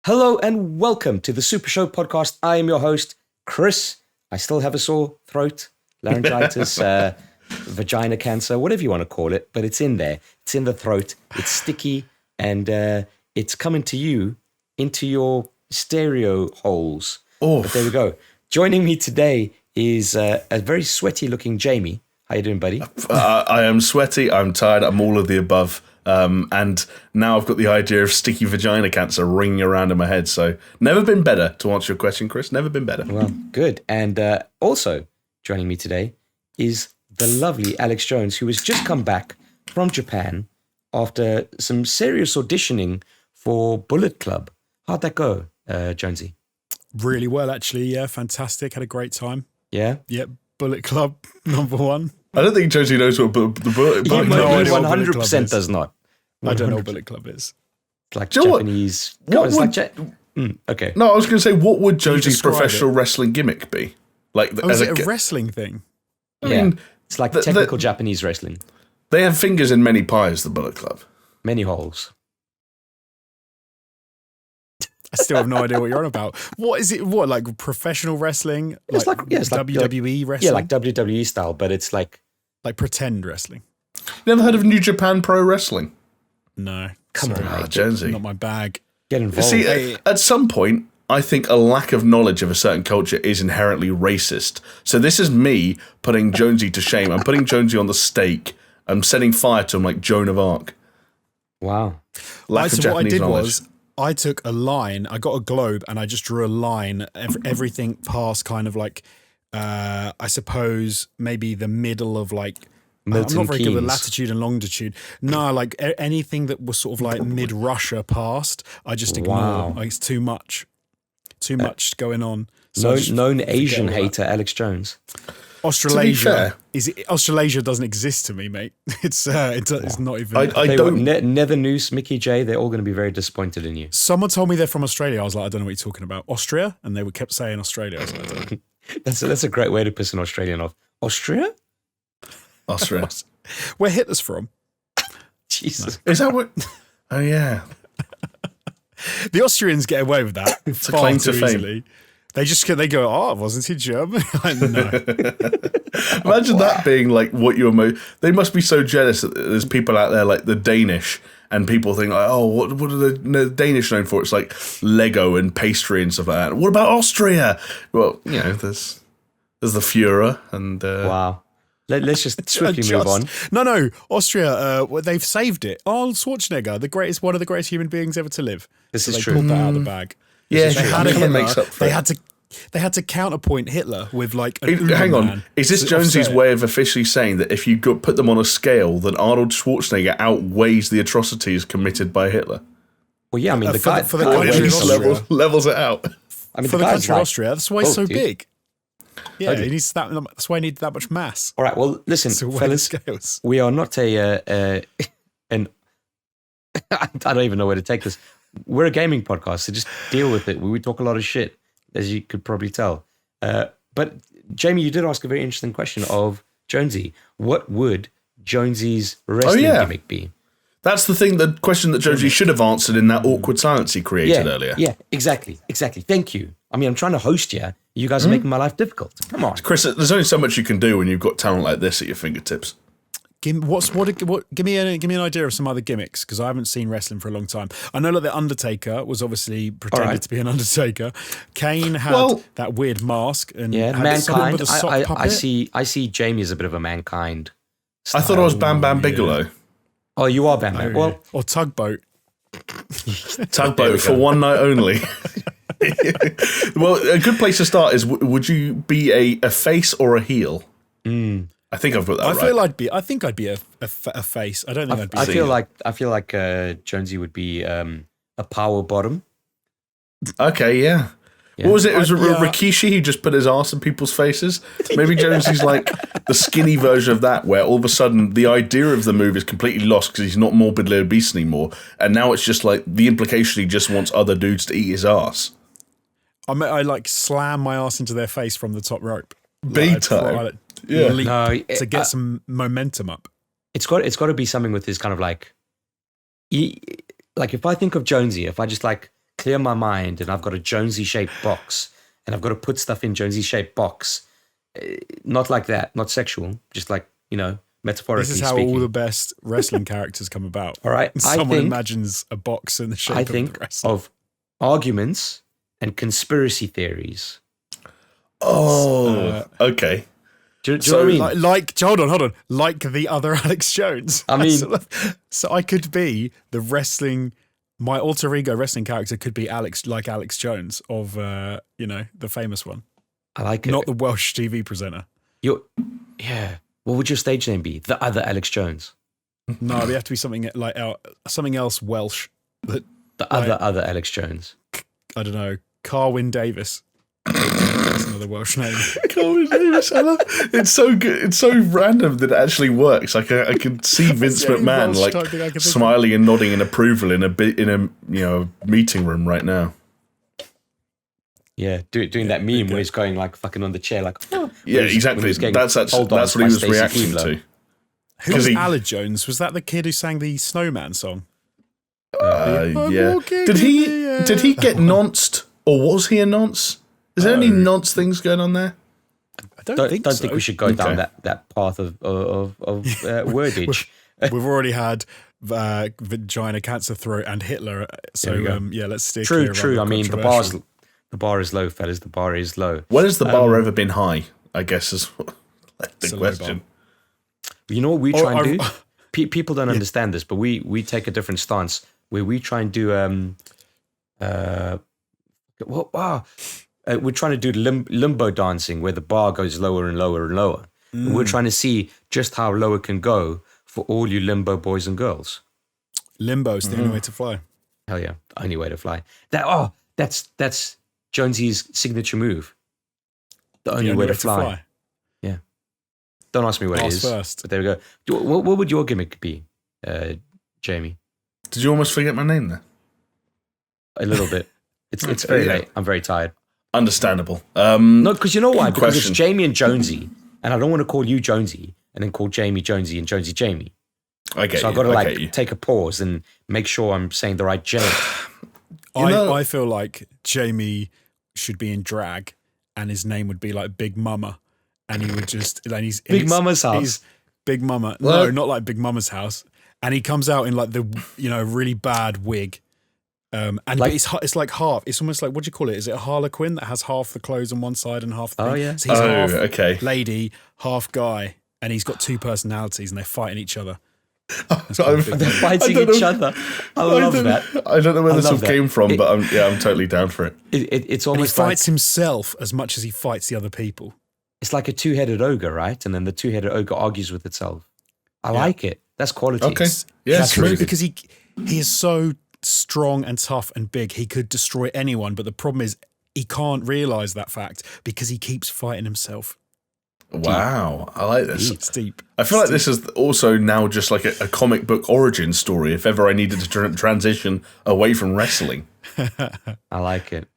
Hello and welcome to the SuperShow podcast. I am your host, Chris. I still have a sore throat, laryngitis, vagina cancer, whatever you want to call it, but it's in there. It's in the throat. It's sticky and it's coming to you into your stereo holes. But there we go. Joining me today is a very sweaty looking Jamie. How you doing, buddy? I am sweaty. I'm tired. I'm all of the above. And now I've got the idea of sticky vagina cancer ringing around in my head. So never been better, to answer your question, Chris. Never been better. Well, good. And also joining me today is the lovely Alex Jones, who has just come back from Japan after some serious auditioning for Bullet Club. How'd that go, Jonesy? Really well, actually. Yeah, fantastic. Had a great time. Yeah? Yep. Bullet Club, #1. I don't think Josie knows what the Bullet Club is. 100% does not. I don't know what Bullet Club is. It's like Do you know Japanese. Okay. No, I was going to say, what would Josie's describe professional wrestling gimmick be? Like, Is it a wrestling thing? I mean, it's like technical Japanese wrestling. they have fingers in many pies, the Bullet Club. Many holes. I still have no idea what you're on about. What is it? What, like professional wrestling? It's like WWE wrestling? Yeah, like WWE style, but it's like pretend wrestling. Never heard of New Japan Pro Wrestling? No. Come on, mate. Jonesy. Not my bag. Get involved. See, at some point, I think a lack of knowledge of a certain culture is inherently racist. So this is me putting Jonesy to shame. I'm putting Jonesy on the stake. I'm setting fire to him like Joan of Arc. Wow. Lack of Japanese what I did knowledge. was I took a line, I got a globe and I just drew a line, everything past kind of like, I suppose maybe the middle of like, Milton I'm not very good with Keynes. latitude and longitude. No, like anything that was sort of like mid-Russia past, I just ignore. Wow. Like, it's too much. Too much going on. So I just Known forget Asian all that. hater, Alex Jones. Australasia Australasia doesn't exist to me, mate. It's not even. I don't. Nethernoose, Mickey J, they're all going to be very disappointed in you. Someone told me they're from Australia. I was like, I don't know what you're talking about. Austria, and they kept saying Australia. I was like, I don't know. That's a great way to piss an Australian off. Austria? Austria. Where Hitler's from? Jesus. Is that what? Oh, yeah. The Austrians get away with that. It's a claim to fame. Easily. They go, oh, wasn't he German? No. Imagine that being like what you're they must be so jealous that there's people out there like the Danish and people think like, oh, what are the Danish known for? It's like Lego and pastry and stuff like that. What about Austria? Well, you know, there's the Führer and Wow. Let's just swiftly move on. No, Austria, they've saved it. Arnold Schwarzenegger, one of the greatest human beings ever to live. This is They true. pulled that out of the bag. yeah, They had a it Hitler. makes up for it. They had to counterpoint Hitler with like an Hang on, Uberman is this to Jonesy's offset it. way of officially saying that if you put them on a scale, then Arnold Schwarzenegger outweighs the atrocities committed by Hitler? Well, yeah, I mean, the for the- guy... for the guy country weighs- of Austria. levels it out. I mean, For the guy's country of like- Austria, that's why he's so dude. big. Yeah, Totally. he needs that's why he needed that much mass. All right, well, listen, To weigh the fellas, scales. we are not an I don't even know where to take this. We're a gaming podcast, so just deal with it. We talk a lot of shit, as you could probably tell. But Jamie, you did ask a very interesting question of Jonesy. What would Jonesy's wrestling gimmick be? That's the question that Jonesy should have answered in that awkward silence he created earlier. Yeah, exactly. Thank you. I mean, I'm trying to host you. You guys are making my life difficult. Come on. Chris, there's only so much you can do when you've got talent like this at your fingertips. Give me an idea of some other gimmicks, because I haven't seen wrestling for a long time. I know that the Undertaker was obviously pretended to be an Undertaker. Kane had that weird mask and Yeah, had someone Mankind. with a sock I puppet. I see Jamie as a bit of a Mankind. I thought I was Bam Bam Bigelow. Oh, you are Bam Bam. Well, or Tugboat. Tugboat for one night only. Well, a good place to start is: would you be a face or a heel? I think I've got that right. I think I'd be a face. I don't think I'd be. I feel like Jonesy would be a power bottom. Okay, yeah. Yeah. What was it? It was Rikishi who just put his arse in people's faces. Maybe Jonesy's like the skinny version of that, where all of a sudden the idea of the move is completely lost because he's not morbidly obese anymore, and now it's just like the implication he just wants other dudes to eat his arse. I like slam my ass into their face from the top rope. Big time. Leap No, to get some momentum up. It's got to be something with his kind of like if I think of Jonesy, if I just like clear my mind and I've got a Jonesy-shaped box and I've got to put stuff in Jonesy-shaped box, not like that, not sexual, just like, metaphorically This is how speaking. all the best wrestling characters come about. All right. Someone imagines a box in the shape of the wrestler. Of arguments and conspiracy theories. Oh, okay. Do you know what I mean? Hold on. Like the other Alex Jones. I mean, so I could be the wrestling. My alter ego wrestling character could be Alex Jones of the famous one. I like it. Not the Welsh TV presenter. Yeah. What would your stage name be? The other Alex Jones. No, we have to be something like something else Welsh. The other Alex Jones. I don't know. Carwyn Davis. That's another Welsh name. Carwyn Davis. I love it's so good. It's so random that it actually works. Like I can see Vince McMahon like smiling and nodding in approval in a meeting room right now. Yeah, doing that meme where he's going like fucking on the chair, like yeah, exactly. That's what he was reacting to. Who was Alex Jones? Was that the kid who sang the Snowman song? Yeah. Did he get nonced, or was he a nonce? Is there any nonce things going on there? I don't think we should go down that path of wordage. We've already had vagina, cancer, throat, and Hitler. So let's steer clear of True. I mean, the bar is low, fellas. The bar is low. When has the bar ever been high? I guess is the question. You know what we try and do? People don't understand this, but we take a different stance where we try and do we're trying to do limbo dancing where the bar goes lower and lower and lower. And we're trying to see just how low it can go for all you limbo boys and girls. Limbo's the only way to fly. Hell yeah, only way to fly. That's Jonesy's signature move. The only way to fly. Yeah. Don't ask me what it is. First. But there we go. What would your gimmick be, Jamie? Did you almost forget my name there? A little bit. It's very late. I'm very tired. Understandable. No, because you know why? Because it's Jamie and Jonesy, and I don't want to call you Jonesy and then call Jamie Jonesy and Jonesy Jamie. I get you. So I've got to take a pause and make sure I'm saying the right Jamie. I feel like Jamie should be in drag, and his name would be like Big Mama, and he would just Big Mama's house. Big Mama. No, not like Big Mama's house. And he comes out in like the really bad wig. And like, it's like half. It's almost like, what do you call it? Is it a harlequin that has half the clothes on one side and half the thing? Oh yeah. So he's half lady, half guy, and he's got two personalities, and they're fighting each other. They're fighting each other. I love that. I don't know where this all came from, but I'm totally down for it. It's almost and he fights himself as much as he fights the other people. It's like a two-headed ogre, right? And then the two-headed ogre argues with itself. I like it. That's quality. Okay. Yeah, that's true, because he is so strong and tough and big. He could destroy anyone, but the problem is he can't realize that fact because he keeps fighting himself. Wow, I like this. It's deep. I feel like this is also now just like a comic book origin story. If ever I needed to transition away from wrestling, I like it.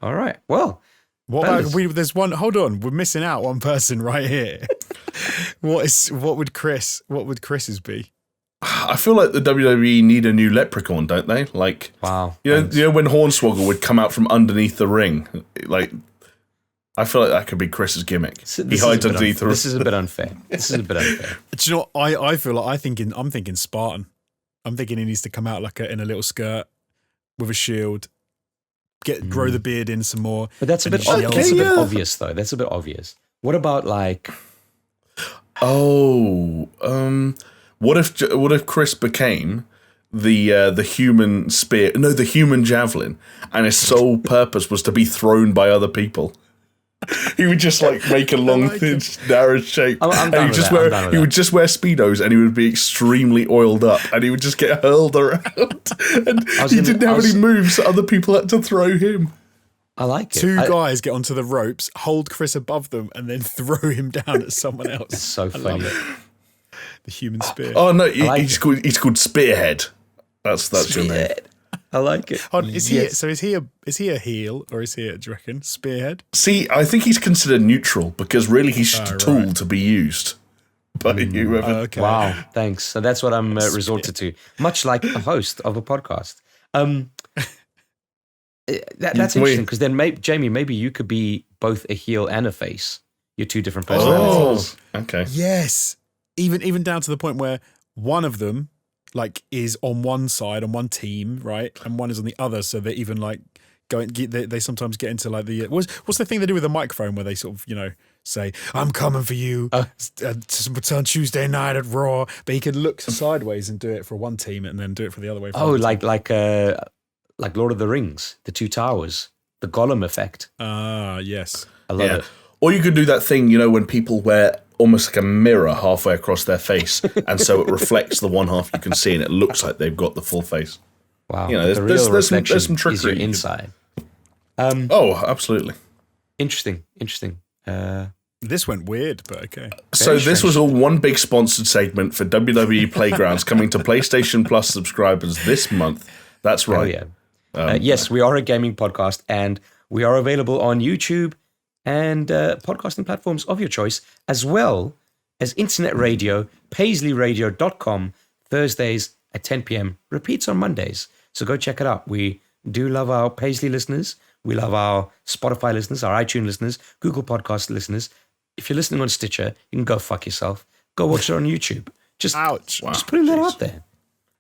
All right. Well, what about there's one? Hold on, we're missing out one person right here. What would Chris's be? I feel like the WWE need a new leprechaun, don't they? Like, wow. You know when Hornswoggle would come out from underneath the ring, like. I feel like that could be Chris's gimmick. He hides underneath the ring. This is a bit unfair. Do you know what? I feel like I'm thinking Spartan. I'm thinking he needs to come out like in a little skirt with a shield, grow the beard in some more. But that's a bit obvious though. That's a bit obvious. What about like? What if Chris became the human spear? No, the human javelin, and his sole purpose was to be thrown by other people. He would just like make a long, thin, narrow shape. And he would just wear Speedos, and he would be extremely oiled up, and he would just get hurled around. And he didn't have any moves, so other people had to throw him. I like it. Two guys get onto the ropes, hold Chris above them, and then throw him down at someone else. It's so funny. The human spear. Oh no, he's called Spearhead. That's your name. I like it. Is he a heel or is he do you reckon? Spearhead? See, I think he's considered neutral because really he's just a tool to be used by whoever. Okay. Wow, thanks. So that's what I'm resorted to, much like a host of a podcast. That's interesting because then, Jamie, maybe you could be both a heel and a face. You're two different personalities. Oh, okay. Yes. Even down to the point where one of them like is on one side, on one team, right? And one is on the other. So they're even like they sometimes get into like the, what's the thing they do with the microphone where they sort of, say, I'm coming for you on Tuesday night at Raw. But he can look sideways and do it for one team and then do it for the other way. Like Lord of the Rings, the Two Towers, the Gollum effect. Yes. I love it. Or you could do that thing, when people wear almost like a mirror halfway across their face, and so it reflects the one half you can see, and it looks like they've got the full face. Wow. There's some trickery. Is your inside. Absolutely. Interesting. This went weird, but okay. So this was all one big sponsored segment for WWE Playgrounds coming to PlayStation Plus subscribers this month. That's right. Oh, yeah. Yes, we are a gaming podcast, and we are available on YouTube and podcasting platforms of your choice, as well as internet radio, paisleyradio.com, Thursdays at 10 p.m., repeats on Mondays. So go check it out. We do love our Paisley listeners. We love our Spotify listeners, our iTunes listeners, Google Podcast listeners. If you're listening on Stitcher, you can go fuck yourself. Go watch it on YouTube. Ouch. Just putting that out there.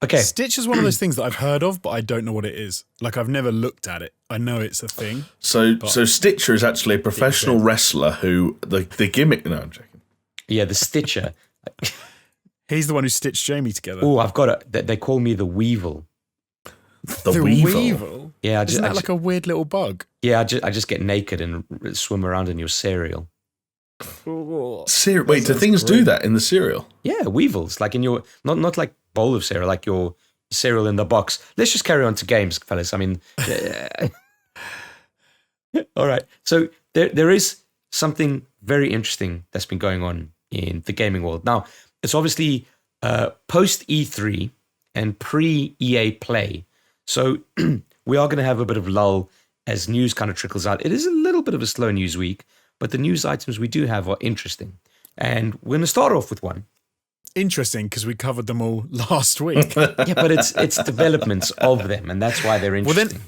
Okay. Stitch is one of those things that I've heard of, but I don't know what it is. Like, I've never looked at it. I know it's a thing. So Stitcher is actually a professional wrestler who the gimmick. No, I'm joking. Yeah, the Stitcher. He's the one who stitched Jamie together. Oh, I've got it. They call me the Weevil. The Weevil? Yeah, isn't that like a weird little bug? Yeah, I just get naked and swim around in your cereal. Wait, do things do that in the cereal? Yeah, weevils, like in your not like bowl of cereal, like your cereal in the box. Let's just carry on to games, fellas. I mean, all right. So there is something very interesting that's been going on in the gaming world. Now, it's obviously post E3 and pre EA Play. So we are going to have a bit of lull as news kind of trickles out. It is a little bit of a slow news week, but the news items we do have are interesting. And we're going to start off with one. Interesting, because we covered them all last week. Yeah, but it's developments of them, and that's why they're interesting.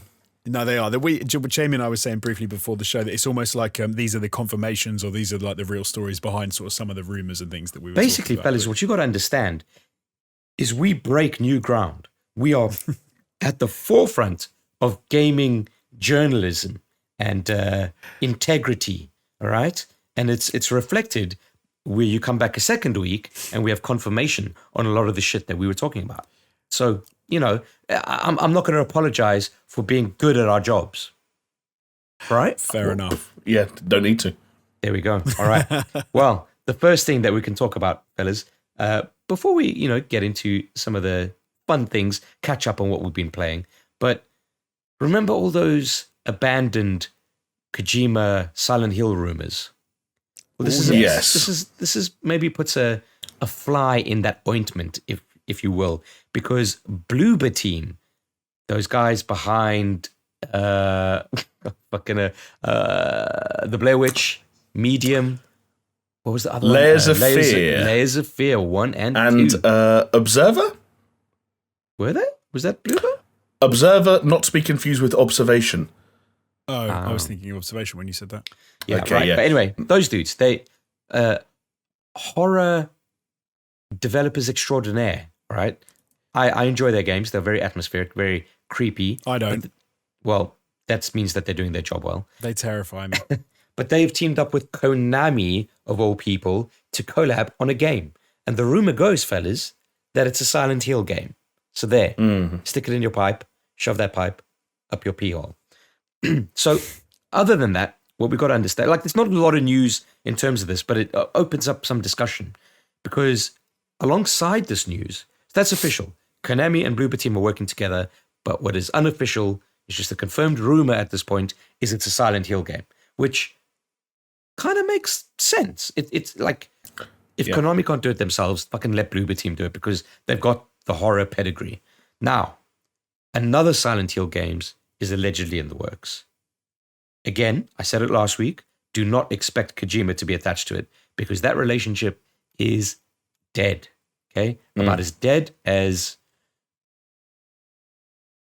No, they are. Jamie and I were saying briefly before the show that it's almost like these are the confirmations, or these are like the real stories behind sort of some of the rumors and things that we were basically, talking about. fellas, what you got to understand is we break new ground. We are at the forefront of gaming journalism and integrity. All right, and it's reflected where you come back a second week and we have confirmation on a lot of the shit that we were talking about. So I'm not going to apologize for being good at our jobs. Right? Fair enough. Yeah, don't need to. There we go. All right. Well, the first thing that we can talk about, fellas, before we get into some of the fun things, catch up on what we've been playing. But remember all those abandoned Kojima Silent Hill rumors? Well, this is maybe puts a fly in that ointment, if you will, because Bloober team, those guys behind the Blair Witch, Medium, what was the other Layers one? of Fear. Layers of Fear 1 and 2. Observer? Were they? Was that Bloober? Observer, not to be confused with Observation. Oh, I was thinking Observation when you said that. Yeah, okay, right. Yeah. But anyway, those dudes, they horror developers extraordinaire, right? I enjoy their games. They're very atmospheric, very creepy. I don't. Well, that means that they're doing their job well. They terrify me. But they've teamed up with Konami, of all people, to collab on a game. And the rumor goes, fellas, that it's a Silent Hill game. So there, stick it in your pipe, shove that pipe up your pee hole. So other than that, what we've got to understand, like there's not a lot of news in terms of this, but it opens up some discussion because alongside this news, that's official. Konami and Bloober team are working together, but what is unofficial is just a confirmed rumor at this point is it's a Silent Hill game, which kind of makes sense. It's like if Konami can't do it themselves, fucking let Bloober team do it because they've got the horror pedigree. Now, another Silent Hill games is allegedly in the works. Again, I said it last week, do not expect Kojima to be attached to it because that relationship is dead, okay? About as dead as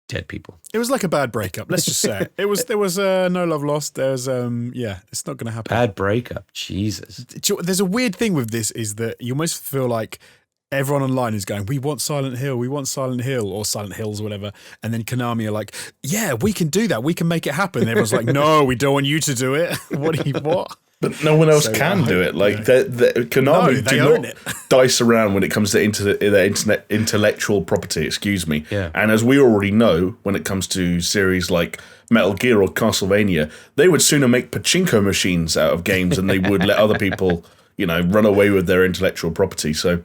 dead people. It was like a bad breakup. Let's just say it. There was no love lost. There was it's not going to happen. Bad breakup. Jesus. There's a weird thing with this is that you almost feel like everyone online is going, we want Silent Hill, or Silent Hills, or whatever. And then Konami are like, yeah, we can do that. We can make it happen. And everyone's like, no, we don't want you to do it. What? But no one else can do it. Like Konami do not dice around when it comes to intellectual property. Excuse me. Yeah. And as we already know, when it comes to series like Metal Gear or Castlevania, they would sooner make pachinko machines out of games than they would let other people, run away with their intellectual property. So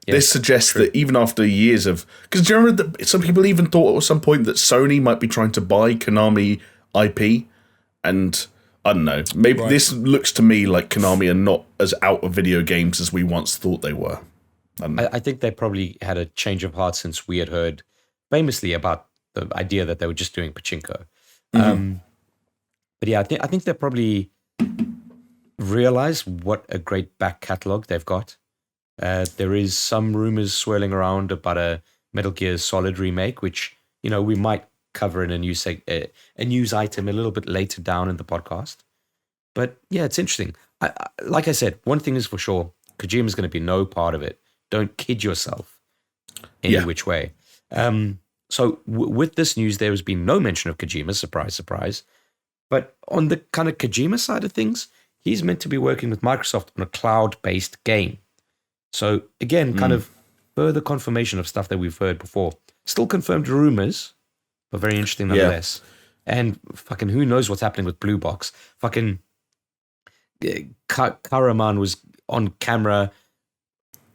this suggests that even after years of, because do you remember that some people even thought at some point that Sony might be trying to buy Konami IP, and I don't know. Maybe this looks to me like Konami are not as out of video games as we once thought they were. I think they probably had a change of heart since we had heard famously about the idea that they were just doing pachinko. But yeah, I think they probably realize what a great back catalogue they've got. There is some rumors swirling around about a Metal Gear Solid remake, which we might cover in a news item a little bit later down in the podcast. But yeah, it's interesting. Like I said, one thing is for sure: Kojima's going to be no part of it. Don't kid yourself any which way. So with this news, there has been no mention of Kojima. Surprise, surprise. But on the kind of Kojima side of things, he's meant to be working with Microsoft on a cloud-based game. So again, kind of further confirmation of stuff that we've heard before. Still confirmed rumors, but very interesting nonetheless. Yeah. And fucking who knows what's happening with Blue Box. Fucking Karaman was on camera,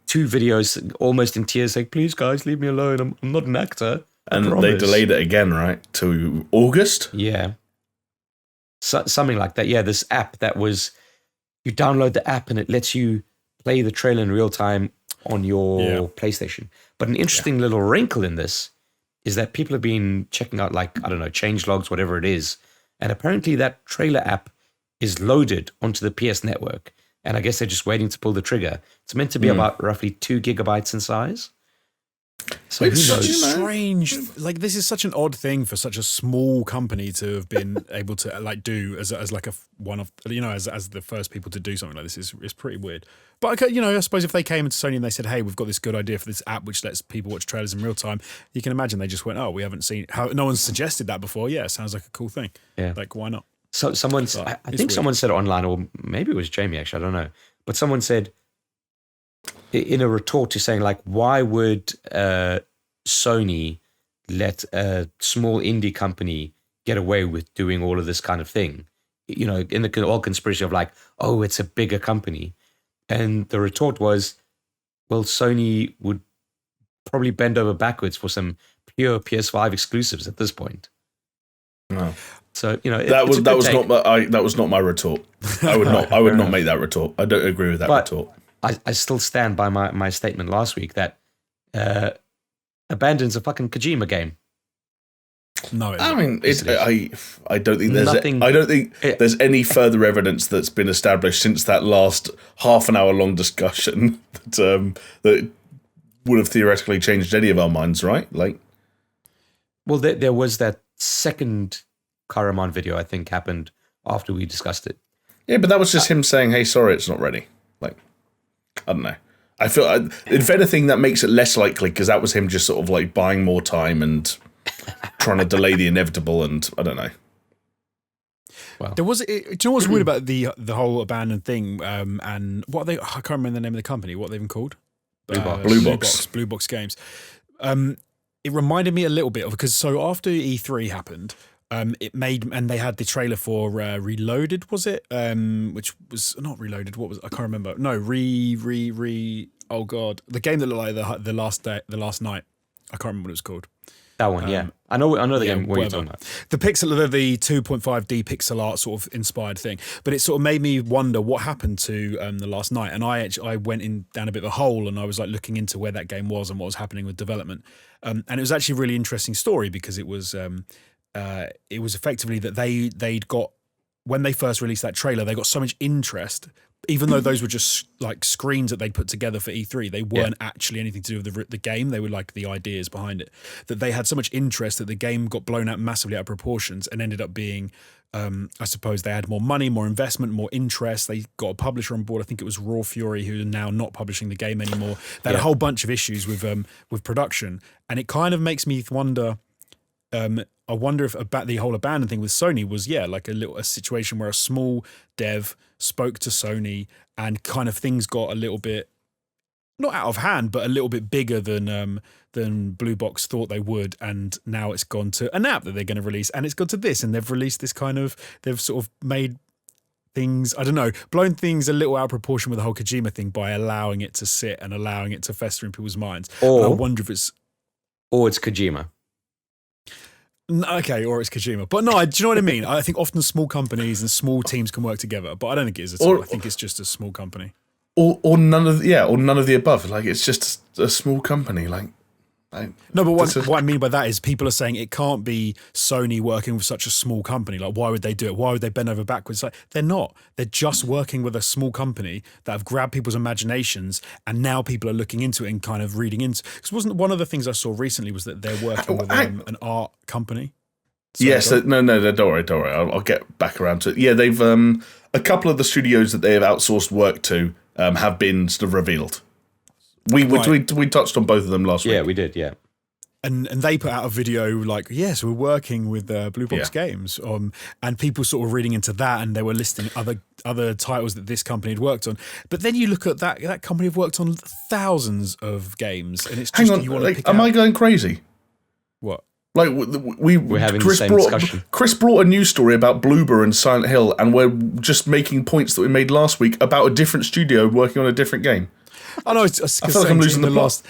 2 videos, almost in tears, saying, please guys, leave me alone. I'm not an actor. And they delayed it again, right? To August? Yeah. Something like that. Yeah, this app that was, you download the app and it lets you play the trailer in real time on your PlayStation. But an interesting little wrinkle in this is that people have been checking out, like, I don't know, changelogs, whatever it is. And apparently that trailer app is loaded onto the PS network. And I guess they're just waiting to pull the trigger. It's meant to be about roughly 2 gigabytes in size. So it's such a strange, like, this is such an odd thing for such a small company to have been able to do as like a one of, as the first people to do something like this is pretty weird. But I suppose if they came into Sony and they said, hey, we've got this good idea for this app which lets people watch trailers in real time, you can imagine they just went, oh, we haven't seen how no one's suggested that before. Yeah, sounds like a cool thing. Yeah, like, why not? So I think someone said it online, or maybe it was Jamie actually, I don't know, but someone said in a retort to saying, like, why would Sony let a small indie company get away with doing all of this kind of thing? In the whole conspiracy of like, oh, it's a bigger company. And the retort was, well, Sony would probably bend over backwards for some pure PS5 exclusives at this point. No. So that was not my retort. I would not make that retort. I don't agree with that retort. I still stand by my statement last week that Abandon's a fucking Kojima game. No, I mean, I don't think there's any further evidence that's been established since that last half an hour long discussion that would have theoretically changed any of our minds, right? Like, well, there was that second Karaman video, I think, happened after we discussed it. Yeah, but that was just him saying, "Hey, sorry, it's not ready." Like, I don't know. I feel, if anything, that makes it less likely because that was him just sort of like buying more time and trying to delay the inevitable, and I don't know. Well, there was. Do you know what's weird about the whole abandoned thing? And what they? I can't remember the name of the company. What they've been called? Blue Box Games. It reminded me a little bit of, because so after E3 happened, it made, and they had the trailer for Reloaded, was it? Which was not Reloaded. What was, I can't remember. No, oh god, the game that looked like the last night. I can't remember what it was called. That one, yeah. I know the game. What you're talking about. The 2.5D pixel art sort of inspired thing. But it sort of made me wonder what happened to the last night. And I went down a bit of a hole, and I was like looking into where that game was and what was happening with development. And it was actually a really interesting story, because it was effectively that they'd got when they first released that trailer, they got so much interest. Even though those were just like screens that they'd put together for E3, they weren't actually anything to do with the game. They were like the ideas behind it. That they had so much interest that the game got blown out massively out of proportions and ended up being, I suppose they had more money, more investment, more interest. They got a publisher on board. I think it was Raw Fury, who are now not publishing the game anymore. They had a whole bunch of issues with production, and it kind of makes me wonder. I wonder if about the whole abandon thing with Sony was like a situation where a small dev spoke to Sony and kind of things got a little bit not out of hand, but a little bit bigger than Blue Box thought they would, and now it's gone to an app that they're going to release, and it's gone to this, and they've released this they've sort of made things, I don't know, blown things a little out of proportion with the whole Kojima thing by allowing it to sit and allowing it to fester in people's minds. And I wonder if it's Kojima. Okay, or it's Kojima. But no, do you know what I mean? I think often small companies and small teams can work together, but I don't think it is at all. I think it's just a small company. Or none of the above. Like, it's just a small company. No, but what I mean by that is people are saying it can't be Sony working with such a small company. Like, why would they do it? Why would they bend over backwards? Like, they're not. They're just working with a small company that have grabbed people's imaginations, and now people are looking into it and kind of reading into. Because wasn't one of the things I saw recently was that they're working with an art company. Yes, no, don't worry. I'll get back around to it. Yeah, they've a couple of the studios that they have outsourced work to have been sort of revealed. We touched on both of them last week. Yeah, we did, yeah. And they put out a video like, yes, we're working with Blue Box Games. And people sort of reading into that, and they were listing other titles that this company had worked on. But then you look at that company have worked on thousands of games, and it's just hang on, you want to pick am out. I going crazy? What? Like we're having the same discussion. Chris brought a news story about Bloober and Silent Hill, and we're just making points that we made last week about a different studio working on a different game. I know. I feel like I'm losing the plot.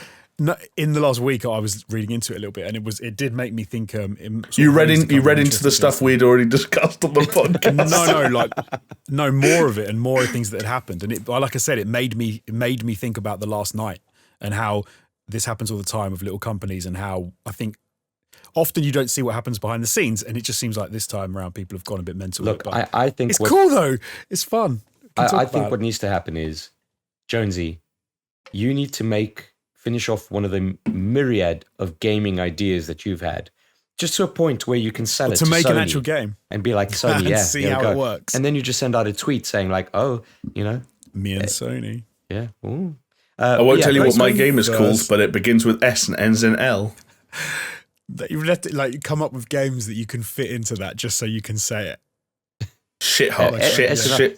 In the last week, I was reading into it a little bit, and it did make me think. You read into the stuff we'd already discussed on the podcast. No, more of it, and more of things that had happened, and it, like I said, it made me think about the last night and how this happens all the time with little companies, and how I think often you don't see what happens behind the scenes, and it just seems like this time around people have gone a bit mental. Look, I think it's cool though. It's fun. I think what needs to happen is, Jonesy, you need to finish off one of the myriad of gaming ideas that you've had, just to a point where you can sell it to make Sony an actual game and be like, Sony, yeah, see how it works. And then you just send out a tweet saying like, oh, me and Sony. Yeah. Ooh. I won't tell you what my game is called, but it begins with S and ends in L. That you let it, come up with games that you can fit into that, just so you can say it. Shithole,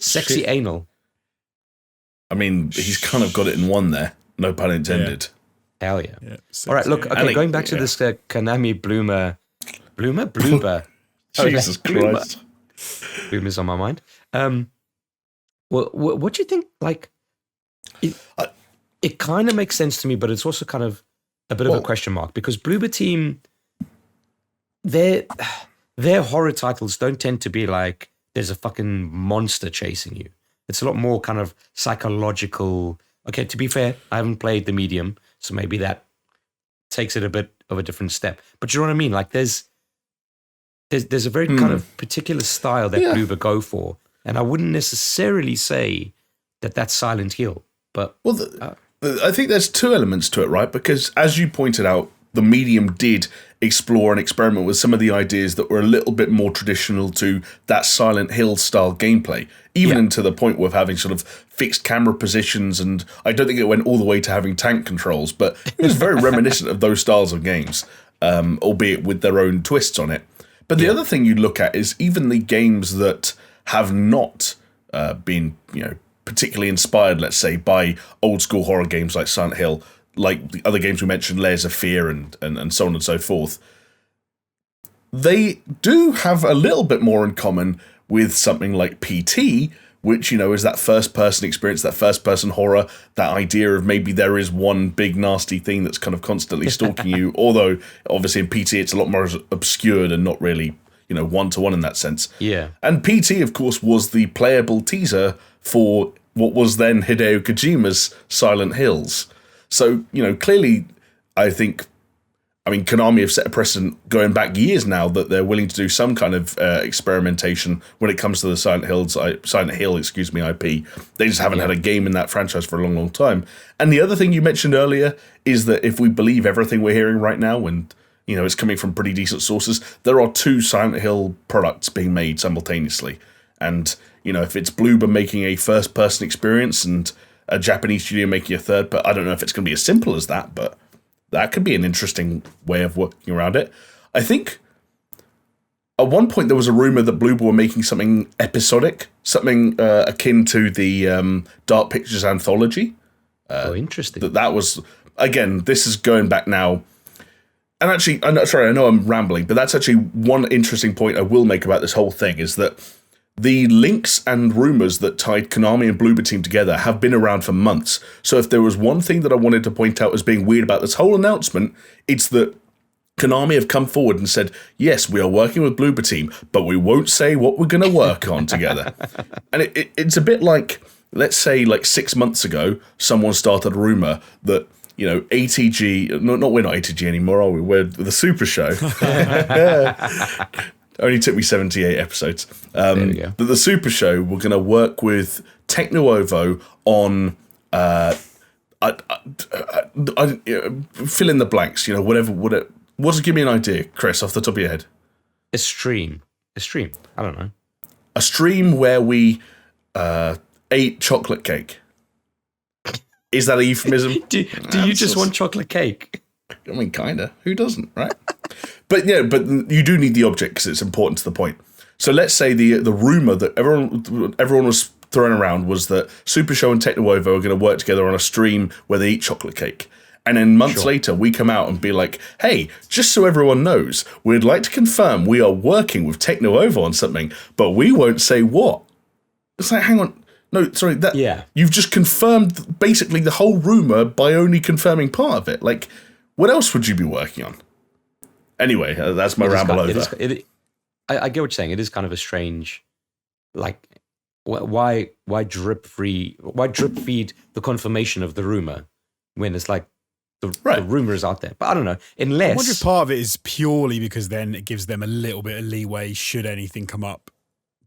sexy shit. Anal. I mean, he's kind of got it in one there. No pun intended. Yeah. Hell yeah. All right, look, okay, going back to this Konami Bloober. Jesus Christ. Bloomer's on my mind. Well, what do you think? Like, it kind of makes sense to me, but it's also kind of a bit of a question mark, because Bloober Team, their horror titles don't tend to be like there's a fucking monster chasing you. It's a lot more kind of psychological. Okay, to be fair, I haven't played the medium, so maybe that takes it a bit of a different step. But you know what I mean? Like there's a very kind of particular style that Bloober go for, and I wouldn't necessarily say that that's Silent Hill. But I think there's two elements to it, right? Because as you pointed out, the medium did explore and experiment with some of the ideas that were a little bit more traditional to that Silent Hill style gameplay, even to the point of having sort of fixed camera positions. And I don't think it went all the way to having tank controls, but it was very reminiscent of those styles of games, albeit with their own twists on it. But the other thing you look at is even the games that have not been, particularly inspired, let's say, by old school horror games like Silent Hill, like the other games we mentioned, Layers of Fear and so on and so forth, they do have a little bit more in common with something like PT, which, is that first-person experience, that first-person horror, that idea of maybe there is one big nasty thing that's kind of constantly stalking you, although obviously in PT it's a lot more obscured and not really, one-to-one in that sense. Yeah. And PT, of course, was the playable teaser for what was then Hideo Kojima's Silent Hills. So, clearly, I think I mean, Konami have set a precedent going back years now that they're willing to do some kind of experimentation when it comes to the Silent Hill IP. They just haven't had a game in that franchise for a long, long time. And the other thing you mentioned earlier is that if we believe everything we're hearing right now, and it's coming from pretty decent sources, there are 2 Silent Hill products being made simultaneously. And if it's Bloober making a first-person experience and a Japanese studio making a third, but I don't know if it's going to be as simple as that, but that could be an interesting way of working around it. I think at one point there was a rumor that Bloober were making something episodic, something akin to the Dark Pictures anthology. Interesting. That was, again, this is going back now. And actually, I know I'm rambling, but that's actually one interesting point I will make about this whole thing, is that the links and rumors that tied Konami and Bloober Team together have been around for months. So if there was one thing that I wanted to point out as being weird about this whole announcement, it's that Konami have come forward and said, yes, we are working with Bloober Team, but we won't say what we're going to work on together. And it's a bit like, let's say like 6 months ago, someone started a rumor that, ATG, we're not ATG anymore, are we? We're the SuperShow. Only took me 78 episodes. There we go. That the SuperShow were going to work with Techno-Ovo on fill in the blanks. Whatever. Give me an idea, Chris, off the top of your head. A stream. I don't know. A stream where we ate chocolate cake. Is that a euphemism? do you just want chocolate cake? I mean, kinda. Who doesn't, right? But you do need the object because it's important to the point. So let's say the rumor that everyone was throwing around was that SuperShow and Techno-Ovo are going to work together on a stream where they eat chocolate cake. And then months later, we come out and be like, hey, just so everyone knows, we'd like to confirm we are working with Techno-Ovo on something, but we won't say what. It's like, hang on. No, sorry. You've just confirmed basically the whole rumor by only confirming part of it. Like, what else would you be working on? Anyway, that's my ramble over. I get what you're saying. It is kind of a strange, like, why drip feed the confirmation of the rumor when it's like the rumor is out there. But I don't know. Unless I wonder if part of it is purely because then it gives them a little bit of leeway should anything come up.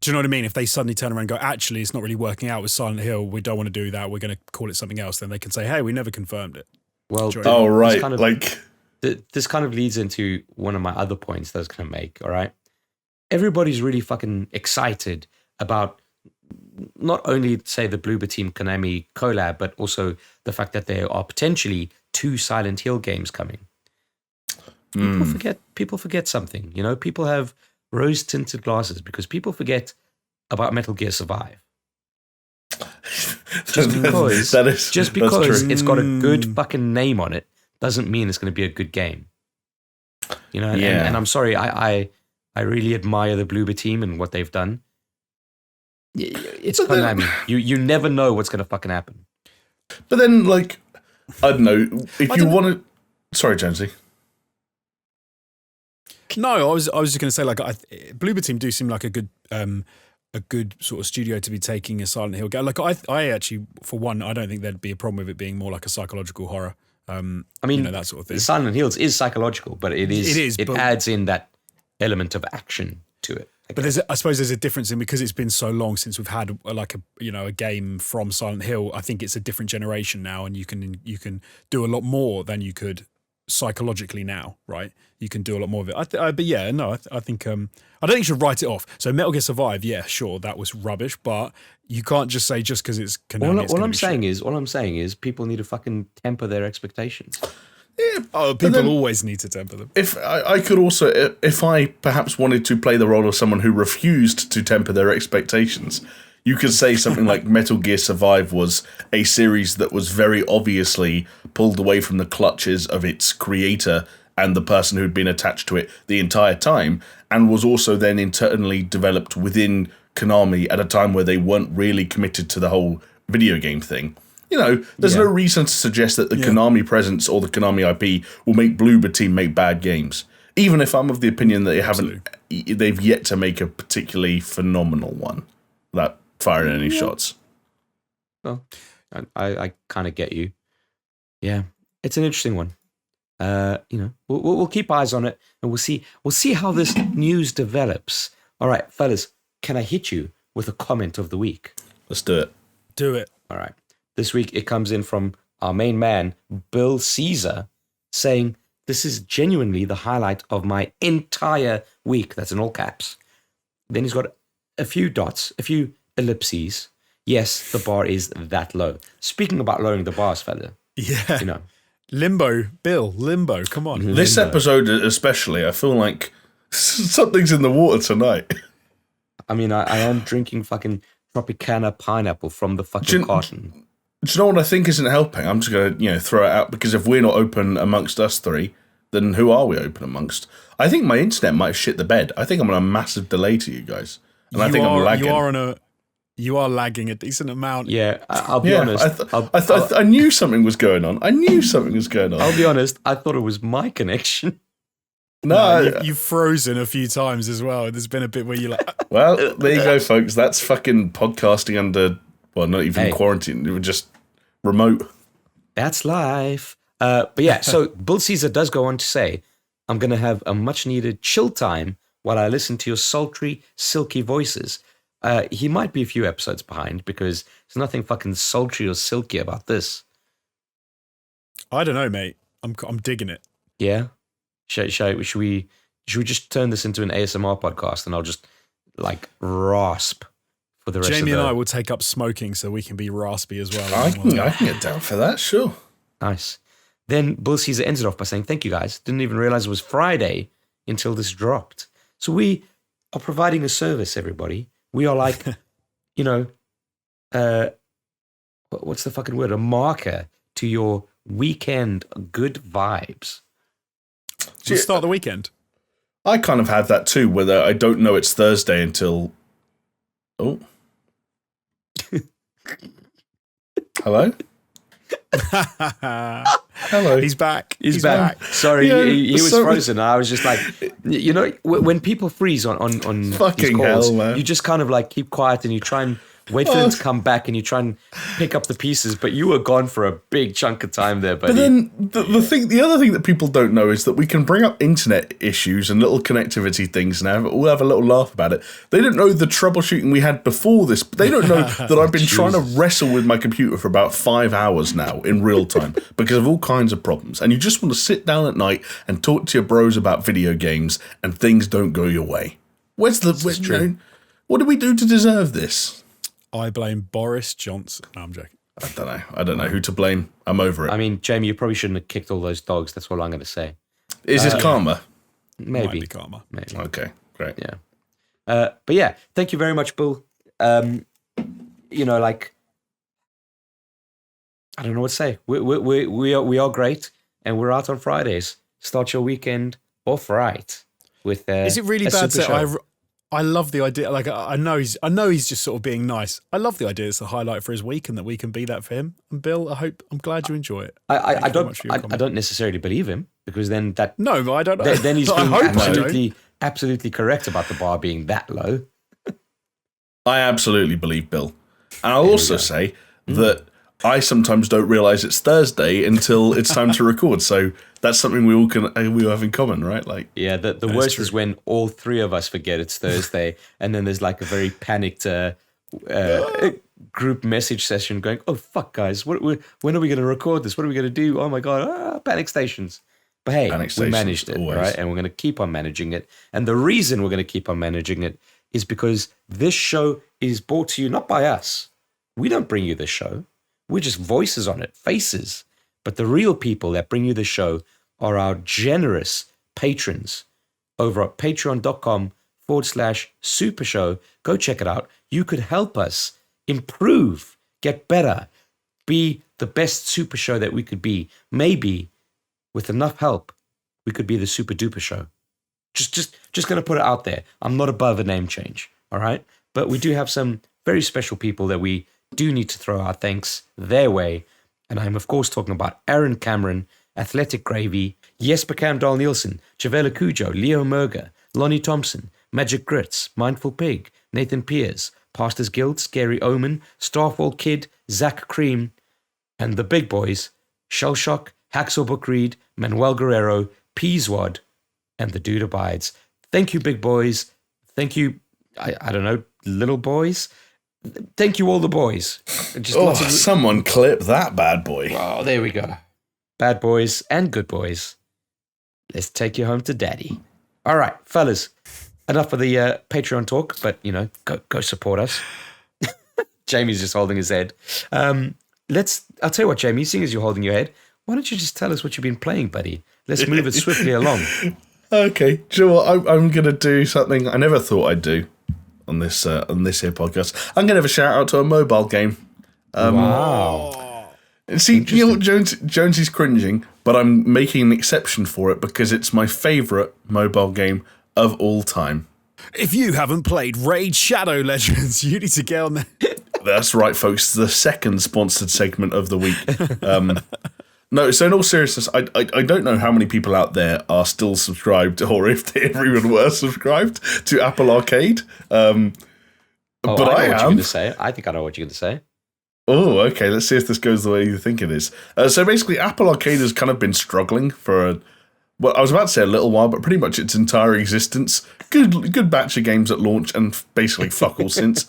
Do you know what I mean? If they suddenly turn around and go, actually, it's not really working out with Silent Hill, we don't want to do that, we're going to call it something else, then they can say, hey, we never confirmed it. Well, right. This kind of leads into one of my other points that I was going to make, all right? Everybody's really fucking excited about not only, say, the Bloober Team Konami collab, but also the fact that there are potentially 2 Silent Hill games coming. People forget something, People have rose-tinted glasses because people forget about Metal Gear Survive. Just because it's got a good fucking name on it doesn't mean it's going to be a good game. And I'm sorry, I really admire the Bloober Team and what they've done. It's Konami. You never know what's going to fucking happen. But then, like, I don't know, if you want to... Sorry, Jonesy. No, I was just going to say, like, Bloober Team do seem like a good sort of studio to be taking a Silent Hill game. Like, I actually, for one, I don't think there'd be a problem with it being more like a psychological horror. I mean, that sort of thing. Silent Hills is psychological, but it adds in that element of action to it. But I suppose there's a difference in, because it's been so long since we've had a game from Silent Hill. I think it's a different generation now, and you can do a lot more than you could psychologically now, right? You can do a lot more of it. I think I don't think you should write it off. So Metal Gear Survive, yeah, sure, that was rubbish, but you can't just say just because it's Konami. All I'm saying is people need to fucking temper their expectations. Yeah, people always need to temper them. If I could also, if I perhaps wanted to play the role of someone who refused to temper their expectations, you could say something like Metal Gear Survive was a series that was very obviously pulled away from the clutches of its creator and the person who'd been attached to it the entire time, and was also then internally developed within Konami at a time where they weren't really committed to the whole video game thing. There's no reason to suggest that the Konami presence or the Konami IP will make Bloober Team make bad games. Even if I'm of the opinion that they've yet to make a particularly phenomenal one without firing any shots. Well, I kind of get you. Yeah, it's an interesting one. We'll keep eyes on it, and we'll see how this news develops. All right, fellas, can I hit you with a comment of the week? Let's do it. Do it. All right. This week it comes in from our main man, Bill Caesar, saying, "This is genuinely the highlight of my entire week." That's in all caps. Then he's got a few dots, a few ellipses. Yes, the bar is that low. Speaking about lowering the bars, fella. Yeah. Limbo, Bill, limbo. Come on. This episode especially, I feel like something's in the water tonight. I mean, I am drinking fucking Tropicana pineapple from the fucking carton. Do you know what I think isn't helping? I'm just going to, throw it out, because if we're not open amongst us three, then who are we open amongst? I think my internet might shit the bed. I think I'm on a massive delay to you guys. And I think I'm lagging. You are lagging a decent amount. Yeah, I'll be honest. I knew something was going on. I'll be honest. I thought it was my connection. No, you've frozen a few times as well. There's been a bit where you're like... Well, there you go, folks. That's fucking podcasting under... Well, not even quarantine. It was just remote. That's life. But yeah, so Bill Caesar does go on to say, "I'm going to have a much-needed chill time while I listen to your sultry, silky voices." He might be a few episodes behind, because there's nothing fucking sultry or silky about this. I don't know, mate. I'm digging it. Yeah? Should we just turn this into an ASMR podcast, and I'll just rasp for the rest Jamie of the... and I will take up smoking so we can be raspy as well. I can get down for that, sure. Nice. Then Bill Caesar ends it off by saying, "Thank you guys. Didn't even realize it was Friday until this dropped." So we are providing a service, everybody. We are like, what's the fucking word? A marker to your weekend good vibes. So start the weekend. I kind of have that too, whether I don't know it's Thursday until... Oh. Hello? Hello. He's back. He's back. Sorry, he was frozen. I was just like, when people freeze on fucking these calls, hell, man. You just kind of like keep quiet and you try and wait for them to come back, and you try and pick up the pieces. But you were gone for a big chunk of time there, buddy. But then the other thing that people don't know is that we can bring up internet issues and little connectivity things now. We'll have a little laugh about it. They don't know the troubleshooting we had before this. They don't know that I've been trying to wrestle with my computer for about 5 hours now in real time because of all kinds of problems. And you just want to sit down at night and talk to your bros about video games, and things don't go your way. What do we do to deserve this? I blame Boris Johnson. No, I'm joking. I don't know who to blame. I'm over it. I mean, Jamie, you probably shouldn't have kicked all those dogs. That's all I'm going to say. Is this karma? Maybe. Might be karma. Maybe. Okay, great. Yeah. But yeah, thank you very much, Bill. I don't know what to say. We are great, and we're out on Fridays. Start your weekend off right with. Is it really bad to? I love the idea. Like I know he's just sort of being nice. I love the idea. It's a highlight for his week, and that we can be that for him. And Bill, I'm glad you enjoy it. I don't necessarily believe him, because then that no, I don't. Then he's being absolutely correct about the bar being that low. I absolutely believe Bill, and I'll also say that I sometimes don't realise it's Thursday until it's time to record. So that's something we all have in common, right? Like, yeah, the worst is when all three of us forget it's Thursday, and then there's like a very panicked group message session going, "Oh fuck, guys, when are we going to record this? What are we going to do? Oh my god, panic stations!" But hey, we managed it, always. Right? And we're going to keep on managing it. And the reason we're going to keep on managing it is because this show is brought to you not by us. We don't bring you this show. We're just voices on it, faces. But the real people that bring you the show are our generous patrons over at patreon.com/SuperShow. Go check it out. You could help us improve, get better, be the best Super Show that we could be. Maybe with enough help, we could be the Super Duper Show. Just going to put it out there. I'm not above a name change, all right? But we do have some very special people that we do need to throw our thanks their way. And I'm, of course, talking about Aaron Cameron, Athletic Gravy, Jesper Camdal Nielsen, Chavela Cujo, Leo Merger, Lonnie Thompson, Magic Grits, Mindful Pig, Nathan Piers, Pastors Guild, Scary Omen, Starfall Kid, Zach Cream, and the big boys, Shellshock, Hacksaw Book Read, Manuel Guerrero, Peaswad, and The Dude Abides. Thank you, big boys. Thank you, I don't know, little boys. Thank you, all the boys. Just someone clip that bad boy. Oh, there we go. Bad boys and good boys. Let's take you home to daddy. All right, fellas. Enough of the Patreon talk, but, go support us. Jamie's just holding his head. I'll tell you what, Jamie, seeing as you're holding your head, why don't you just tell us what you've been playing, buddy? Let's move it swiftly along. Okay. Do you know what? I'm going to do something I never thought I'd do on this here podcast. I'm going to have a shout out to a mobile game. Wow. See, you know what, Jonesy's cringing, but I'm making an exception for it because it's my favourite mobile game of all time. If you haven't played Raid Shadow Legends, you need to get on there. That's right, folks. The second sponsored segment of the week. No, so in all seriousness, I don't know how many people out there are still subscribed, or if they ever even were subscribed to Apple Arcade. But I know what you're am. going to say. I think I know what you're going to say. Oh, okay. Let's see if this goes the way you think it is. So basically, Apple Arcade has kind of been struggling for I was about to say a little while, but pretty much its entire existence. Good batch of games at launch and basically fuck all since.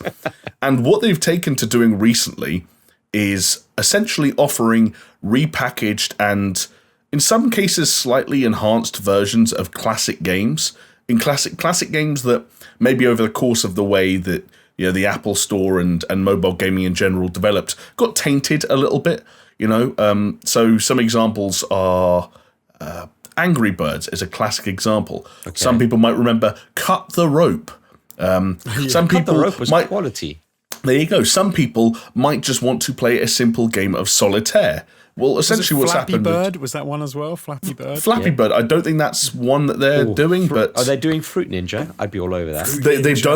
And what they've taken to doing recently is essentially offering repackaged and, in some cases, slightly enhanced versions of classic games. In classic games that maybe over the course of the way that the Apple Store and mobile gaming in general developed got tainted a little bit. So some examples are Angry Birds is a classic example. Okay. Some people might remember Cut the Rope. Some Cut people the Rope was quality. There you go. Some people might just want to play a simple game of solitaire. Well, essentially what's happened... Flappy Bird, was that one as well? Flappy Bird? Flappy Bird, I don't think that's one that they're doing, but... Are they doing Fruit Ninja? I'd be all over that.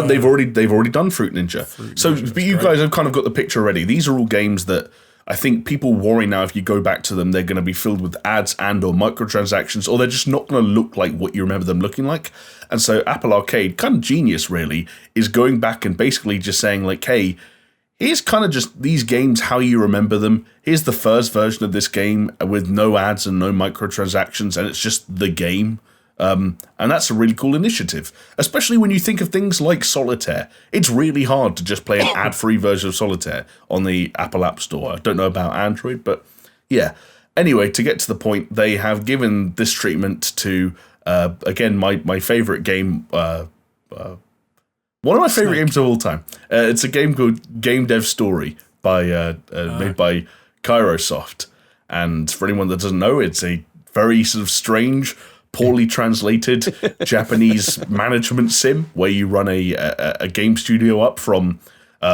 They've already done Fruit Ninja. But you guys have kind of got the picture already. These are all games that I think people worry now if you go back to them, they're going to be filled with ads and or microtransactions, or they're just not going to look like what you remember them looking like. And so Apple Arcade, kind of genius really, is going back and basically just saying like, hey, here's kind of just these games how you remember them. Here's the first version of this game with no ads and no microtransactions, and it's just the game. And that's a really cool initiative, especially when you think of things like Solitaire. It's really hard to just play an ad-free version of Solitaire on the Apple App Store. I don't know about Android, but yeah. Anyway, to get to the point, they have given this treatment to, again, my favorite game, one of my favorite games of all time. It's a game called Game Dev Story made by Kairosoft. And for anyone that doesn't know, it's a very sort of strange, poorly translated Japanese management sim where you run a game studio up from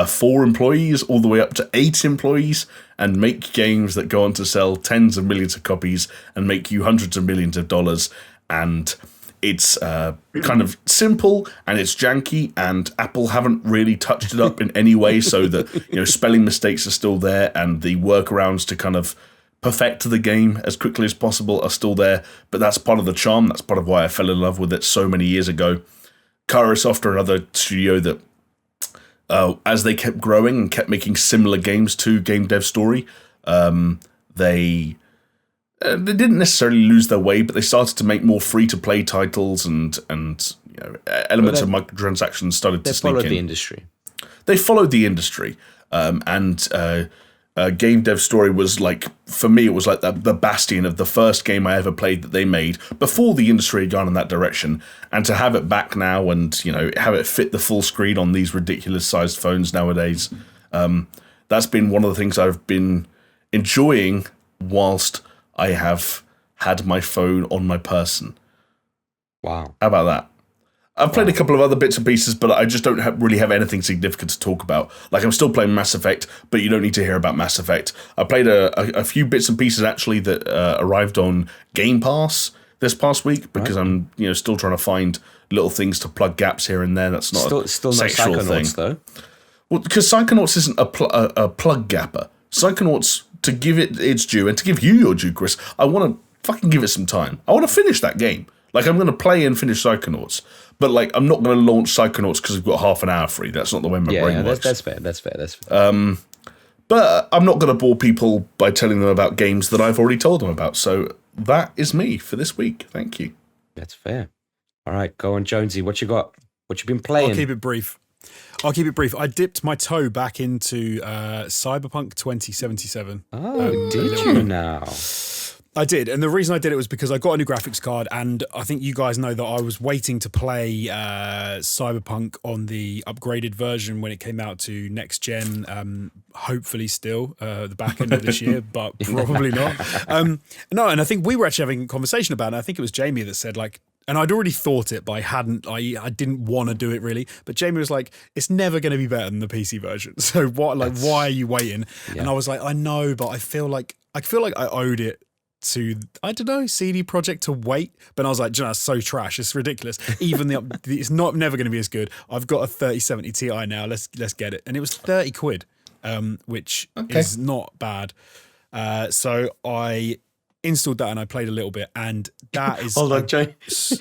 4 employees all the way up to 8 employees and make games that go on to sell tens of millions of copies and make you hundreds of millions of dollars. And it's kind of simple and it's janky, and Apple haven't really touched it up in any way so that spelling mistakes are still there and the workarounds to kind of perfect the game as quickly as possible are still there, but that's part of the charm. That's part of why I fell in love with it so many years ago. Kairosoft are another studio that, as they kept growing and kept making similar games to Game Dev Story, they didn't necessarily lose their way, but they started to make more free-to-play titles and elements of microtransactions started to sneak in. They followed the industry. They followed the industry, and Game Dev Story was like, for me, it was like the bastion of the first game I ever played that they made before the industry had gone in that direction. And to have it back now and, have it fit the full screen on these ridiculous sized phones nowadays, that's been one of the things I've been enjoying whilst I have had my phone on my person. Wow. How about that? I've played a couple of other bits and pieces, but I just don't really have anything significant to talk about. Like, I'm still playing Mass Effect, but you don't need to hear about Mass Effect. I played a few bits and pieces, actually, that arrived on Game Pass this past week, because I'm still trying to find little things to plug gaps here and there. That's not still a sexual no thing. Psychonauts, though. Well, because Psychonauts isn't a plug gapper. Psychonauts, to give it its due, and to give you your due, Chris, I want to fucking give it some time. I want to finish that game. Like, I'm going to play and finish Psychonauts. But, like, I'm not going to launch Psychonauts because I've got half an hour free. That's not the way my brain works. That's fair. But I'm not going to bore people by telling them about games that I've already told them about. So that is me for this week. Thank you. That's fair. All right, go on, Jonesy. What you got? What you been playing? I'll keep it brief. I dipped my toe back into Cyberpunk 2077. Oh, did you now? I did, and the reason I did it was because I got a new graphics card, and I think you guys know that I was waiting to play Cyberpunk on the upgraded version when it came out to next gen. Hopefully, still the back end of this year, but probably not. No, and I think we were actually having a conversation about it. I think it was Jamie that said like. And I'd already thought it, but I didn't want to do it really. But Jamie was like, it's never going to be better than the PC version. So why are you waiting? Yeah. And I was like, I know, but I feel like I owed it to, I don't know, CD Projekt to wait. But I was like, that's so trash. It's ridiculous. Even it's never going to be as good. I've got a 3070 Ti now. Let's get it. And it was 30 quid, which is not bad. So I installed that and I played a little bit, and that is... Hold on, Jesse,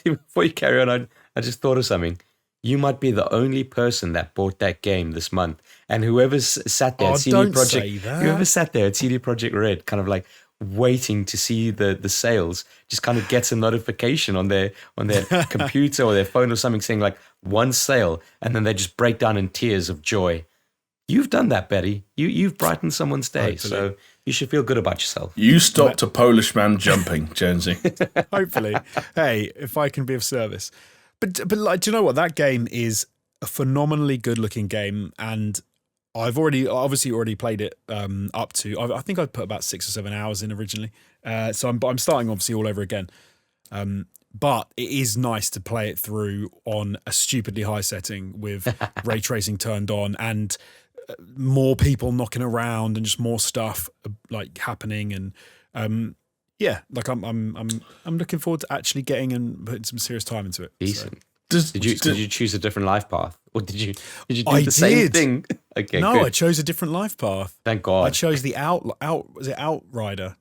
before you carry on, I just thought of something. You might be the only person that bought that game this month, and whoever's sat there at CD Projekt, whoever sat there at CD Projekt Red, kind of like waiting to see the sales, just kind of gets a notification on their computer or their phone or something saying like one sale, and then they just break down in tears of joy. You've done that, Betty. You've brightened someone's day, hopefully. So you should feel good about yourself. You stopped a Polish man jumping, Jonesy. Hopefully. Hey, if I can be of service. But like, do you know what? That game is a phenomenally good-looking game, and I've obviously already played it up to. I think I put about 6 or 7 hours in originally. So I'm starting obviously all over again. But it is nice to play it through on a stupidly high setting with ray tracing turned on and more people knocking around and just more stuff like happening, and like I'm looking forward to actually getting and putting some serious time into it. Decent. So. Did you choose a different life path, or did you do the same thing? Okay, no, good. I chose a different life path. Thank God. I chose the was it Outrider?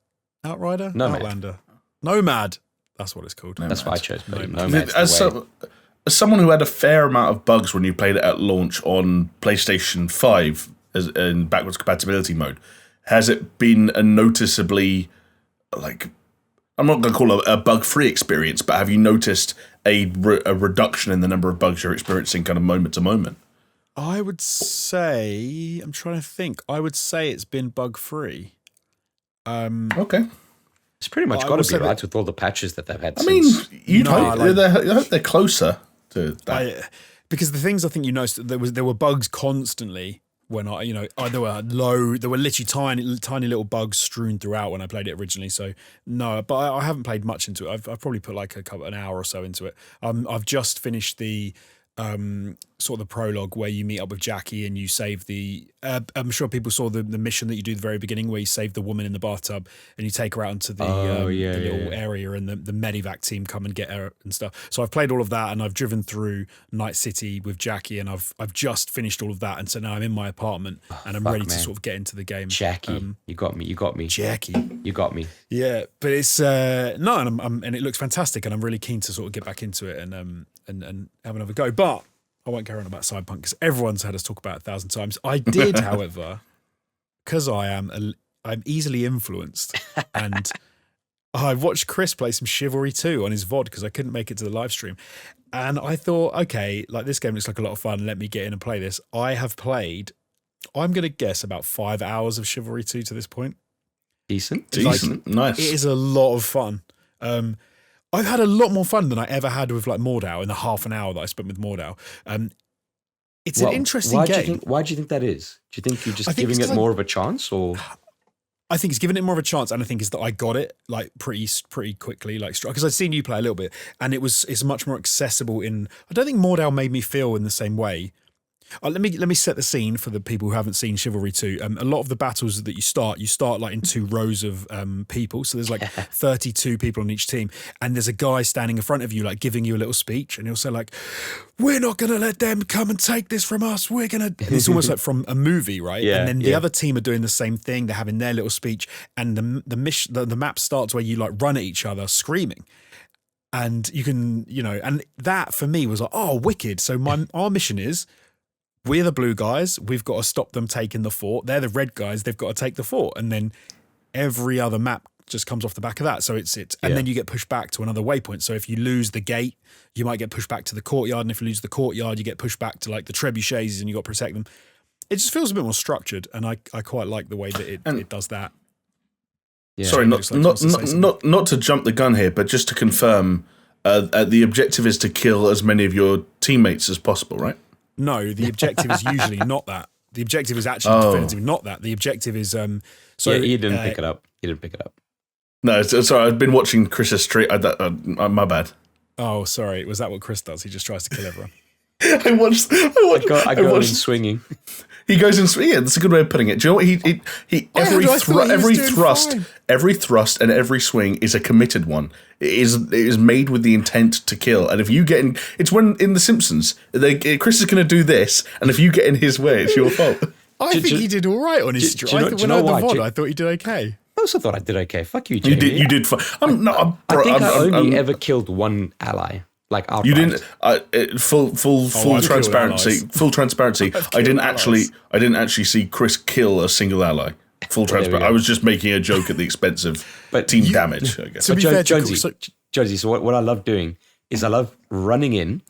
Nomad. Outlander. Nomad. That's what it's called. Nomad. That's what I chose. Nomad. As someone who had a fair amount of bugs when you played it at launch on PlayStation 5 in backwards compatibility mode, has it been a noticeably, like, I'm not going to call it a bug-free experience, but have you noticed a reduction in the number of bugs you're experiencing kind of moment to moment? I would say, I'm trying to think, I would say it's been bug-free. Okay. It's pretty much got to be right with all the patches that they've had since. They're closer to that. Because the things I think you noticed, there were bugs constantly when there were literally tiny little bugs strewn throughout when I played it originally. So no, but I haven't played much into it. I've probably put like an hour or so into it. I've just finished the sort of the prologue where you meet up with Jackie and you save the I'm sure people saw the mission that you do at the very beginning where you save the woman in the bathtub and you take her out into the little area, and the medevac team come and get her and stuff. So I've played all of that, and I've driven through Night City with Jackie, and I've just finished all of that, and so now I'm in my apartment and I'm ready to sort of get into the game. Jackie, you got me. Jackie, you got me. Yeah, but it's no, and it looks fantastic, and I'm really keen to sort of get back into it and have another go. But I won't carry on about Cyberpunk because everyone's had us talk about it 1,000 times. I did, however, because I'm easily influenced, and I watched Chris play some Chivalry 2 on his VOD because I couldn't make it to the live stream. And I thought, okay, like this game looks like a lot of fun. Let me get in and play this. I have played, I'm going to guess, about 5 hours of Chivalry 2 to this point. Decent. Nice. It is a lot of fun. I've had a lot more fun than I ever had with like Mordau in the half an hour that I spent with Mordau. It's an interesting game. Why do you think that is? Do you think you're just giving it more of a chance, or? I think it's giving it more of a chance, and I think it's that I got it like pretty quickly, like because I'd seen you play a little bit, and it's much more accessible. I don't think Mordau made me feel in the same way. Let me set the scene for the people who haven't seen Chivalry 2. A lot of the battles that you start like in 2 rows of people. So there's like 32 people on each team. And there's a guy standing in front of you, like giving you a little speech. And he'll say like, we're not going to let them come and take this from us. We're going to... It's almost like from a movie, right? Yeah, and then the other team are doing the same thing. They're having their little speech. And the map starts where you like run at each other screaming. And you can, and that for me was like, oh, wicked. So our mission is... we're the blue guys. We've got to stop them taking the fort. They're the red guys. They've got to take the fort. And then every other map just comes off the back of that. So and then you get pushed back to another waypoint. So if you lose the gate, you might get pushed back to the courtyard. And if you lose the courtyard, you get pushed back to like the trebuchets and you got to protect them. It just feels a bit more structured. And I quite like the way that it does that. Yeah. Sorry, not to jump the gun here, but just to confirm, the objective is to kill as many of your teammates as possible, right? No, the objective is usually not that. The objective is actually definitively not that. The objective is he didn't pick it up. He didn't pick it up. No, sorry. I've been watching Chris's stream. My bad. Oh, sorry. Was that what Chris does? He just tries to kill everyone. I watched. I go in swinging. He goes in swinging. Yeah, that's a good way of putting it. Do you know what? Every thrust and every swing is a committed one. It is made with the intent to kill. And if you get in, it's when in The Simpsons, Chris is going to do this, and if you get in his way, it's your fault. I think he did all right on his stream. When I had the VOD, I thought he did okay. I also thought I did okay. Fuck you, Jamie. You did. I think I only ever killed one ally. Like outright. You didn't. Full transparency. Full transparency. I didn't actually see Chris kill a single ally. Full transparency. I was just making a joke at the expense of team damage. I guess. To be fair, Jonesy. So what I love doing is I love running in,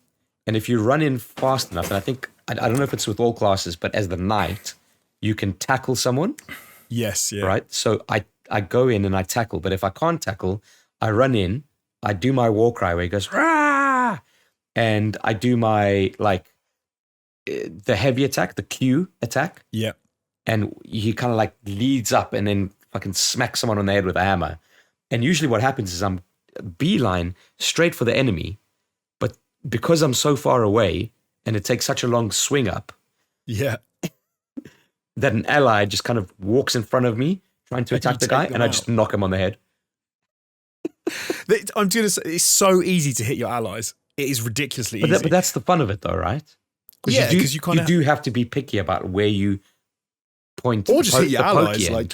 and if you run in fast enough, and I think I don't know if it's with all classes, but as the knight, you can tackle someone. Yes. Yeah. Right. So I go in and I tackle, but if I can't tackle, I run in. I do my war cry where he goes rah, and I do my the heavy attack, the Q attack. Yeah. And he kind of like leads up and then fucking smacks someone on the head with a hammer. And usually what happens is I'm beeline straight for the enemy, but because I'm so far away and it takes such a long swing up, that an ally just kind of walks in front of me trying to attack the guy, and I just knock him on the head. I'm going to say it's so easy to hit your allies. It is ridiculously easy. But that's the fun of it, though, right? Yeah, because you do have to be picky about where you point, or just hit your allies. Just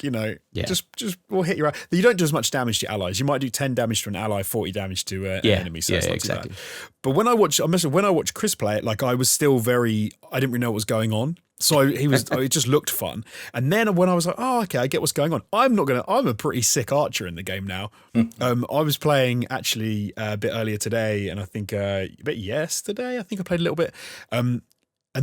hit your. You don't do as much damage to your allies. You might do 10 damage to an ally, 40 damage to an enemy. So it's not too bad. But when I watched Chris play it, I was still I didn't really know what was going on. So it just looked fun. And then when I was like, oh, okay, I get what's going on. I'm a pretty sick archer in the game now. I was playing actually a bit earlier today, and I think a bit yesterday. I think I played a little bit. And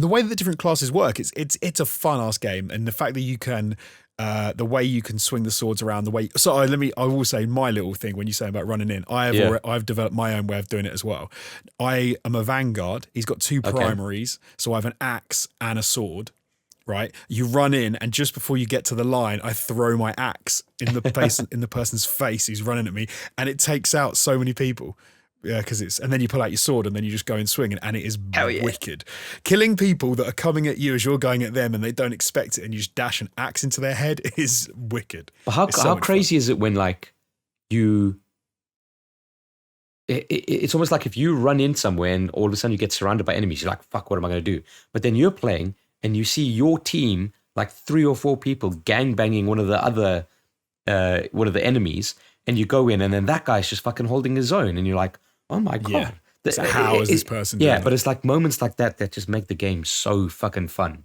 the way that the different classes work, it's a fun ass game. And the fact that you can, the way you can swing the swords around, the way. So I will say my little thing when you say about running in. I've developed my own way of doing it as well. I am a vanguard. He's got two primaries, so I have an axe and a sword. Right, you run in, and just before you get to the line, I throw my axe in the person's face who's running at me, and it takes out so many people. Yeah, and then you pull out your sword, and then you just go and swing, and it is wicked. Killing people that are coming at you as you're going at them, and they don't expect it, and you just dash an axe into their head is wicked. But how crazy is it when you? It's almost like if you run in somewhere, and all of a sudden you get surrounded by enemies, you're like, "Fuck, what am I going to do?" But then you're playing. And you see your team, like 3 or 4 people, gangbanging one of the enemies, and you go in, and then that guy's just fucking holding his own, and you're like, "Oh my god!" Yeah. So how is this person? Yeah, but it's like moments like that just make the game so fucking fun.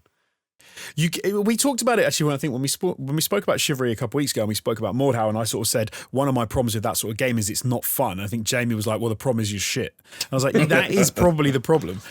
We talked about it actually when we spoke about Chivalry a couple of weeks ago, and we spoke about Mordhau, and I sort of said one of my problems with that sort of game is it's not fun. And I think Jamie was like, "Well, the problem is you're shit." And I was like, "That is probably the problem."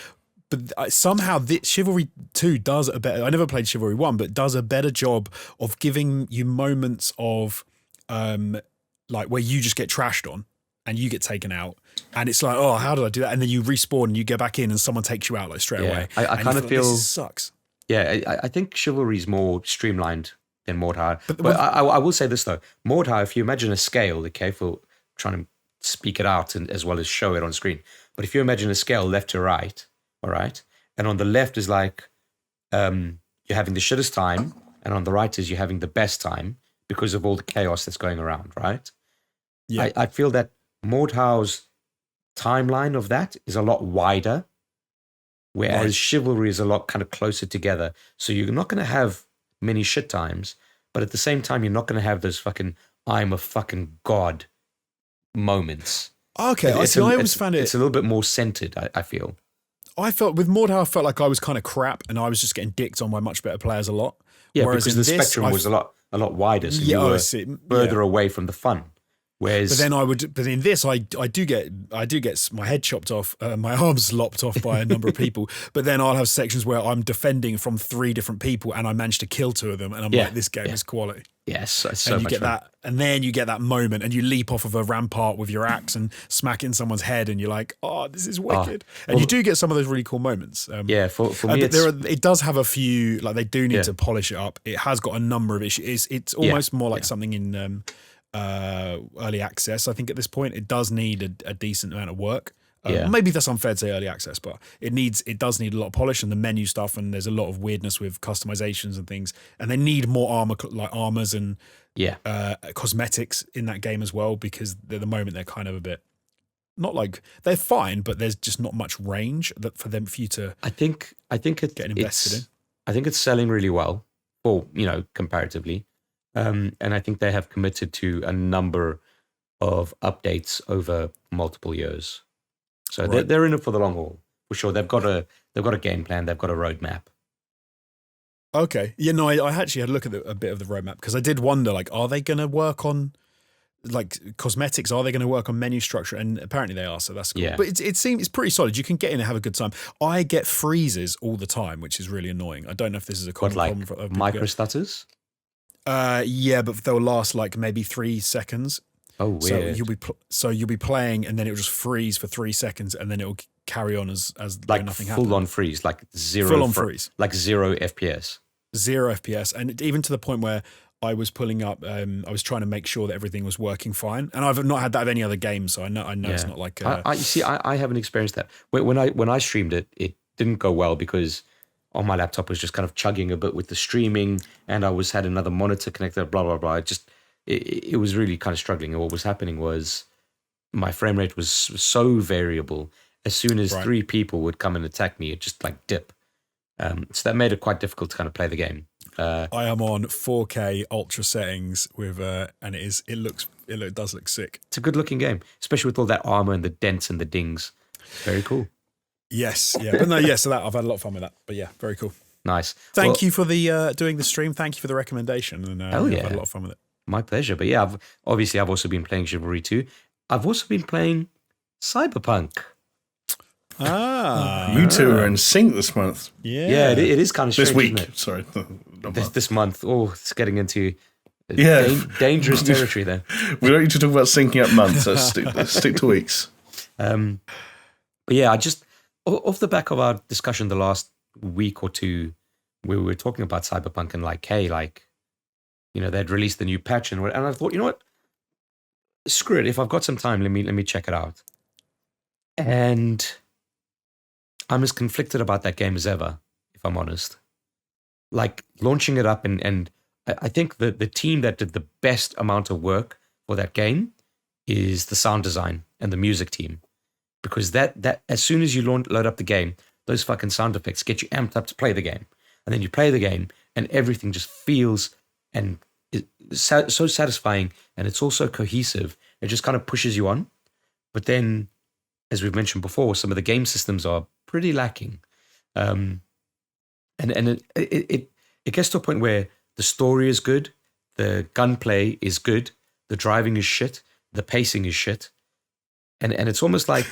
But somehow Chivalry 2 does a better. I never played Chivalry 1, but does a better job of giving you moments of where you just get trashed on and you get taken out, and it's like, oh, how did I do that? And then you respawn and you go back in and someone takes you out straight away. I kind of feel this sucks. Yeah, I think Chivalry is more streamlined than Mordhau. But I will say this though, Mordhau, if you imagine a scale, okay, for trying to speak it out and as well as show it on screen, but if you imagine a scale left to right. All right. And on the left is you're having the shittest time. And on the right is you're having the best time because of all the chaos that's going around, right? Yeah. I feel that Mordhau's timeline of that is a lot wider, whereas Chivalry is a lot kind of closer together. So you're not going to have many shit times, but at the same time, you're not going to have those fucking I'm a fucking god moments. Okay. I always found it. It's a little bit more centered, I feel. I felt with Mordhau, I felt like I was kind of crap, and I was just getting dicked on by much better players a lot. Yeah, Whereas because the spectrum was a lot wider, so you were further away from the fun. Whereas, but in this, I do get my head chopped off, my arms lopped off by a number of people. But then I'll have sections where I'm defending from 3 different people, and I managed to kill 2 of them, and I'm like, this game is quality. Yes, so and you much get fun. that, and then you get that moment, and you leap off of a rampart with your axe and smack it in someone's head, and you're like, "Oh, this is wicked!" And you do get some of those really cool moments. For me, it does have a few. Like they do need to polish it up. It has got a number of issues. It's almost more like something in early access. I think at this point, it does need a decent amount of work. Maybe that's unfair to say early access, but it does need a lot of polish and the menu stuff, and there's a lot of weirdness with customizations and things, and they need more armors and cosmetics in that game as well, because at the moment they're kind of a bit not like they're fine, but there's just not much range for you to. I think it's getting invested in. I think it's selling really well, or comparatively, and I think they have committed to a number of updates over multiple years. So they're in it for the long haul, for sure. They've got a game plan. They've got a roadmap. Okay. Yeah, no, I actually had a look at a bit of the roadmap, because I did wonder, like, are they going to work on, like, cosmetics? Are they going to work on menu structure? And apparently they are, so that's cool. Yeah. But it seems it's pretty solid. You can get in and have a good time. I get freezes all the time, which is really annoying. I don't know if this is a common problem for micro stutters? Yeah, but they'll last like maybe 3 seconds. Oh, weird. So you'll be playing, and then it'll just freeze for 3 seconds, and then it'll carry on as like nothing happens. Full on freeze, like zero. Full on freeze, like 0 FPS. 0 FPS, and even to the point where I was pulling up. I was trying to make sure that everything was working fine, and I've not had that of any other game, so I know it's not like. You see, I haven't experienced that. When I streamed it, it didn't go well because on my laptop was just kind of chugging a bit with the streaming, and I had another monitor connected. Blah blah blah. It was really kind of struggling. And what was happening was my frame rate was so variable. As soon as 3 people would come and attack me, it just like dip. So that made it quite difficult to kind of play the game. I am on 4K ultra settings with, and it does look sick. It's a good looking game, especially with all that armor and the dents and the dings. Very cool. Yes, yeah, but no, yeah. So that I've had a lot of fun with that. But yeah, very cool. Nice. Thank you for the doing the stream. Thank you for the recommendation. And I've had a lot of fun with it. My pleasure. But yeah, I've also been playing Chivalry 2. I've also been playing Cyberpunk. You two are in sync this month. Yeah, it is kind of strange, this week. Isn't it? Sorry, this month. Oh, it's getting into dangerous territory there. We don't need to talk about syncing up months. Let's stick to weeks. But yeah, I just off the back of our discussion the last week or two, we were talking about Cyberpunk and like, hey, like, they'd released the new patch and I thought, you know what? Screw it. If I've got some time, let me check it out. And I'm as conflicted about that game as ever, if I'm honest. Like launching it up and I think the team that did the best amount of work for that game is the sound design and the music team. Because that as soon as you load up the game, those fucking sound effects get you amped up to play the game. And then you play the game and everything just feels and is so satisfying, and it's also cohesive. It just kind of pushes you on. But then, as we've mentioned before, some of the game systems are pretty lacking. And it gets to a point where the story is good, the gunplay is good, the driving is shit, the pacing is shit. And it's almost like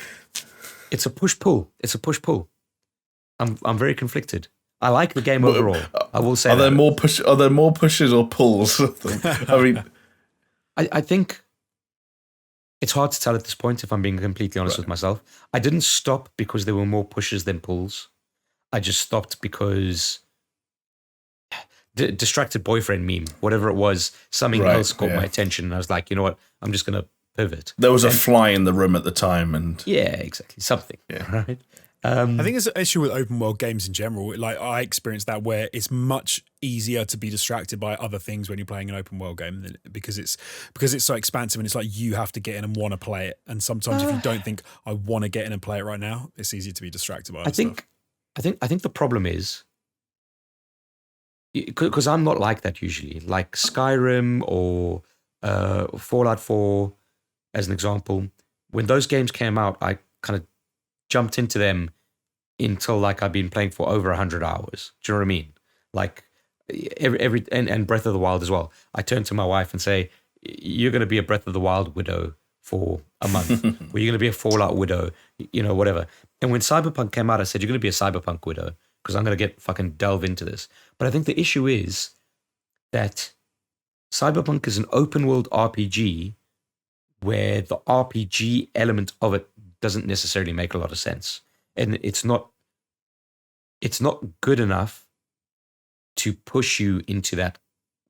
it's a push-pull. It's a push-pull. I'm very conflicted. I like the game overall. I will say. Are there more pushes or pulls? I mean, I think it's hard to tell at this point. If I'm being completely honest with myself, I didn't stop because there were more pushes than pulls. I just stopped because distracted boyfriend meme, whatever it was, something else caught my attention, and I was like, you know what? I'm just gonna pivot. There was a fly in the room at the time, and exactly, something. Right. I think it's an issue with open world games in general. Like I experienced that where it's much easier to be distracted by other things when you're playing an open world game because it's so expansive and it's like you have to get in and want to play it. And sometimes if you don't think I want to get in and play it right now, it's easy to be distracted by other stuff. I think the problem is because I'm not like that usually. Like Skyrim or Fallout 4, as an example, when those games came out, I kind of jumped into them until like I've been playing for over 100 hours. Do you know what I mean? Like and Breath of the Wild as well. I turn to my wife and say, "You're going to be a Breath of the Wild widow for a month, or you're going to be a Fallout widow, whatever." And when Cyberpunk came out, I said, "You're going to be a Cyberpunk widow because I'm going to get fucking delve into this." But I think the issue is that Cyberpunk is an open world RPG where the RPG element of it doesn't necessarily make a lot of sense, and it's not good enough to push you into that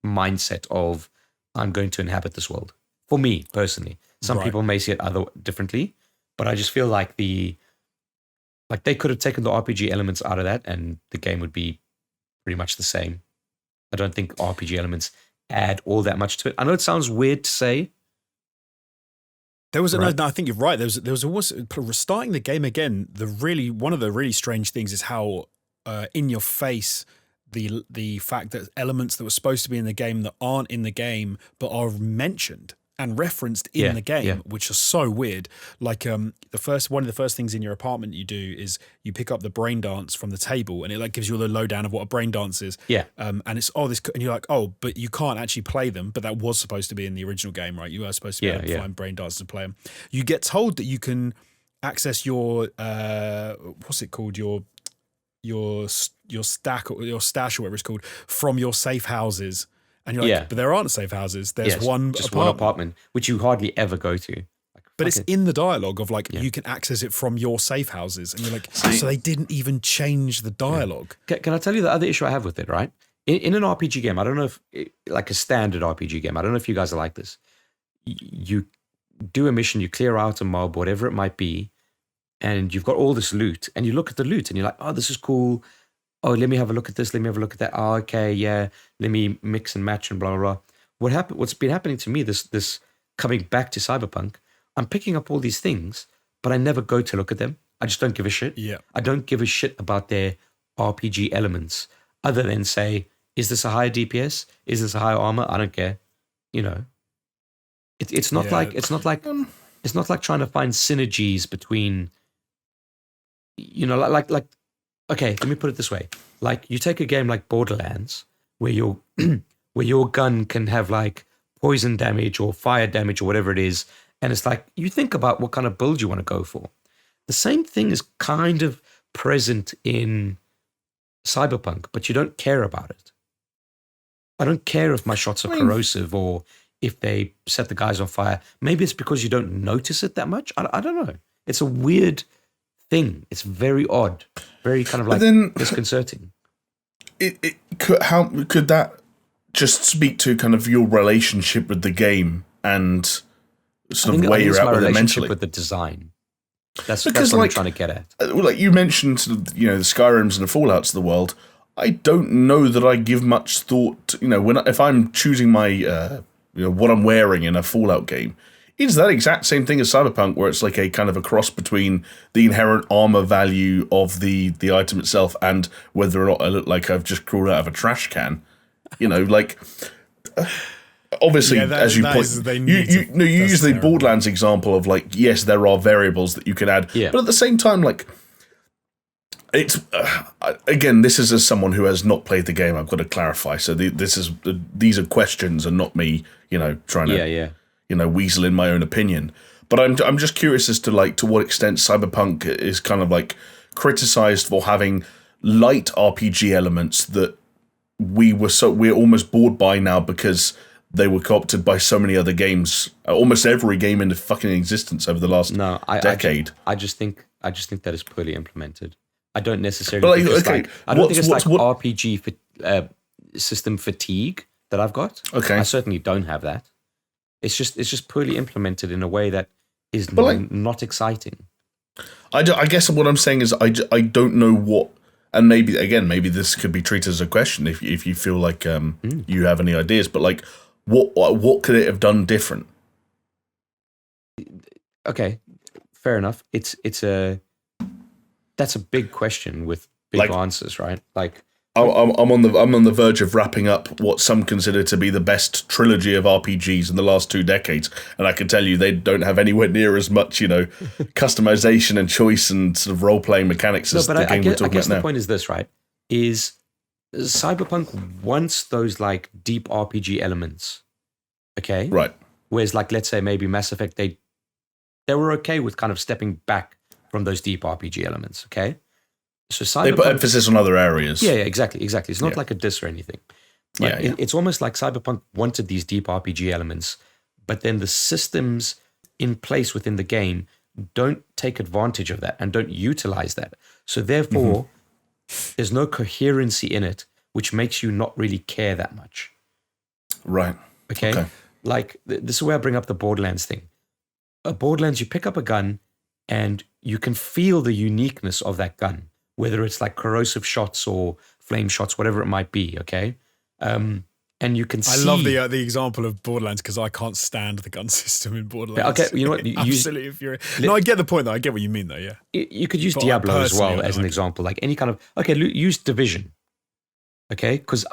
mindset of I'm going to inhabit this world. For me personally, some people may see it differently, but I just feel like they could have taken the RPG elements out of that, and the game would be pretty much the same. I don't think RPG elements add all that much to it. I know it sounds weird to say. There was no, I think you're right. There was almost starting the game again. One of the really strange things is how in your face the fact that elements that were supposed to be in the game that aren't in the game but are mentioned and referenced in the game, which are so weird. Like one of the first things in your apartment you do is you pick up the brain dance from the table, and it like gives you the lowdown of what a brain dance is. Yeah. And it's this, and you're like, oh, but you can't actually play them. But that was supposed to be in the original game, right? You were supposed to be able to find brain dances and play them. You get told that you can access your what's it called, your stack or your stash or whatever it's called from your safe houses. And you're like, but there aren't safe houses. There's just one apartment, which you hardly ever go to. But it's in the dialogue of like, you can access it from your safe houses. And you're like, so they didn't even change the dialogue. Can I tell you the other issue I have with it, right? In an RPG game, I don't know if, like a standard RPG game, I don't know if you guys are like this. You do a mission, you clear out a mob, whatever it might be, and you've got all this loot, and you look at the loot and you're like, oh, this is cool. Oh, let me have a look at this. Let me have a look at that. Oh, okay, yeah. Let me mix and match and blah, blah, blah. What's been happening to me, this coming back to Cyberpunk, I'm picking up all these things, but I never go to look at them. I just don't give a shit. Yeah. I don't give a shit about their RPG elements other than say, is this a higher DPS? Is this a higher armor? I don't care. It's not like trying to find synergies between, like okay, let me put it this way. Like, you take a game like Borderlands, where your gun can have like poison damage or fire damage or whatever it is, and it's like, you think about what kind of build you want to go for. The same thing is kind of present in Cyberpunk, but you don't care about it. I don't care if my shots are corrosive or if they set the guys on fire. Maybe it's because you don't notice it that much. I don't know. It's a weird thing. It's very odd, very kind of like disconcerting. How could that just speak to kind of your relationship with the game and sort of where you're at with it mentally? With the design, that's what I'm trying to get at. Like you mentioned, the Skyrims and the Fallouts of the world. I don't know that I give much thought. If I'm choosing my what I'm wearing in a Fallout game. It's that exact same thing as Cyberpunk, where it's like a kind of a cross between the inherent armor value of the item itself and whether or not I look like I've just crawled out of a trash can. Obviously, as you point, you use the Borderlands example of like, yes, there are variables that you can add, but at the same time, like, it's again, this is as someone who has not played the game. I've got to clarify. So these are questions and not me, trying to weasel in my own opinion. But I'm just curious as to like to what extent Cyberpunk is kind of like criticized for having light RPG elements that we're almost bored by now because they were co-opted by so many other games, almost every game in the fucking existence over the last decade. I just think that is poorly implemented. I don't necessarily think it's like RPG system fatigue that I've got. Okay. I certainly don't have that. It's just poorly implemented in a way that is not exciting. I guess what I'm saying is I don't know what, and maybe this could be treated as a question if you feel like you have any ideas, but like what could it have done different? Okay, fair enough. That's a big question with big answers, right? Like, I'm on the verge of wrapping up what some consider to be the best trilogy of RPGs in the last 2 decades, and I can tell you they don't have anywhere near as much, customization and choice and sort of role playing mechanics as the game we're talking about now. I guess the point is this, right? Is Cyberpunk wants those like deep RPG elements, okay? Right. Whereas, like, let's say maybe Mass Effect, they were okay with kind of stepping back from those deep RPG elements, okay? So Cyberpunk, they put emphasis on other areas. Yeah, exactly. It's not like a diss or anything. It's almost like Cyberpunk wanted these deep RPG elements, but then the systems in place within the game don't take advantage of that and don't utilize that. So therefore, there's no coherency in it, which makes you not really care that much. Right. Okay. Like, this is where I bring up the Borderlands thing. Borderlands, you pick up a gun and you can feel the uniqueness of that gun, whether it's like corrosive shots or flame shots, whatever it might be, okay? And you can see... I love the example of Borderlands because I can't stand the gun system in Borderlands. Okay, you know what? Absolutely infuriating. No, I get the point, though. I get what you mean, though, yeah. You could use Diablo as well as an example, like any kind of... Okay, use Division, okay? Because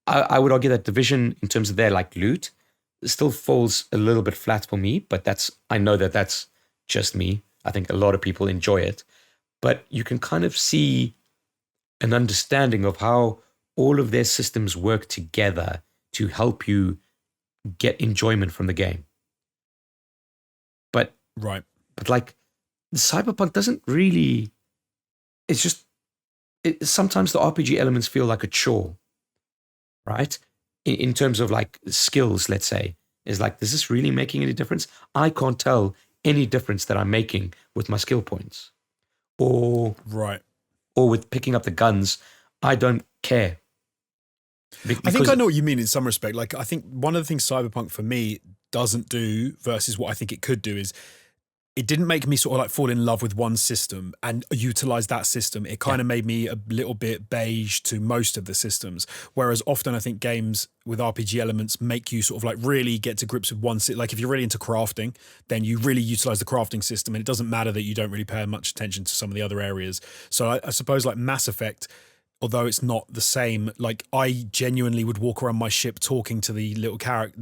I would argue that Division, in terms of their like loot, still falls a little bit flat for me, but I know that's just me. I think a lot of people enjoy it. But you can kind of see an understanding of how all of their systems work together to help you get enjoyment from the game. But like Cyberpunk doesn't really, it's just, sometimes the RPG elements feel like a chore, right? In terms of like skills, let's say, is like, is this really making any difference? I can't tell any difference that I'm making with my skill points. Or with picking up the guns, I don't care. I think I know what you mean in some respect. Like, I think one of the things Cyberpunk for me doesn't do versus what I think it could do is it didn't make me sort of like fall in love with one system and utilize that system. It kind of made me a little bit beige to most of the systems. Whereas often I think games with RPG elements make you sort of like really get to grips with one. Like if you're really into crafting, then you really utilize the crafting system, and it doesn't matter that you don't really pay much attention to some of the other areas. So I suppose like Mass Effect, although it's not the same, like I genuinely would walk around my ship talking to the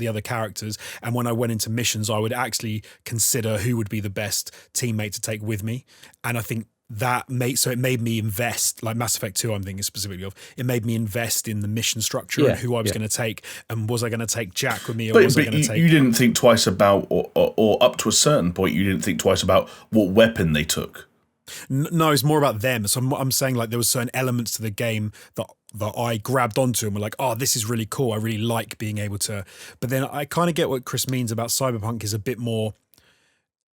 other characters, and when I went into missions, I would actually consider who would be the best teammate to take with me. And I think it made me invest, like Mass Effect 2 I'm thinking specifically of, it made me invest in the mission structure and who I was going to take, and was I going to take Jack with me, or was I going to take... You didn't think twice about, or up to a certain point, you didn't think twice about what weapon they took. No, it's more about them. So I'm saying like there were certain elements to the game that I grabbed onto and were like, oh, this is really cool. I really like being able to. But then I kind of get what Chris means about Cyberpunk is a bit more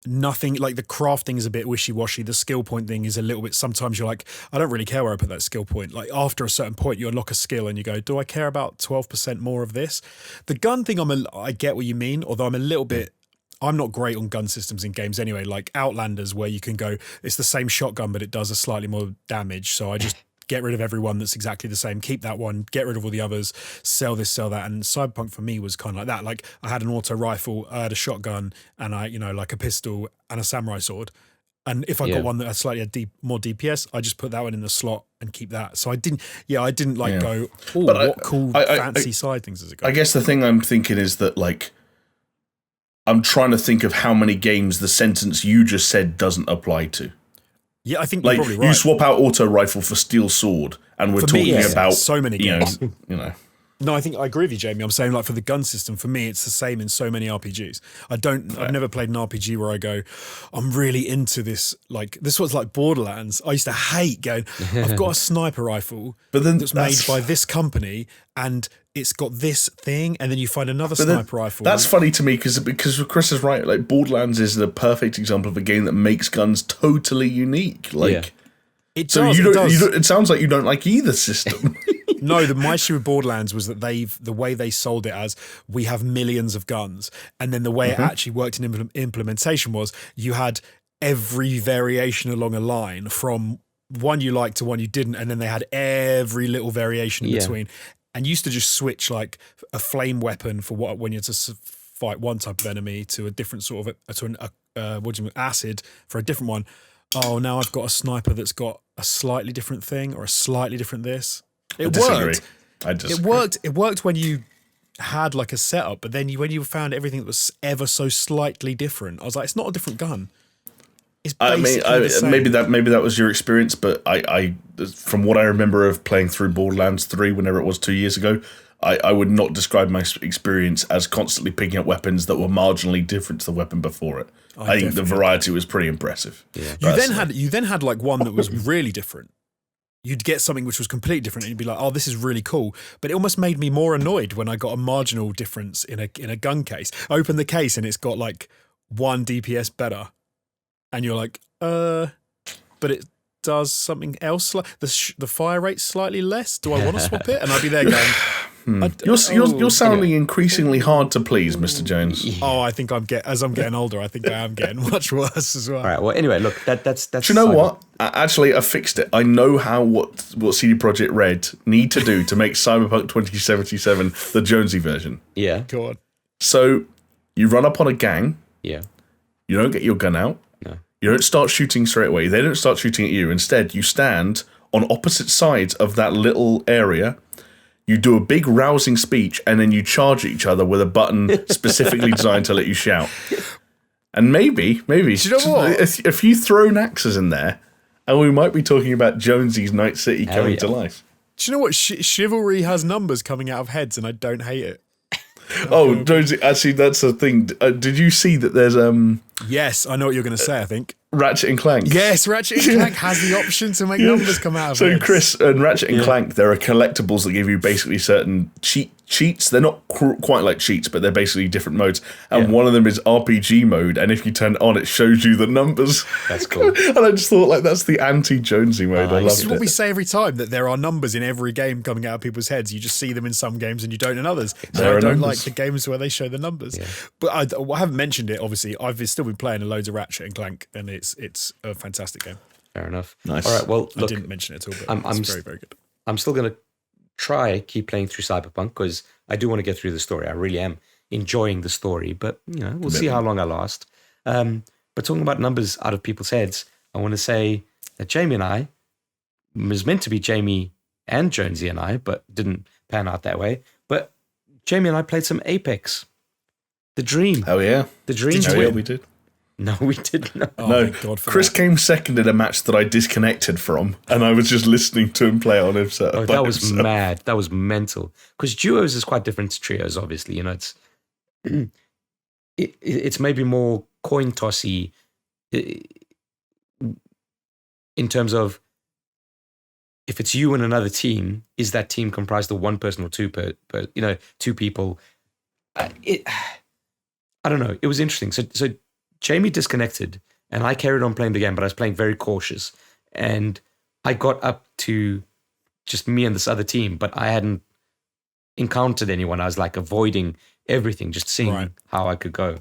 nothing, like the crafting is a bit wishy-washy. The skill point thing is a little bit, sometimes you're like, I don't really care where I put that skill point. Like after a certain point, you unlock a skill and you go, do I care about 12% more of this? The gun thing, I get what you mean, although I'm not great on gun systems in games anyway, like Outlanders, where you can go, it's the same shotgun, but it does a slightly more damage. So I just get rid of everyone that's exactly the same, keep that one, get rid of all the others, sell this, sell that. And Cyberpunk for me was kind of like that. Like I had an auto rifle, I had a shotgun, and like a pistol and a samurai sword. And if I got one that had slightly more DPS, I just put that one in the slot and keep that. So I didn't go, what cool fancy side things does it go? I guess the thing I'm thinking is that like, I'm trying to think of how many games the sentence you just said doesn't apply to. Yeah, I think you're probably right. You swap out auto rifle for steel sword, and we're talking about so many games. You know. No, I think I agree with you, Jamie. I'm saying like for the gun system, for me, it's the same in so many RPGs. I've never played an RPG where I go, I'm really into this. Like this was like Borderlands. I used to hate going, I've got a sniper rifle that's made by this company, and it's got this thing, and then you find another sniper rifle. That's funny to me because Chris is right. Like Borderlands is the perfect example of a game that makes guns totally unique. Like it does. It sounds like you don't like either system. No, my issue with Borderlands was that the way they sold it as, we have millions of guns, and then the way it actually worked in implementation was you had every variation along a line from one you liked to one you didn't, and then they had every little variation in between. And used to just switch like a flame weapon for when you had to fight one type of enemy to a different sort of acid for a different one. Oh, now I've got a sniper that's got a slightly different thing or a slightly different this. It disagree. worked. I disagree. It worked when you had like a setup, but then when you found everything that was ever so slightly different, I was like, it's not a different gun. It's basically the same. Maybe that was your experience, but I from what I remember of playing through Borderlands 3, whenever it was 2 years ago, I would not describe my experience as constantly picking up weapons that were marginally different to the weapon before it. I think the variety was pretty impressive. Yeah. You then had like one that was really different. You'd get something which was completely different and you'd be like, oh, this is really cool. But it almost made me more annoyed when I got a marginal difference in a gun case. I open the case and it's got like 1 DPS better. And you're like, but it does something else. The fire rate's slightly less. Do I want to swap it? And I'd be there going, You're sounding increasingly hard to please, Mr. Jones. Yeah. Oh, I think as I'm getting older, I think I am getting much worse as well. All right. Well, anyway, look, that's. Do you know what? Actually, I fixed it. I know what CD Projekt Red need to do to make Cyberpunk 2077 the Jonesy version. Yeah. Go on. So you run up on a gang. Yeah. You don't get your gun out. No. You don't start shooting straight away. They don't start shooting at you. Instead, you stand on opposite sides of that little area. You do a big rousing speech, and then you charge at each other with a button specifically designed to let you shout. And maybe, do you know what? a few thrown axes in there, and we might be talking about Jonesy's Night City coming to life. Do you know what? Chivalry has numbers coming out of heads, and I don't hate it. Jonesy, actually, that's the thing. Did you see that there's Yes, I know what you're going to say, I think. Ratchet and Clank? Yes, Ratchet and Clank has the option to make numbers come out of So, heads. Chris, and Ratchet and Clank, there are collectibles that give you basically certain cheats. They're not quite like cheats, but they're basically different modes. And one of them is RPG mode, and if you turn it on, it shows you the numbers. That's cool. And I just thought, that's the anti-Jonesy mode. I loved it. This is what we say every time, that there are numbers in every game coming out of people's heads. You just see them in some games and you don't in others. So I don't like the games where they show the numbers. Yeah. But I haven't mentioned it, obviously. I've still been playing loads of Ratchet and Clank, and it's a fantastic game. Fair enough. Nice. All right, well, look, I didn't mention it at all, but it's very, very good. I'm still going to keep playing through Cyberpunk because I do want to get through the story. I really am enjoying the story, but we'll see how long I last. But talking about numbers out of people's heads, I want to say that Jamie and I, it was meant to be Jamie and Jonesy and I, but didn't pan out that way. But Jamie and I played some Apex. The dream. Oh, yeah. The dream. Yeah, we did. No, we did not. Oh, no, thank God for Chris that. came second in a match that I disconnected from, and I was just listening to him play on himself. Oh, that was mad. That was mental. Because duos is quite different to trios, obviously. It's it's maybe more coin tossy in terms of if it's you and another team, is that team comprised of one person or two two people? I don't know. It was interesting. So Jamie disconnected and I carried on playing the game, but I was playing very cautious. And I got up to just me and this other team, but I hadn't encountered anyone. I was like avoiding everything, just seeing how I could go.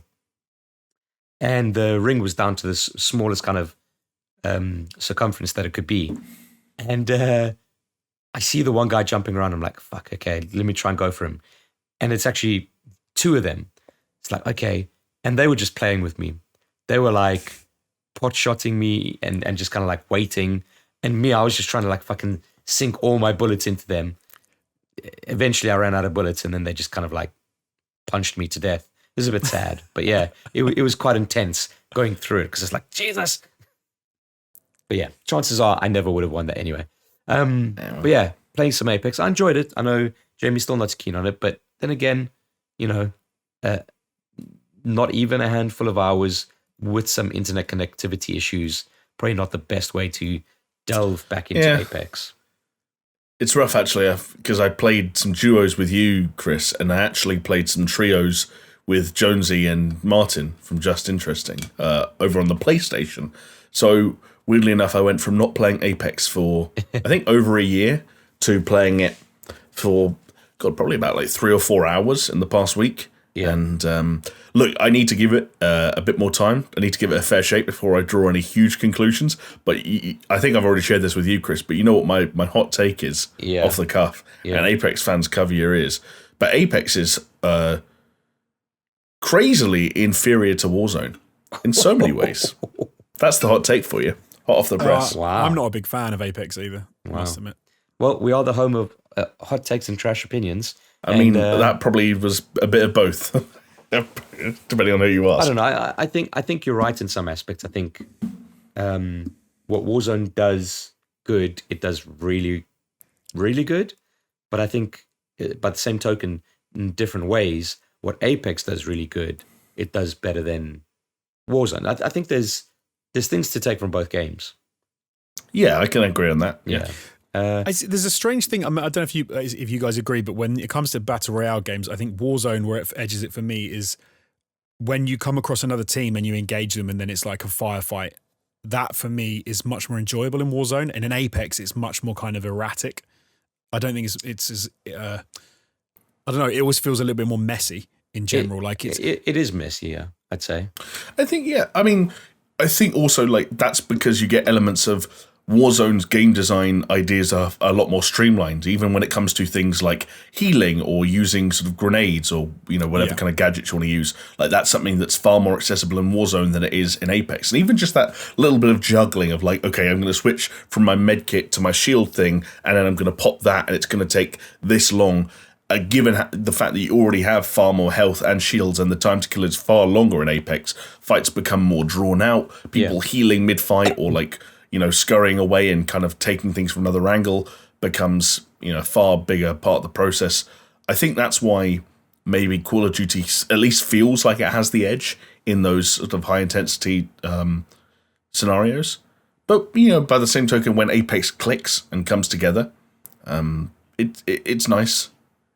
And the ring was down to the smallest kind of circumference that it could be. And I see the one guy jumping around. I'm like, fuck, okay, let me try and go for him. And it's actually two of them. It's like, okay. And they were just playing with me. They were like pot-shotting me and just kind of like waiting. And me, I was just trying to like fucking sink all my bullets into them. Eventually I ran out of bullets and then they just kind of like punched me to death. It was a bit sad. But yeah, it was quite intense going through it because it's like, Jesus. But yeah, chances are I never would have won that anyway. But yeah, playing some Apex. I enjoyed it. I know Jamie's still not too keen on it. But then again, not even a handful of hours with some internet connectivity issues, probably not the best way to delve back into Apex. It's rough, actually, because I played some duos with you, Chris, and I actually played some trios with Jonesy and Martin from Just Interesting over on the PlayStation. So, weirdly enough, I went from not playing Apex for, I think, over a year to playing it for, probably about like 3 or 4 hours in the past week. Yeah. And look, I need to give it a bit more time. I need to give it a fair shake before I draw any huge conclusions. But I think I've already shared this with you, Chris. But you know what my hot take is off the cuff. Yeah. And Apex fans, cover your ears. But Apex is crazily inferior to Warzone in so many ways. That's the hot take for you. Hot off the press. Wow. I'm not a big fan of Apex either, I must admit. Well, we are the home of hot takes and trash opinions. I mean, that probably was a bit of both, depending on who you ask. I don't know. I think you're right in some aspects. I think what Warzone does good, it does really, really good. But I think, by the same token, in different ways, what Apex does really good, it does better than Warzone. I think there's things to take from both games. Yeah, I can agree on that. Yeah. There's a strange thing. I don't know if you guys agree, but when it comes to battle royale games, I think Warzone, where it edges it for me, is when you come across another team and you engage them, and then it's like a firefight. That for me is much more enjoyable in Warzone, and in Apex, it's much more kind of erratic. I don't think it's as I don't know. It always feels a little bit more messy in general. It is messy. Yeah, I'd say. I think I mean, I think also like that's because you get elements of Warzone's game design ideas are a lot more streamlined, even when it comes to things like healing or using sort of grenades or whatever kind of gadgets you want to use. Like that's something that's far more accessible in Warzone than it is in Apex. And even just that little bit of juggling of like, okay, I'm going to switch from my med kit to my shield thing, and then I'm going to pop that, and it's going to take this long. Given the fact that you already have far more health and shields, and the time to kill is far longer in Apex, fights become more drawn out. People healing mid-fight or like scurrying away and kind of taking things from another angle becomes a far bigger part of the process. I think that's why maybe Call of Duty at least feels like it has the edge in those sort of high intensity scenarios. But by the same token, when Apex clicks and comes together, it's nice.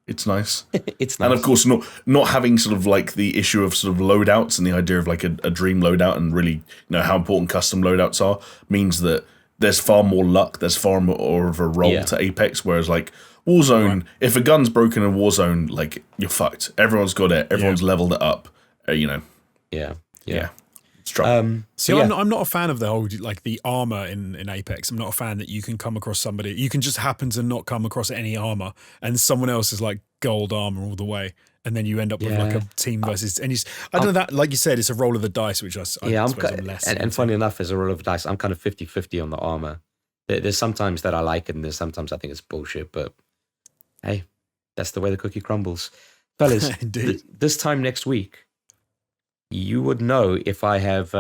It's nice. It's nice. And of course, not having sort of like the issue of sort of loadouts and the idea of like a dream loadout and really how important custom loadouts are means that there's far more luck, there's far more of a role to Apex, whereas like Warzone, if a gun's broken in Warzone, like you're fucked. Everyone's got it. Everyone's leveled it up. Yeah. I'm not a fan of the whole like the armor in Apex. I'm not a fan that you can come across somebody. You can just happen to not come across any armor, and someone else is like gold armor all the way, and then you end up with like a team versus. And I don't know that, like you said, it's a roll of the dice, which I'm less. And funny enough, as a roll of the dice, I'm kind of 50-50 on the armor. There's sometimes that I like it, and there's sometimes I think it's bullshit. But hey, that's the way the cookie crumbles, fellas. This time next week, you would know if I have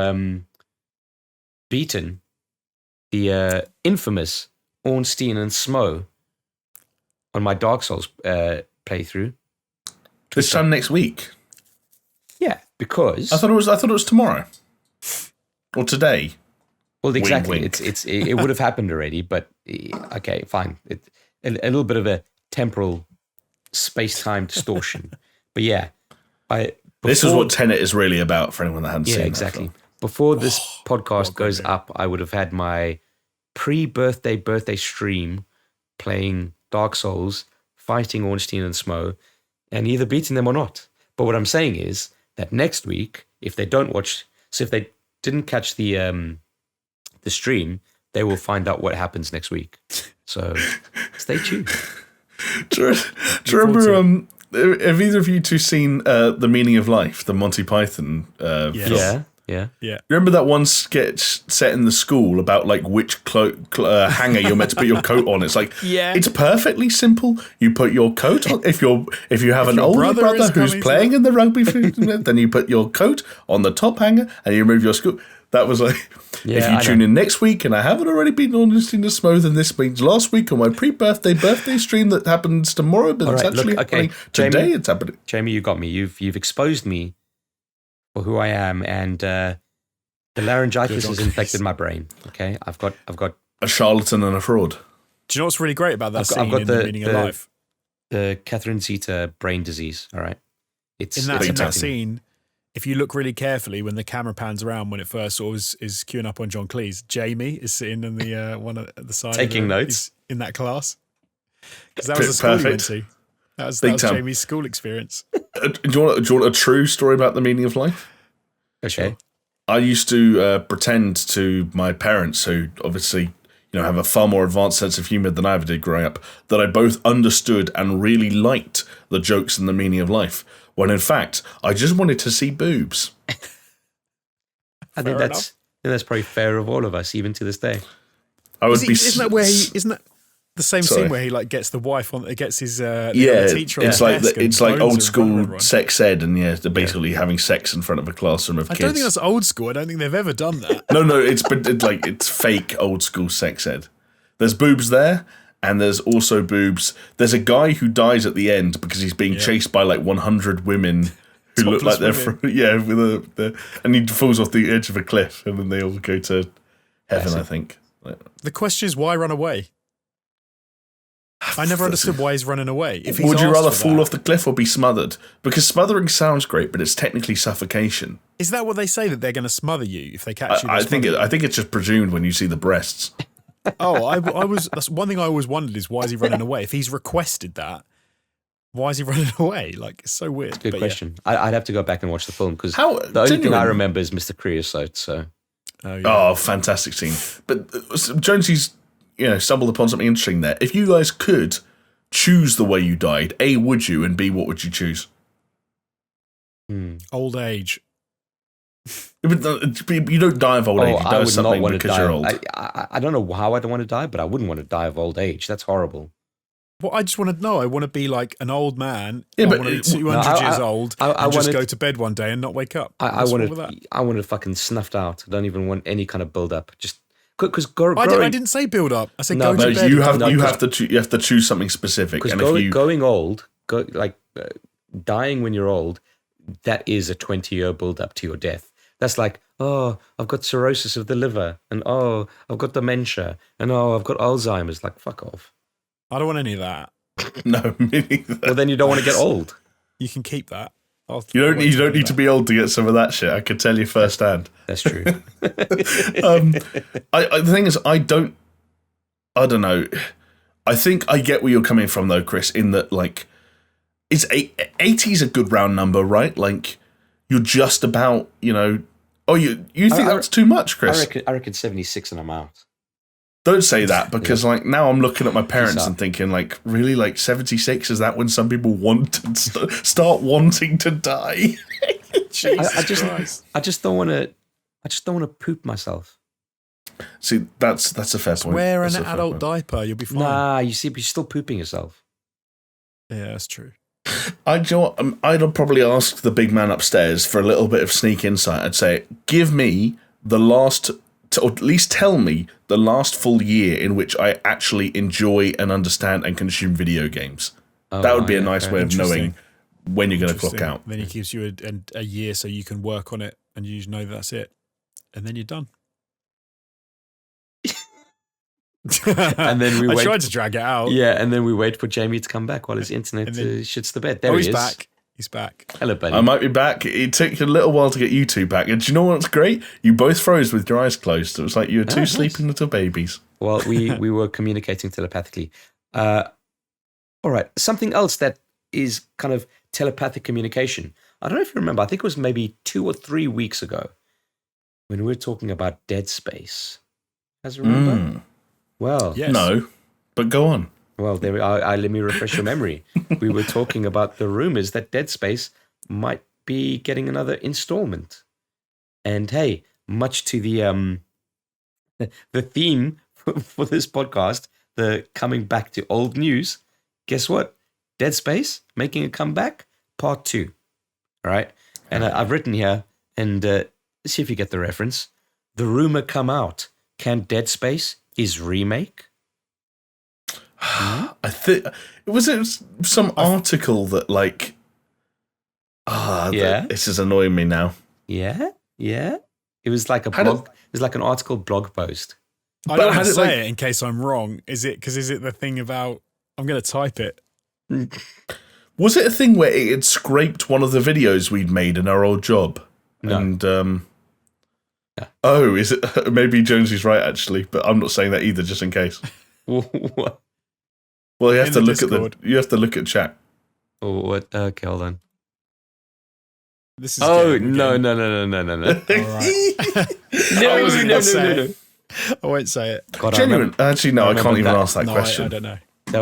beaten the infamous Ornstein and Smo on my Dark Souls playthrough. This time next week? Yeah, because I thought it was tomorrow or today. Well, exactly. Wink, wink. It would have happened already, but okay, fine. A little bit of a temporal space-time distortion, but yeah, this is what Tenet is really about for anyone that hadn't seen it. Yeah, exactly. Before this podcast goes up, I would have had my birthday stream playing Dark Souls, fighting Ornstein and Smo, and either beating them or not. But what I'm saying is that next week, if they didn't catch the stream, they will find out what happens next week. So stay tuned. Do you remember? Have either of you two seen The Meaning of Life, the Monty Python film? Yeah. Remember that one sketch set in the school about like which hanger you're meant to put your coat on? It's like it's perfectly simple. You put your coat on if you have an older brother who's playing in the rugby field, then you put your coat on the top hanger and you remove your school. That was like if you tune in next week and I haven't already been on listening to Smo, then this means last week on my birthday stream that happens tomorrow, but it's actually happening today. Jamie, it's happening. Jamie, you got me. You've exposed me for who I am, and the laryngitis has infected my brain. Okay, I've got a charlatan and a fraud. Do you know what's really great about that scene in The Meaning of Life? The Catherine Zeta brain disease. All right, in that scene. If you look really carefully, when the camera pans around, when it first sort of is queuing up on John Cleese, Jamie is sitting in the one at the side, taking notes in that class. Because that was the school he went to. That was Jamie's school experience. Do you want a true story about The Meaning of Life? Okay. I used to pretend to my parents, who obviously have a far more advanced sense of humour than I ever did growing up, that I both understood and really liked the jokes in The Meaning of Life. When in fact, I just wanted to see boobs. I think that's probably fair of all of us, even to this day. Isn't that The same Sorry. scene where he like gets the wife on, gets his the Yeah, teacher on it's the like desk and it's like bones old are running school around. sex ed, and they're basically having sex in front of a classroom of I kids. don't think that's old school. I don't think they've ever done that. No, it's fake old school sex ed. There's boobs there, and there's also boobs. There's a guy who dies at the end because he's being chased by like 100 women who look like they're and he falls off the edge of a cliff, and then they all go to heaven. I think. The question is, why run away? I never understood why he's running away. If he's Would you asked rather for fall that- off the cliff or be smothered? Because smothering sounds great, but it's technically suffocation. Is that what they say, that they're going to smother you if they catch you? I think it's just presumed when you see the breasts. That's one thing I always wondered is, why is he running away? If he's requested that, why is he running away? Like, it's so weird. Good question. I'd have to go back and watch the film because the How- only thing I genuine. remember is Mr. Creosote. So Oh, fantastic scene. But Jonesy's, stumbled upon something interesting there. If you guys could choose the way you died, A, would you, and B, what would you choose? Old age. You don't die of old age. You die I of would not something want to because die. you're old. I don't know how I don't want to die, but I wouldn't want to die of old age. That's horrible. Well, I just want to know. I want to be like an old man. Yeah, I but want to be 200 years old and just go to bed one day and not wake up. I want to fucking snuffed out. I don't even want any kind of build up. Just because I didn't say build up. I said No, go to no, bed. You have to choose something specific. because And if you going old, dying when you're old, that is a 20-year build up to your death. That's like, oh, I've got cirrhosis of the liver, and oh, I've got dementia, and oh, I've got Alzheimer's. Like, fuck off. I don't want any of that. no, me neither. Well, then you don't want to get old. You can keep that. You don't need to be old to get some of that shit. I can tell you firsthand. That's true. The thing is, I don't know. I think I get where you're coming from, though, Chris. In that, like, it's 80 is a good round number, right? Like, you're just about, Oh, you think that's too much, Chris? I reckon 76 and I'm out. Don't say that, because now I'm looking at my parents Bizarre. and thinking, like, really, like 76? Is that when some people want to start wanting to die? Jesus Christ. I just don't want to. I just don't want to poop myself. See, that's a fair point. Wear That's an a fair adult point. diaper. You'll be fine. Nah, you see, but you're still pooping yourself. Yeah, that's true. I'd probably ask the big man upstairs for a little bit of sneak insight. I'd say, give me the last, or at least tell me the last full year in which I actually enjoy and understand and consume video games. That would be a nice way of knowing when you're going to clock out. Then he gives you a year so you can work on it and you know that's it. And then you're done. And then we I wait. tried to drag it out. Yeah, and then we wait for Jamie to come back while his internet shits the bed. There he he's is. back. He's back. Hello, buddy. I might be back. It took a little while to get you two back. And do you know what's great? You both froze with your eyes closed. It was like you were two nice. sleeping little babies. Well, we were communicating telepathically. All right, something else that is kind of telepathic communication. I don't know if you remember. I think it was maybe 2 or 3 weeks ago when we were talking about Dead Space. As you remember? Well, Yes. No, but go on. well, there let me refresh your memory. We were talking about the rumors that Dead Space might be getting another installment. And hey, much to the theme for this podcast, the coming back to old news, guess what? Dead Space making a comeback, part 2. All right? And I've written here, and see if you get the reference. The rumor come out. Can Dead Space is Remake? I think it some article that like this is annoying me now. Yeah. It was like a blog. It was like an article blog post. I don't want to say it in case I'm wrong. Is it the thing about, I'm going to type it. Was it a thing where it had scraped one of the videos we'd made in our old job? No. And oh, is it? Maybe Jonesy's right actually, but I'm not saying that either, just in case. What? Well, you have In to the look Discord. you have to look at chat. Oh, what? Okay, hold on. This is Oh, getting no. again. No. All right. No, I wasn't no, gonna say no. it. I won't say it. God, I Genuine. remember- Actually, no, I remember can't even that. ask that No, question. I don't know.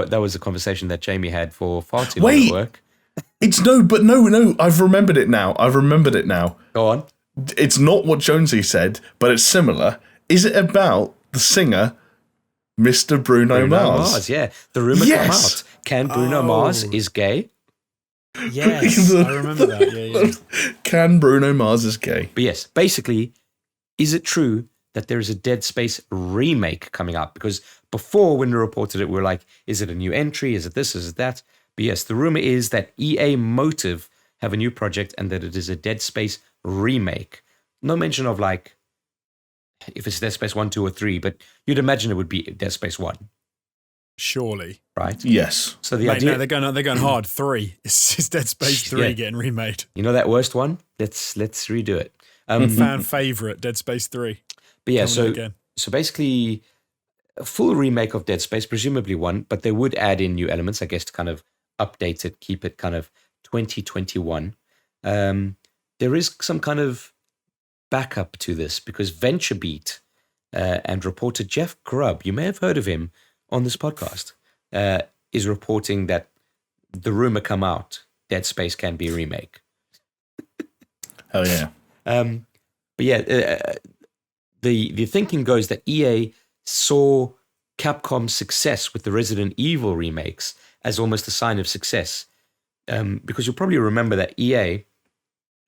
that was a conversation that Jamie had for far too long Wait. at work. It's no. I've remembered it now. Go on. It's not what Jonesy said, but it's similar. Is it about the singer Mr. Bruno Mars. Yeah, the rumor came out. Can Bruno Mars is gay? Yes, I remember that. Yeah. Can Bruno Mars is gay? But yes, basically, is it true that there is a Dead Space remake coming out? Because before, when we reported it, we were like, is it a new entry? Is it this? Is it that? But yes, the rumor is that EA Motive have a new project and that it is a Dead Space remake. No mention of like, if it's Dead Space 1, 2, or 3, but you'd imagine it would be Dead Space 1. Surely. Right? Yes. So the idea... No, they're going hard. 3. It's Dead Space 3 getting remade. You know that worst one? Let's redo it. Fan favourite, Dead Space 3. But yeah, so basically a full remake of Dead Space, presumably 1, but they would add in new elements, I guess, to kind of update it, keep it kind of 2021. There is some kind of backup to this because VentureBeat and reporter Jeff Grubb, you may have heard of him on this podcast, is reporting that the rumor come out, Dead Space can be a remake. Hell yeah. But yeah, the thinking goes that EA saw Capcom's success with the Resident Evil remakes as almost a sign of success. Because you'll probably remember that EA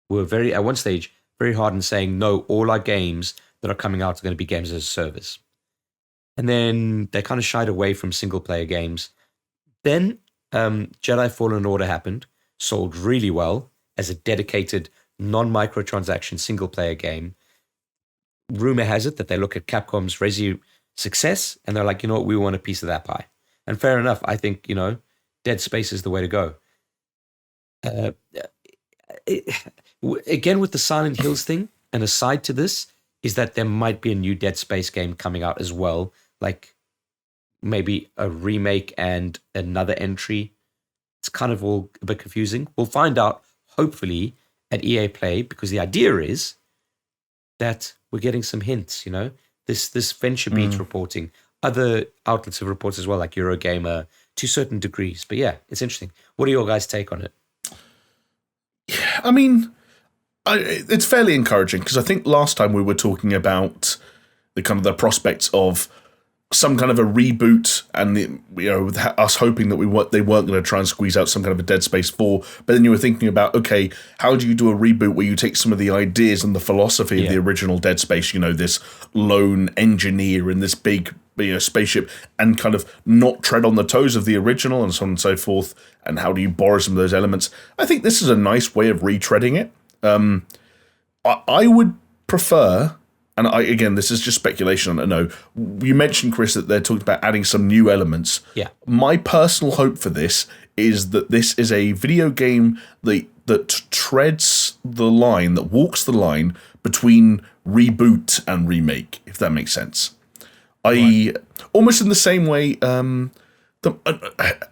were at one stage, very hard in saying, no, all our games that are coming out are going to be games as a service. And then they kind of shied away from single-player games. Then Jedi Fallen Order happened, sold really well as a dedicated, non-microtransaction single-player game. Rumor has it that they look at Capcom's Resi success and they're like, you know what, we want a piece of that pie. And fair enough, I think, Dead Space is the way to go. Again, with the Silent Hills thing, and aside to this, is that there might be a new Dead Space game coming out as well, like maybe a remake and another entry. It's kind of all a bit confusing. We'll find out, hopefully, at EA Play, because the idea is that we're getting some hints, this VentureBeat reporting. Other outlets have reports as well, like Eurogamer, to certain degrees. But yeah, it's interesting. What are your guys' take on it? I mean, it's fairly encouraging because I think last time we were talking about the prospects of some kind of a reboot and with us hoping that they weren't going to try and squeeze out some kind of a Dead Space 4. But then you were thinking about, okay, how do you do a reboot where you take some of the ideas and the philosophy of the original Dead Space, this lone engineer in this big spaceship, and kind of not tread on the toes of the original and so on and so forth, and how do you borrow some of those elements? I think this is a nice way of retreading it. I would prefer, and again, this is just speculation, I know, you mentioned, Chris, that they're talking about adding some new elements. Yeah. My personal hope for this is that this is a video game that treads the line, that walks the line between reboot and remake, if that makes sense. Almost in the same way, a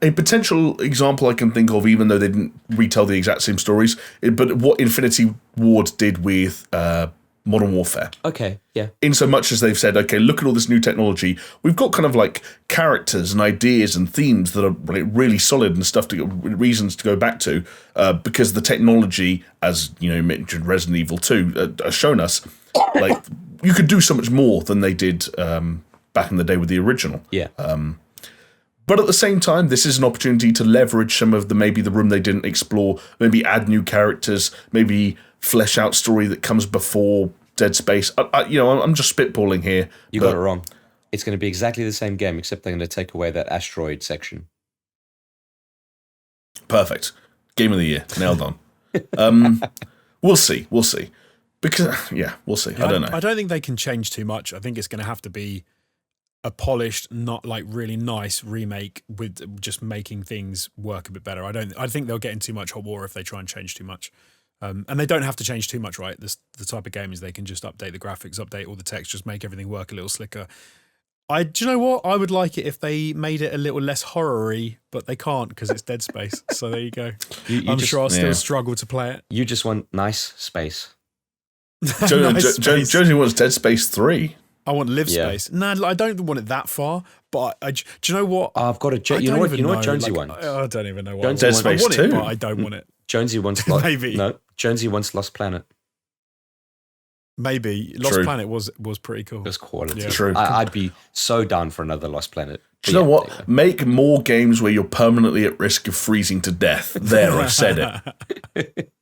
potential example I can think of, even though they didn't retell the exact same stories, but what Infinity Ward did with Modern Warfare. Okay, yeah. In so much as they've said, okay, look at all this new technology. We've got kind of like characters and ideas and themes that are really solid and stuff reasons to go back to, because the technology, as you mentioned, Resident Evil 2 has shown us, like you could do so much more than they did back in the day with the original. Yeah. But at the same time, this is an opportunity to leverage some of maybe the room they didn't explore, maybe add new characters, maybe flesh out story that comes before Dead Space. I'm just spitballing here. You got it wrong. It's going to be exactly the same game, except they're going to take away that asteroid section. Perfect. Game of the year. Nailed on. We'll see. Because, we'll see. I don't know. I don't think they can change too much. I think it's going to have to be a polished, not like really nice remake with just making things work a bit better. I think they'll get in too much hot water if they try and change too much. And they don't have to change too much, right? The type of game is they can just update the graphics, update all the text, just make everything work a little slicker. Do you know what? I would like it if they made it a little less horror-y, but they can't because it's Dead Space. So there you go. I'm sure I'll still struggle to play it. You just want nice space. Jonesy wants Dead Space 3. I want live space. No, I don't want it that far. But do you know what? I've got a. You know what Jonesy wants? I don't even know what. Dead Space 2. But I don't want it. Jonesy wants maybe. No, Jonesy wants Lost Planet. Maybe Lost True. Planet was pretty cool. It was quality. Yeah. True. I'd be so down for another Lost Planet. Do you know what? Make more games where you're permanently at risk of freezing to death. There, I've said it.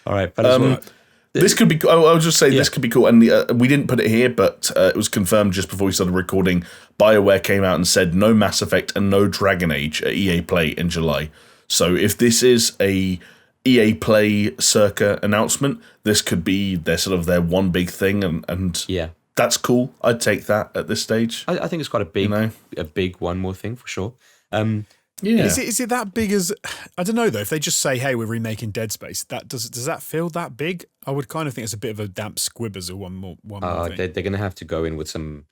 All right, fellas. This could be. I was just saying this could be cool, and we didn't put it here, but it was confirmed just before we started recording. BioWare came out and said no Mass Effect and no Dragon Age at EA Play in July. So if this is a EA Play circa announcement, this could be their one big thing, and yeah, that's cool. I'd take that at this stage. I think it's quite a big one more thing for sure. Yeah. Is it that big as I don't know though? If they just say, "Hey, we're remaking Dead Space," does that feel that big? I would kind of think it's a bit of a damp squib as a one more thing. They're going to have to go in with some,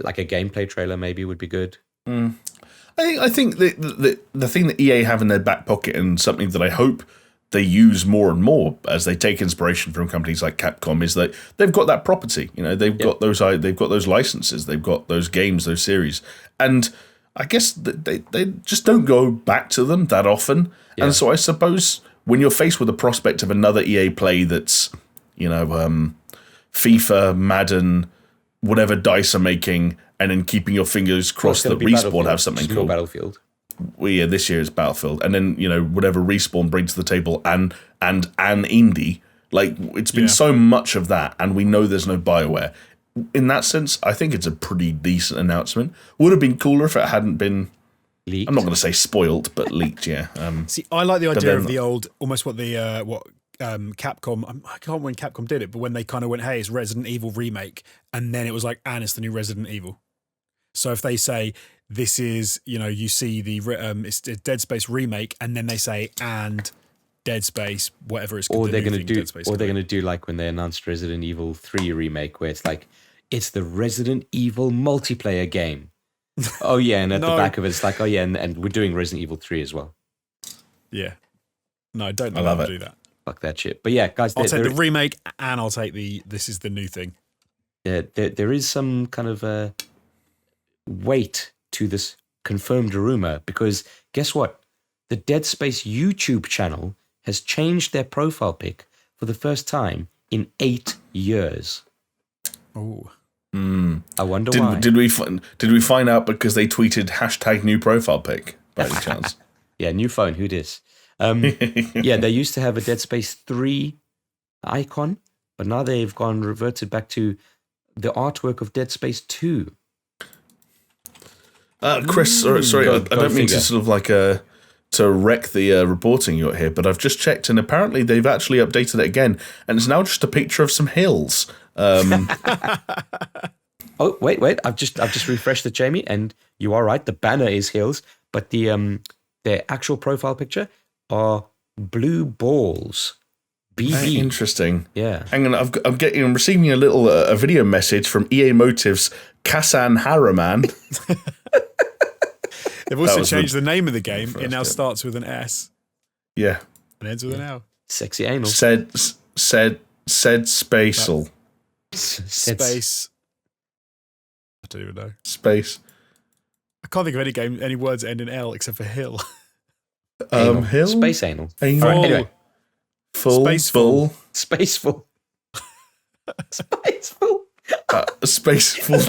like a gameplay trailer. Maybe would be good. I think the thing that EA have in their back pocket, and something that I hope they use more and more as they take inspiration from companies like Capcom, is that they've got that property. You know, they've got those licenses, they've got those games, those series, and I guess they just don't go back to them that often. Yeah. And so I suppose when you're faced with the prospect of another EA Play that's, FIFA, Madden, whatever DICE are making, and then keeping your fingers crossed that Respawn have something cool. Battlefield. Well, yeah, this year is Battlefield, and then whatever Respawn brings to the table, and an indie. Like, it's been so much of that, and we know there's no BioWare. In that sense, I think it's a pretty decent announcement. Would have been cooler if it hadn't been leaked. I'm not going to say spoiled, but leaked. Yeah. See, I like the idea of the old, almost what Capcom. I can't remember when Capcom did it, but when they kind of went, "Hey, it's Resident Evil remake," and then it was like, "And it's the new Resident Evil." So if they say this is, you see the it's Dead Space remake, and then they say and Dead Space, whatever it's called. Or they're going to do like when they announced Resident Evil 3 remake, where it's like, it's the Resident Evil multiplayer game. Oh yeah, and at the back of it, it's like, oh yeah, and we're doing Resident Evil 3 as well. Yeah. No, don't I love it. Do that. Fuck that shit. But yeah, guys, I'll take the remake, and I'll take this is the new thing. Yeah, there is some kind of weight to this confirmed rumor, because guess what? The Dead Space YouTube channel has changed their profile pic for the first time in 8 years. Oh. I wonder why. Did we find out because they tweeted hashtag new profile pic by any chance? Yeah, new phone. Who dis? Yeah, they used to have a Dead Space 3 icon, but now they've reverted back to the artwork of Dead Space 2. Chris, sorry, I don't mean to sort of like to wreck the reporting you got here, but I've just checked, and apparently they've actually updated it again, and it's now just a picture of some hills. Oh, wait! I've just refreshed it, Jamie, and you are right. The banner is hills, but their actual profile picture are blue balls. BB. Interesting. Yeah. Hang on, I'm receiving a video message from EA Motive's Kassan Haraman. They've also changed the name of the game. It now starts with an S. Yeah. And ends with an L. Sexy anal. Said spatial. Space. I don't even know. Space. I can't think of any words that end in L except for hill. Hill? Space anal. Anal. All right, anyway. Spaceful. Spaceful. Spaceful. Spaceful.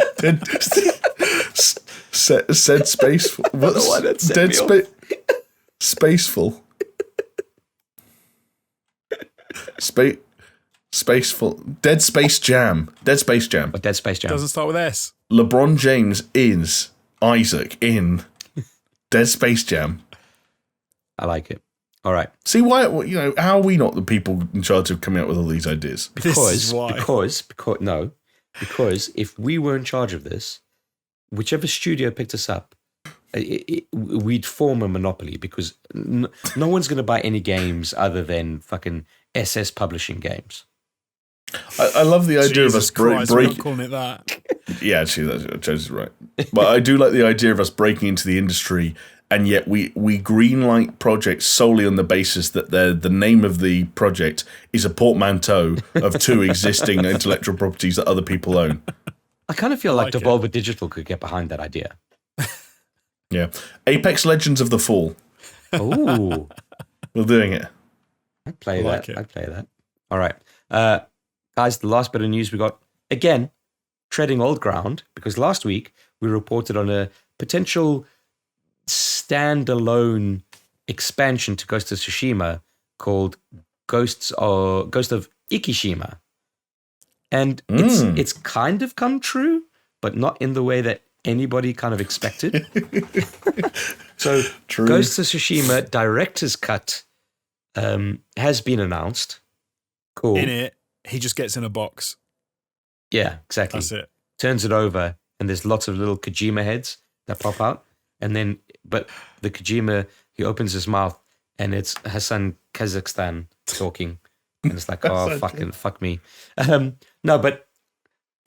Said space. What's dead space? Spaceful. Spaceful. Dead Space Jam. Dead Space Jam. What, Dead Space Jam? Doesn't start with S. LeBron James is Isaac in Dead Space Jam. I like it. All right. See why? How are we not the people in charge of coming up with all these ideas? Because if we were in charge of this, whichever studio picked us up, we'd form a monopoly, because no one's going to buy any games other than fucking SS Publishing games. I love the idea of us breaking. We're not calling it that. Yeah, actually, that's right. But I do like the idea of us breaking into the industry, and yet we greenlight projects solely on the basis that the name of the project is a portmanteau of two existing intellectual properties that other people own. I kind of feel like Devolver Digital could get behind that idea. Yeah. Apex Legends of the Fall. Ooh. We're doing it. I'd play that. It. I'd play that. All right. guys, the last bit of news we got, again, treading old ground, because last week we reported on a potential standalone expansion to Ghost of Tsushima called Ghost of Ikishima. And it's kind of come true, but not in the way that anybody kind of expected. So True. Ghost of Tsushima Director's Cut has been announced. Cool. In it, he just gets in a box. Yeah, exactly. That's it. Turns it over, and there's lots of little Kojima heads that pop out. And then, but the Kojima, he opens his mouth, and it's Hassan Kazakhstan talking. And it's like, oh, fuck me. No, but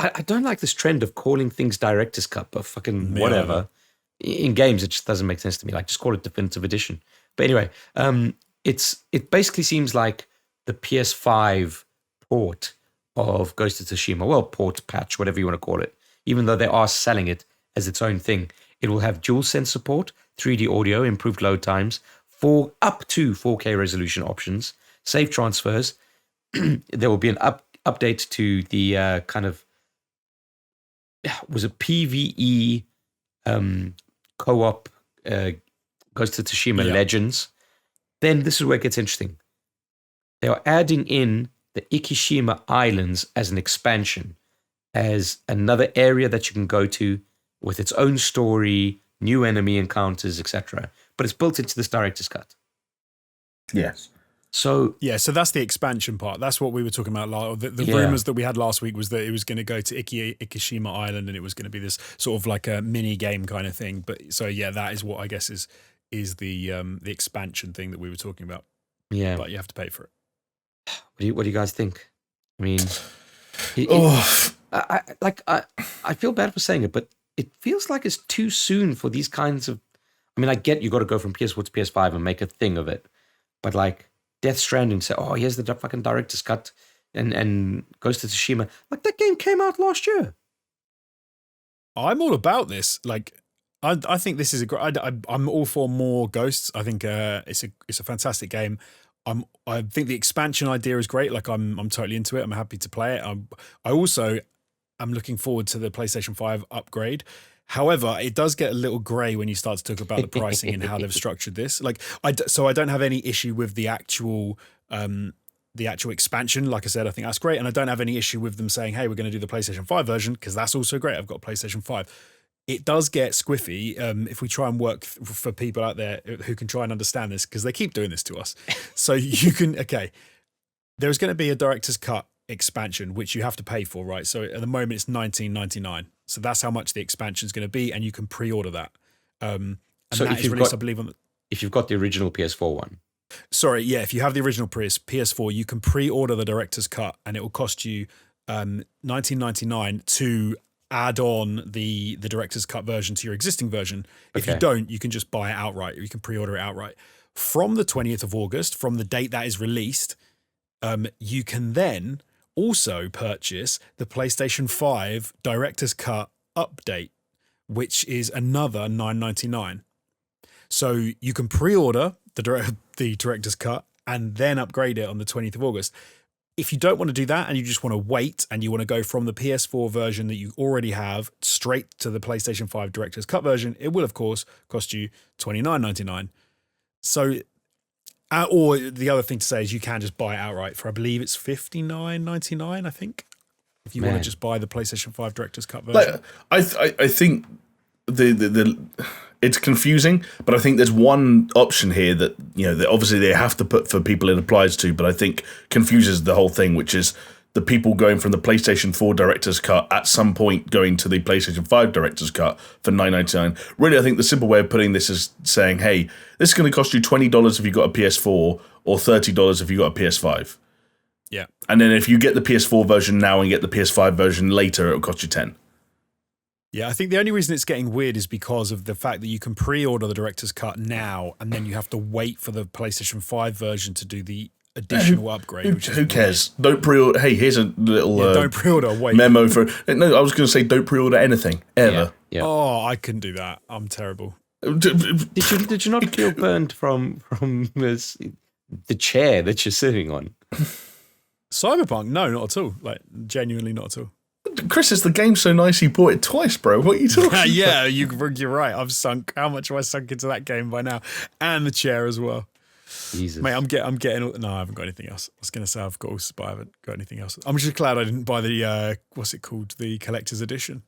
I don't like this trend of calling things Director's Cut, but fucking whatever. In games, it just doesn't make sense to me. Like, just call it Definitive Edition. But anyway, it basically seems like the PS5 port of Ghost of Tsushima. Well, port, patch, whatever you want to call it. Even though they are selling it as its own thing. It will have DualSense support, 3D audio, improved load times, up to 4K resolution options, save transfers. There will be an update to the kind of, was it PvE co-op Ghost of Tsushima Legends. Then this is where it gets interesting. They are adding in the Ikishima Islands as an expansion, as another area that you can go to with its own story, new enemy encounters, etc. But it's built into this Director's Cut. Yes. So so that's the expansion part. That's what we were talking about. The rumors that we had last week was that it was going to go to Ikishima Island, and it was going to be this sort of like a mini game kind of thing. But so that is what I guess is the expansion thing that we were talking about. Yeah, but you have to pay for it. What do you guys think? I mean, I feel bad for saying it, but it feels like it's too soon for these kinds of. I mean, I get you got to go from PS4 to PS5 and make a thing of it, but like Death Stranding, say, oh, here's the fucking Director's Cut, and Ghost of Tsushima, like that game came out last year. I'm all about this. Like, I think this is a great. I'm all for more Ghosts. I think it's a fantastic game. I think the expansion idea is great. Like, I'm totally into it. I'm happy to play it. I also am looking forward to the PlayStation 5 upgrade. However, it does get a little grey when you start to talk about the pricing and how they've structured this. Like, so I don't have any issue with the actual expansion. Like I said, I think that's great, and I don't have any issue with them saying, "Hey, we're going to do the PlayStation 5 version," because that's also great. I've got a PlayStation 5. It does get squiffy if we try and work for people out there who can try and understand this, because they keep doing this to us. So you can there's going to be a Director's Cut expansion which you have to pay for, right? So at the moment it's $19.99. So that's how much the expansion is going to be, and you can pre-order that. And so that is released, I believe, if you've got the original PS4 one. Sorry, yeah, if you have the original PS4, you can pre-order the Director's Cut, and it will cost you $19.99 to add on the Director's Cut version to your existing version. If you don't, you can just buy it outright, or you can pre-order it outright. From the 20th of August, from the date that is released, you can then also purchase the PlayStation 5 Director's Cut update, which is another $9.99. So you can pre-order the Director's Cut and then upgrade it on the 20th of August. If you don't want to do that and you just want to wait and you want to go from the PS4 version that you already have straight to the PlayStation 5 Director's Cut version, it will, of course, cost you $29.99. So, or the other thing to say is you can just buy it outright for, I believe it's $59.99, I think, if you want to just buy the PlayStation 5 Director's Cut version. Like, I think the it's confusing, but I think there's one option here that, that obviously they have to put for people it applies to, but I think confuses the whole thing, which is the people going from the PlayStation 4 Director's Cut at some point going to the PlayStation 5 Director's Cut for $9.99. Really, I think the simple way of putting this is saying, hey, this is going to cost you $20 if you got a PS4 or $30 if you got a PS5. Yeah. And then if you get the PS4 version now and get the PS5 version later, it'll cost you $10. Yeah, I think the only reason it's getting weird is because of the fact that you can pre-order the Director's Cut now, and then you have to wait for the PlayStation 5 version to do the additional upgrade. Who cares? Don't pre-order. Hey, here's a little don't pre-order. Wait. Memo for. No, I was going to say don't pre-order anything ever. Yeah. Oh, I couldn't do that. I'm terrible. Did you not feel burned from the chair that you're sitting on? Cyberpunk? No, not at all. Like, genuinely not at all. Chris, is the game so nice he bought it twice, bro? What are you talking Yeah, you're right. I've sunk. How much have I sunk into that game by now? And the chair as well. Jesus. Mate, I'm getting. No, I haven't got anything else. I was going to say I've got, but I haven't got anything else. I'm just glad I didn't buy the what's it called, the collector's edition.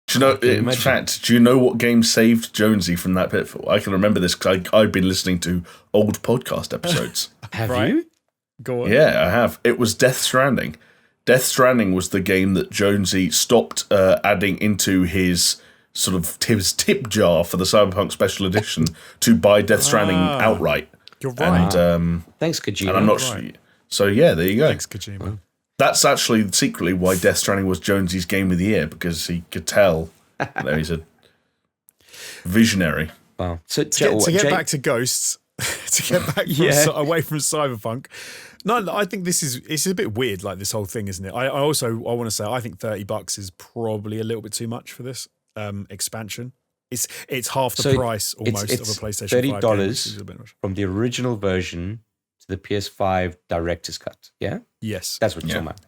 Do you know? In fact, do you know what game saved Jonesy from that pitfall? I can remember this because I've been listening to old podcast episodes. Have you? Go on. Yeah, I have. It was Death Stranding. Death Stranding was the game that Jonesy stopped adding into his sort of his tip jar for the Cyberpunk Special Edition to buy Death Stranding outright. You're right. And, thanks, Kojima. And I'm not sure. So yeah, there you go. Thanks, Kojima. That's actually secretly why Death Stranding was Jonesy's game of the year, because he could tell he's a visionary. Wow. So to get back to Ghosts, to get back away from Cyberpunk. No, I think it's a bit weird, like this whole thing, isn't it? I want to say I think $30 is probably a little bit too much for this expansion. It's half the price almost of a PlayStation 5 $30 game, from the original version to the PS5 Director's Cut. Yeah, yes, that's what you're talking about.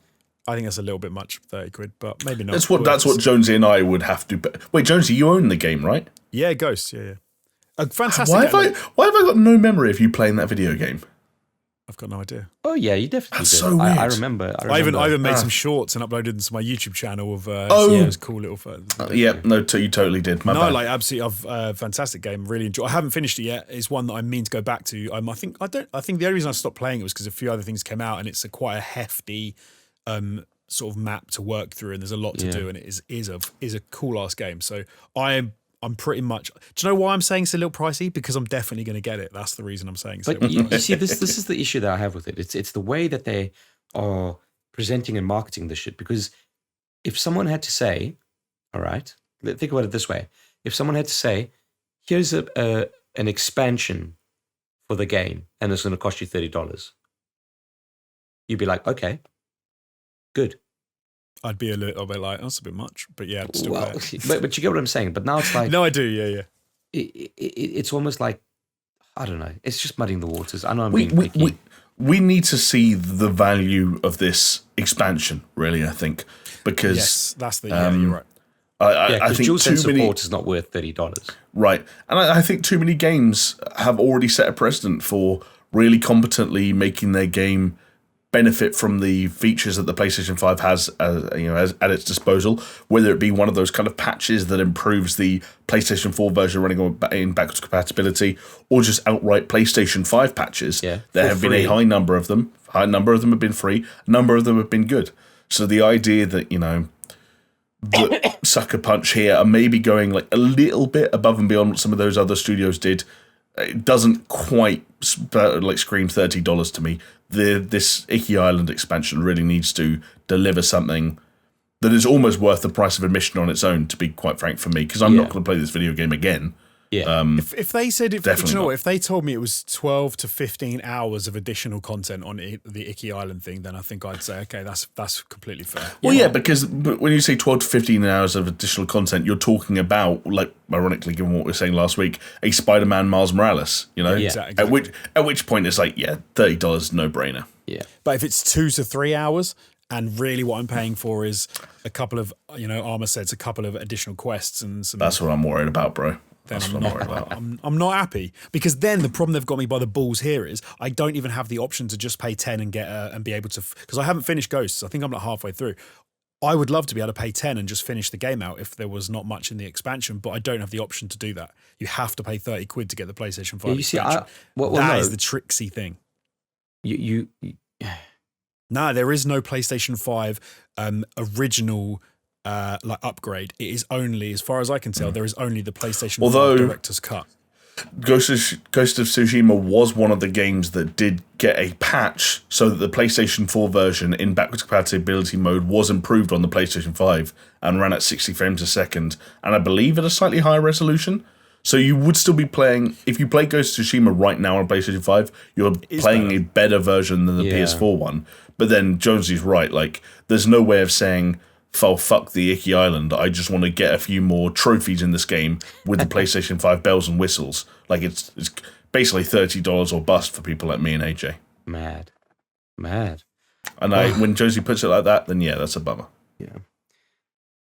I think that's a little bit much, £30, but maybe not. That's what Jonesy and I would have to. Wait, Jonesy, you own the game, right? Yeah, Ghosts. Yeah. A fantastic. Why have I got no memory of you playing that video game? I've got no idea. Oh yeah, you definitely That's did. so weird. I remember. I even made some shorts and uploaded them to my YouTube channel of those cool little. You totally did. My bad. Like absolutely, fantastic game. Really enjoy. I haven't finished it yet. It's one that I mean to go back to. I think the only reason I stopped playing it was because a few other things came out, and it's quite a hefty sort of map to work through, and there's a lot to do, and it is a cool ass game. So I'm pretty much. Do you know why I'm saying it's a little pricey? Because I'm definitely going to get it. That's the reason I'm saying. But you see, this is the issue that I have with it. It's the way that they are presenting and marketing this shit. Because if someone had to say, all right, think about it this way: if someone had to say, here's an expansion for the game, and it's going to cost you $30, you'd be like, okay, good. I'd be a little bit like, that's a bit much, but yeah, I'd still pay it. but you get what I'm saying. But now it's like, no, I do, yeah. It's almost like, I don't know. It's just muddying the waters. I know I'm being picky. We need to see the value of this expansion, really. I think because yes, that's the you're right. I think DualSense support is not worth $30, right? And I think too many games have already set a precedent for really competently making their game benefit from the features that the PlayStation 5 has, at its disposal, whether it be one of those kind of patches that improves the PlayStation 4 version running in backwards compatibility, or just outright PlayStation 5 patches. Yeah, there have been a high number of them. A number of them have been free. A number of them have been good. So the idea that, that Sucker Punch here are maybe going like a little bit above and beyond what some of those other studios did, it doesn't quite scream $30 to me. This Icky Island expansion really needs to deliver something that is almost worth the price of admission on its own, to be quite frank, for me, because I'm not going to play this video game again. Yeah. If they said, if they told me it was 12 to 15 hours of additional content on the Icky Island thing, then I think I'd say, okay, that's completely fair. Well, because when you say 12 to 15 hours of additional content, you're talking about, like, ironically, given what we were saying last week, a Spider-Man Miles Morales, Exactly. At which point it's like, $30, no brainer. Yeah. But if it's 2 to 3 hours, and really what I'm paying for is a couple of, Armour sets, a couple of additional quests and some. That's what I'm worried about, bro. Then I'm not happy, because then the problem they've got me by the balls here is I don't even have the option to just pay 10 and get and be able to, because I haven't finished Ghosts. I think I'm like halfway through. I would love to be able to pay 10 and just finish the game out if there was not much in the expansion, but I don't have the option to do that. You have to pay £30 to get the PlayStation 5 expansion. That is the tricksy thing. No, there is no PlayStation 5 original upgrade. It is only, as far as I can tell, there is only the PlayStation 5 Director's Cut. Ghost of Tsushima was one of the games that did get a patch so that the PlayStation 4 version in backwards compatibility mode was improved on the PlayStation 5 and ran at 60 frames a second, and I believe at a slightly higher resolution. So you would still be playing, if you play Ghost of Tsushima right now on PlayStation 5, you're playing a better version than the PS4 one. But then Jonesy's right, like, there's no way of saying, fuck the Icky Island, I just want to get a few more trophies in this game with the PlayStation 5 bells and whistles. Like, it's basically $30 or bust for people like me and AJ. Mad. And when Josie puts it like that, then yeah, that's a bummer. Yeah.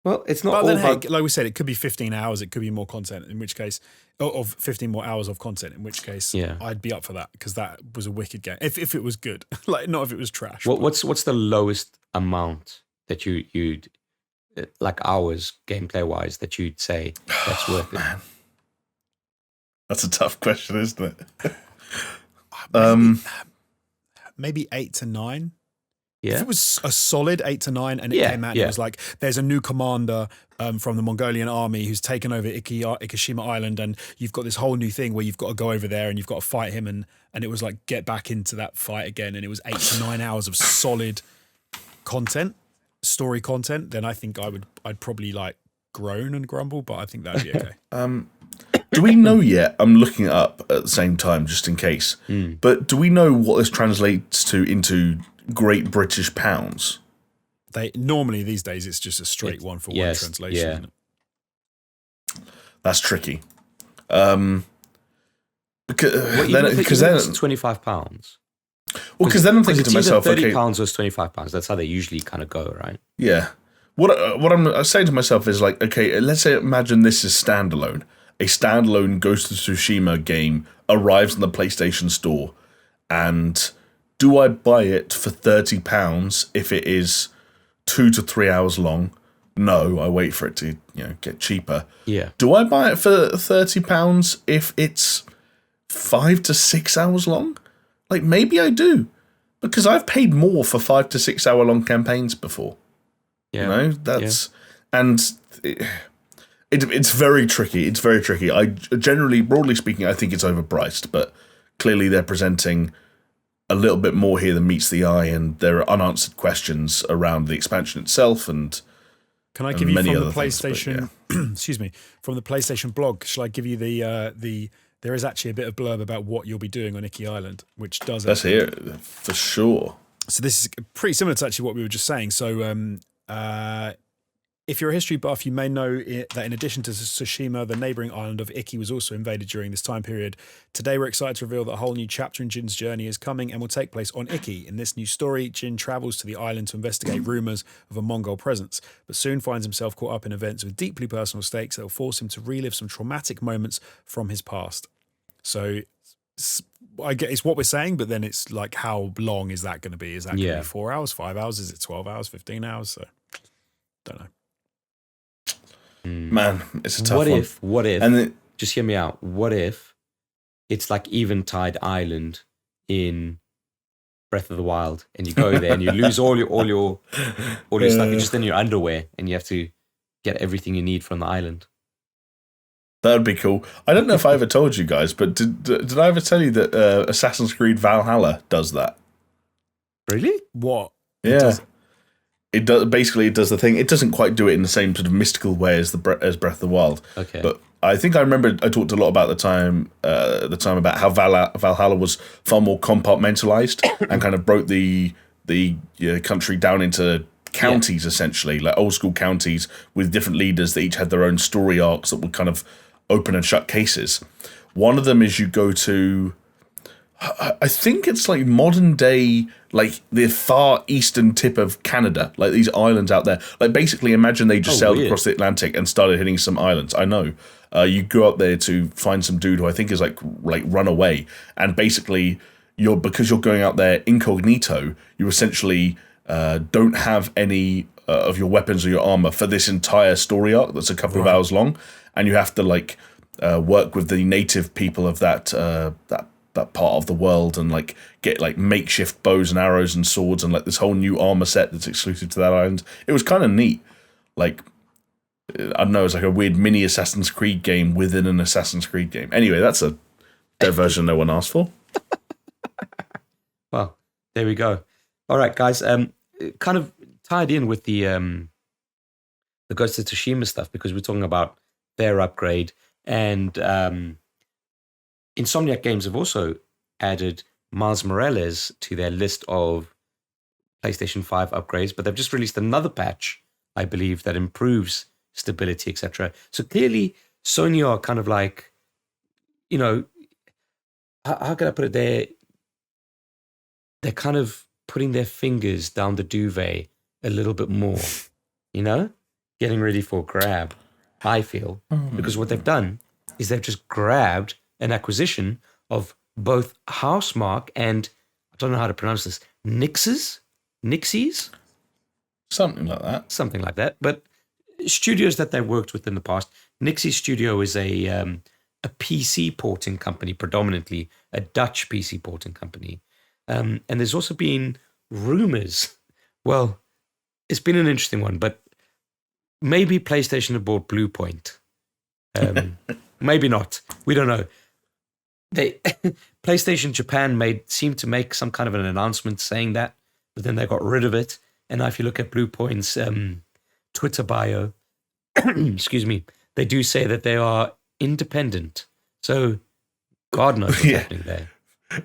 Well, it's not But all then, about... like we said, it could be 15 hours. It could be more content, in which case, of 15 more hours of content, in which case, I'd be up for that because that was a wicked game. If it was good, like not if it was trash. What's the lowest amount that you'd like hours gameplay wise that you'd say that's worth it? Man. That's a tough question, isn't it? Maybe 8 to 9. Yeah. If it was a solid 8 to 9 and it came out and it was like, there's a new commander from the Mongolian army who's taken over Ikishima Island, and you've got this whole new thing where you've got to go over there and you've got to fight him, and it was like, get back into that fight again, and it was 8 to 9 hours of solid content, story content, then I think I'd probably like groan and grumble, but I think that'd be okay. Do we know yet? I'm looking it up at the same time just in case. But do we know what this translates to into Great British pounds? They normally these days it's just a straight one for one translation. Yeah. Isn't it? That's tricky. Because then it's £25. Well, because then I'm thinking to myself, £30 okay, or £25. That's how they usually kind of go, right? Yeah. What I'm saying to myself is like, okay, let's say imagine this is standalone. A standalone Ghost of Tsushima game arrives in the PlayStation Store, and do I buy it for £30 if it is 2 to 3 hours long? No, I wait for it to get cheaper. Yeah. Do I buy it for £30 if it's 5 to 6 hours long? Like maybe I do, because I've paid more for 5 to 6 hour long campaigns before. Yeah. That's and. It's very tricky. It's very tricky. I generally, broadly speaking, I think it's overpriced, but clearly they're presenting a little bit more here than meets the eye, and there are unanswered questions around the expansion itself. And can I give you from the Things, PlayStation? Excuse me, from the PlayStation blog. Shall I give you the? There is actually a bit of blurb about what you'll be doing on Iki Island, which does. Let's hear it for sure. So this is pretty similar to actually what we were just saying. So. If you're a history buff, you may know that in addition to Tsushima, the neighbouring island of Iki was also invaded during this time period. Today, we're excited to reveal that a whole new chapter in Jin's journey is coming and will take place on Iki. In this new story, Jin travels to the island to investigate rumours of a Mongol presence, but soon finds himself caught up in events with deeply personal stakes that will force him to relive some traumatic moments from his past. So I get it's what we're saying, but then it's like, how long is that going to be? Is that going to be 4 hours, 5 hours? Is it 12 hours, 15 hours? So, don't know. Man, it's a tough one. What if, and just hear me out, what if it's like Eventide Island in Breath of the Wild, and you go there and you lose all your stuff, you're just in your underwear, and you have to get everything you need from the island? That would be cool. I don't know if I ever told you guys, but did I ever tell you that Assassin's Creed Valhalla does that? Really? What? Yeah. It does. Basically, it does the thing. It doesn't quite do it in the same sort of mystical way as Breath of the Wild. Okay. But I think I remember I talked a lot about the time about how Valhalla was far more compartmentalized and kind of broke the country down into counties, essentially, like old school counties with different leaders that each had their own story arcs that would kind of open and shut cases. One of them is you go to, I think it's like modern day, like the far eastern tip of Canada, like these islands out there. Like basically imagine they just sailed across the Atlantic and started hitting some islands. I know. You go up there to find some dude who I think is like run away. And basically because you're going out there incognito, you essentially don't have any of your weapons or your armor for this entire story arc that's a couple of hours long. And you have to like work with the native people of that part of the world and like get like makeshift bows and arrows and swords and like this whole new armor set that's exclusive to that island. It was kind of neat. Like, I don't know, it's like a weird mini Assassin's Creed game within an Assassin's Creed game. Anyway, that's a diversion no one asked for. Well, there we go. All right, guys. Kind of tied in with the Ghost of Tsushima stuff, because we're talking about their upgrade, and Insomniac Games have also added Miles Morales to their list of PlayStation 5 upgrades, but they've just released another patch, I believe, that improves stability, etc. So clearly, Sony are kind of like, how can I put it? They're kind of putting their fingers down the duvet a little bit more, getting ready for grab, I feel. Because what they've done is they've just grabbed an acquisition of both Housemarque and, I don't know how to pronounce this, Nixies? Something like that. But studios that they've worked with in the past. Nixie Studio is a PC porting company, predominantly a Dutch PC porting company. And there's also been rumors. Well, it's been an interesting one, but maybe PlayStation have bought Bluepoint. Maybe not. We don't know. PlayStation Japan seemed to make some kind of an announcement saying that, but then they got rid of it. And now if you look at Bluepoint's Twitter bio, excuse me, they do say that they are independent. So God knows what's happening there.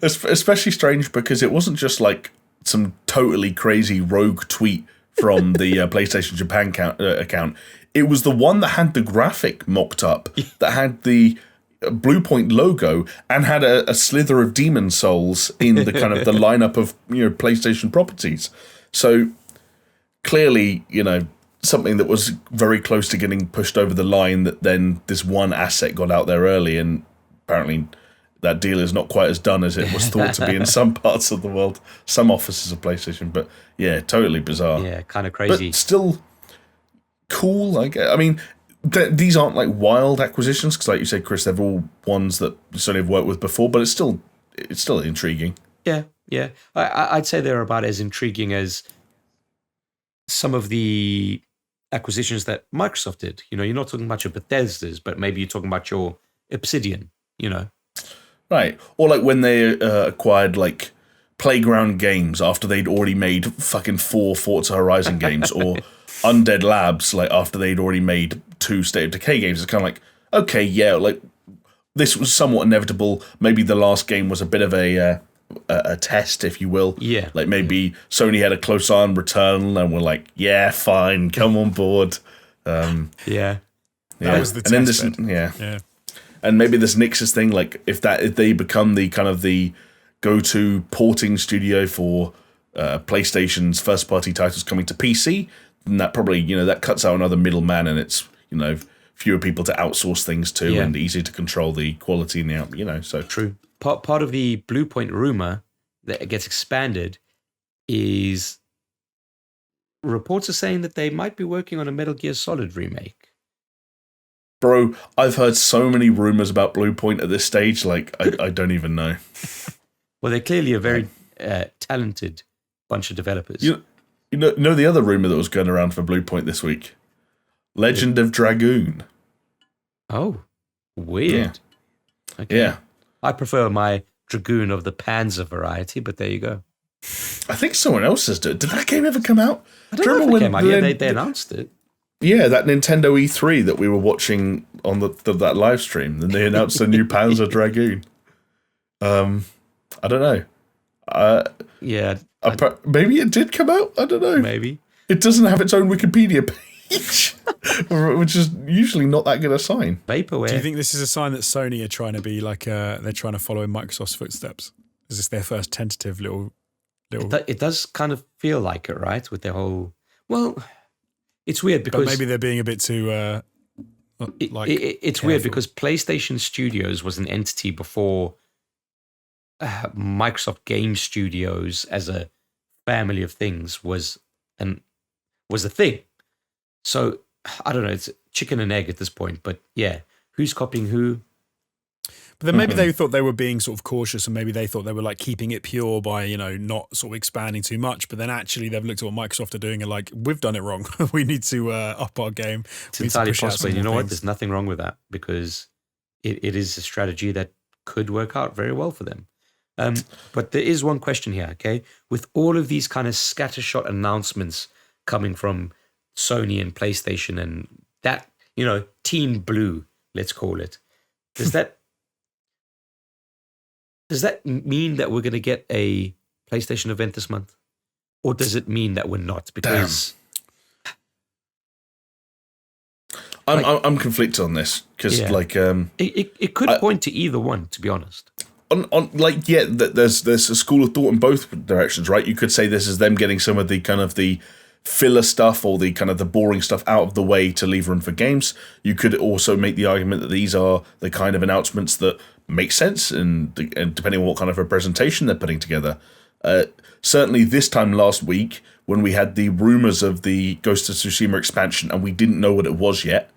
Especially strange because it wasn't just like some totally crazy rogue tweet from the PlayStation Japan account. It was the one that had the graphic mocked up, that had the Bluepoint logo and had a slither of demon souls in the kind of the lineup of PlayStation properties. So clearly, something that was very close to getting pushed over the line, that then this one asset got out there early, and apparently that deal is not quite as done as it was thought to be in some parts of the world, some offices of PlayStation. But yeah, totally bizarre. Yeah, kind of crazy. But still cool. I mean, these aren't like wild acquisitions because, like you said, Chris, they're all ones that Sony have worked with before. But it's still intriguing. Yeah. I'd say they're about as intriguing as some of the acquisitions that Microsoft did. You're not talking about your Bethesdas, but maybe you're talking about your Obsidian. Right, or like when they acquired like Playground Games after they'd already made fucking 4 Forza Horizon games, or Undead Labs like after they'd already made 2 State of Decay games. It's kind of like, okay, yeah, like this was somewhat inevitable. Maybe the last game was a bit of a test, if you will. Yeah. Like maybe Sony had a close eye on Returnal and were like, yeah, fine, come on board. Yeah. That was the test bed. Yeah. And maybe this Nix's thing, like if they become the kind of the go-to porting studio for PlayStation's first-party titles coming to PC, then that probably, that cuts out another middleman, and it's, fewer people to outsource things to, and easier to control the quality and the out, so. True. Part of the Bluepoint rumor that gets expanded is reports are saying that they might be working on a Metal Gear Solid remake. Bro, I've heard so many rumors about Bluepoint at this stage, like, I don't even know. Well, they're clearly a very talented bunch of developers. You know the other rumor that was going around for Bluepoint this week? Legend of Dragoon. Oh, weird. Yeah. Okay. Yeah. I prefer my Dragoon of the Panzer variety, but there you go. I think someone else has done it. Did that game ever come out? I don't know if it came out. Yeah, they announced it. Yeah, that Nintendo E3 that we were watching on that live stream, and they announced a new Panzer Dragoon. I don't know. Yeah. Maybe it did come out. I don't know. Maybe. It doesn't have its own Wikipedia page, which is usually not that good a sign. Vaporware. Do you think this is a sign that Sony are trying to be like they're trying to follow in Microsoft's footsteps? Is this their first tentative little? It does kind of feel like it, right? With their whole. Well, it's weird because but maybe they're being a bit too. It's weird because PlayStation Studios was an entity before Microsoft Game Studios as a family of things was a thing. So I don't know, it's chicken and egg at this point, but yeah, who's copying who? But then maybe they thought they were being sort of cautious, and maybe they thought they were like keeping it pure by, not sort of expanding too much. But then actually they've looked at what Microsoft are doing and like, we've done it wrong. We need to up our game. It's entirely possible. You know what? There's nothing wrong with that because it is a strategy that could work out very well for them. But there is one question here, okay? With all of these kind of scattershot announcements coming from Sony and PlayStation and that, Team Blue, let's call it, does that mean that we're going to get a PlayStation event this month? Or does it mean that we're not? Because I'm conflicted on this because it could point to either one, to be honest. there's a school of thought in both directions, right? You could say this is them getting some of the kind of the filler stuff or the kind of the boring stuff out of the way to leave room for games. You could also make the argument that these are the kind of announcements that make sense and depending on what kind of a presentation they're putting together. Certainly this time last week when we had the rumors of the Ghost of Tsushima expansion and we didn't know what it was yet.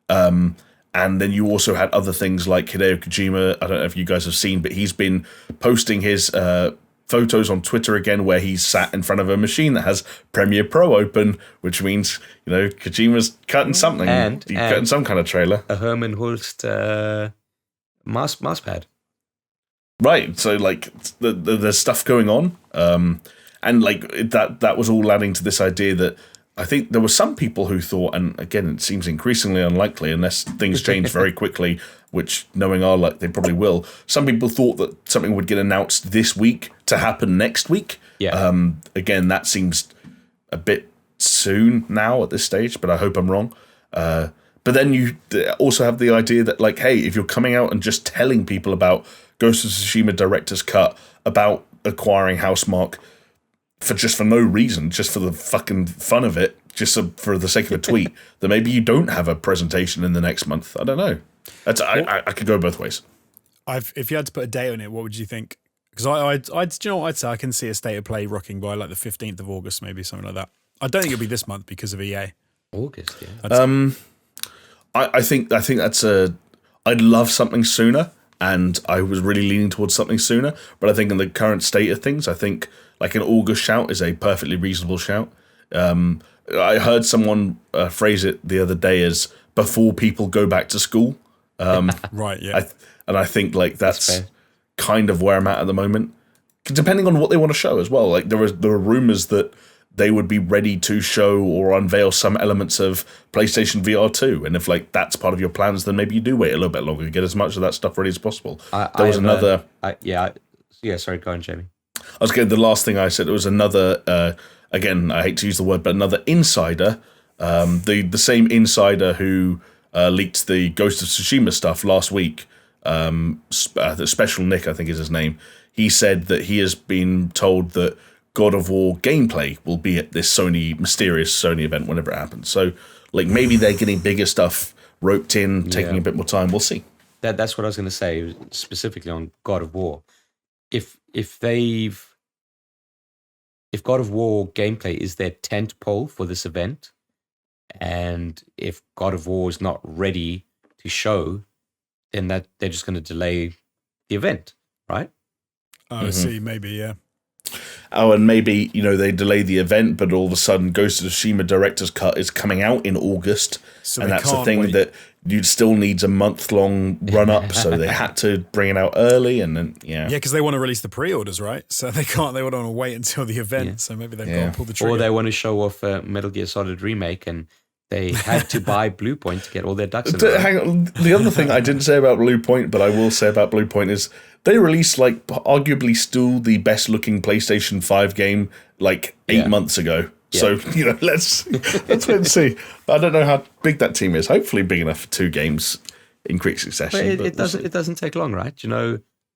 And then you also had other things like Hideo Kojima. I don't know if you guys have seen, but he's been posting his photos on Twitter again where he's sat in front of a machine that has Premiere Pro open, which means, Kojima's cutting something. And cutting some kind of trailer. A Herman Hulst mouse pad. Right, so there's stuff going on. And that was all adding to this idea that I think there were some people who thought, and again, it seems increasingly unlikely unless things change very quickly, which knowing our luck, they probably will. Some people thought that something would get announced this week to happen next week. Yeah. Again, that seems a bit soon now at this stage, but I hope I'm wrong. But then you also have the idea that, hey, if you're coming out and just telling people about Ghost of Tsushima Director's Cut, about acquiring Housemarque, for no reason, just for the fucking fun of it, just for the sake of a tweet, that maybe you don't have a presentation in the next month. I don't know. I could go both ways. If you had to put a date on it, what would you think? Because do you know what I'd say? I can see a state of play rocking by the 15th of August, maybe something like that. I don't think it'll be this month because of EA. August, yeah. I think that's I'd love something sooner, and I was really leaning towards something sooner. But I think in the current state of things, I think an August shout is a perfectly reasonable shout. I heard someone phrase it the other day as before people go back to school. Right, yeah. I think that's kind of where I'm at the moment. Depending on what they want to show as well. There are rumors that they would be ready to show or unveil some elements of PlayStation VR 2. And if that's part of your plans, then maybe you do wait a little bit longer to get as much of that stuff ready as possible. Sorry, go on, Jamie. I was getting the last thing I said. It was another, again, I hate to use the word, but another insider, the same insider who leaked the Ghost of Tsushima stuff last week, the Special Nick, I think is his name. He said that he has been told that God of War gameplay will be at this mysterious Sony event whenever it happens. So, maybe they're getting bigger stuff roped in, taking a bit more time. We'll see. That's what I was going to say, specifically on God of War. If God of War gameplay is their tent pole for this event, and if God of War is not ready to show, then they're just going to delay the event, right? Oh, I see. Maybe, yeah. Oh, and maybe, they delay the event, but all of a sudden Ghost of Tsushima Director's Cut is coming out in August, so and that's the thing that you'd still needs a month-long run-up, so they had to bring it out early, and then, Yeah, because they want to release the pre-orders, right? So they want to wait until the event, so maybe they've got to pull the trigger. Or they want to show off Metal Gear Solid Remake, and they had to buy Blue Point to get all their ducks in a row. Hang on, the other thing I didn't say about Blue Point, but I will say about Blue Point is they released arguably still the best looking PlayStation 5 game 8 months ago. Yeah. So, let's wait and see. I don't know how big that team is. Hopefully big enough for 2 games in quick succession. But it doesn't take long, right?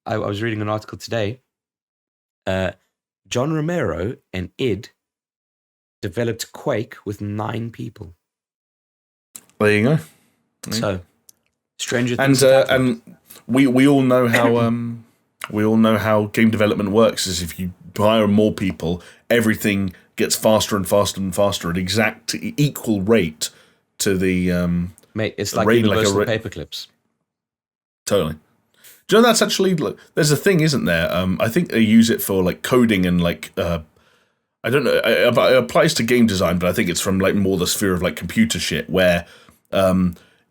I was reading an article today. John Romero and id developed Quake with 9 people. There you go. So, stranger and things. And we all know how game development works. Is if you hire more people, everything gets faster and faster and faster at equal rate to the mate. It's like universal paperclips. Totally. Do you know that's actually there's a thing, isn't there? I think they use it for coding and I don't know. It applies to game design, but I think it's from more the sphere of computer shit, where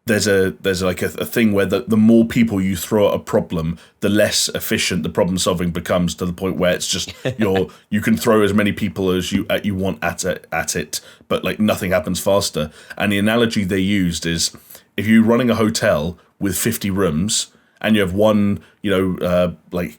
there's a thing where the more people you throw at a problem, the less efficient the problem solving becomes, to the point where it's just you can throw as many people as you want at it, but nothing happens faster. And the analogy they used is if you're running a hotel with 50 rooms and you have one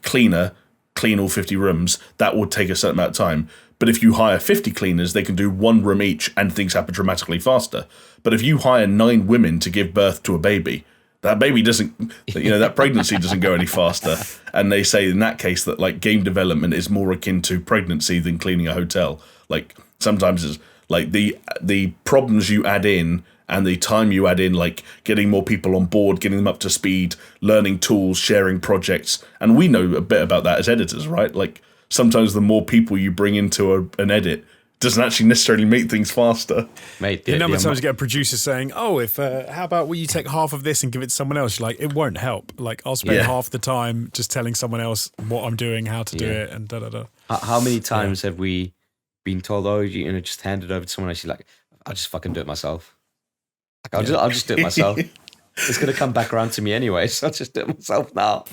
cleaner clean all 50 rooms, that would take a certain amount of time. But if you hire 50 cleaners, they can do 1 room each and things happen dramatically faster. But if you hire 9 women to give birth to a baby, that baby doesn't, that pregnancy doesn't go any faster. And they say in that case that like game development is more akin to pregnancy than cleaning a hotel. Like sometimes it's like the problems you add in and the time you add in, like getting more people on board, getting them up to speed, learning tools, sharing projects. And we know a bit about that as editors, right? Like sometimes the more people you bring into an edit doesn't actually necessarily make things faster. Mate, the number of times you get a producer saying, "Oh, if how about will you take half of this and give it to someone else?" You're like, it won't help. Like, I'll spend half the time just telling someone else what I'm doing, how to do it, and da da da. How many times have we been told, "Oh, just hand it over to someone else"? You're like, "I'll just fucking do it myself. Like, I'll just do it myself. It's gonna come back around to me anyway, so I'll just do it myself now."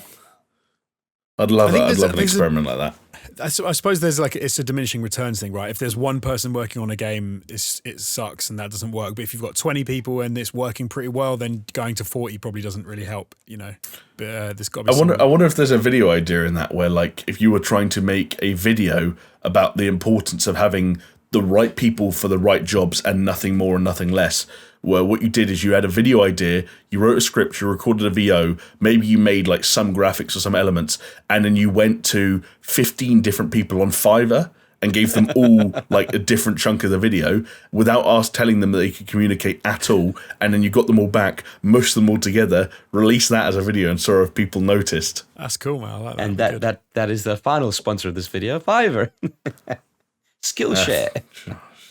I'd love that. I'd love an experiment like that. I suppose there's it's a diminishing returns thing, right? If there's one person working on a game, it sucks and that doesn't work. But if you've got 20 people and it's working pretty well, then going to 40 probably doesn't really help, But there's got to be. I wonder if there's a video idea in that where, like, if you were trying to make a video about the importance of having the right people for the right jobs and nothing more and nothing less. Where what you did is you had a video idea, you wrote a script, you recorded a VO, maybe you made like some graphics or some elements, and then you went to 15 different people on Fiverr and gave them all like a different chunk of the video without telling them that they could communicate at all, and then you got them all back, mushed them all together, released that as a video, and saw if people noticed. That's cool, man. I like that. And that is the final sponsor of this video, Fiverr. Skillshare.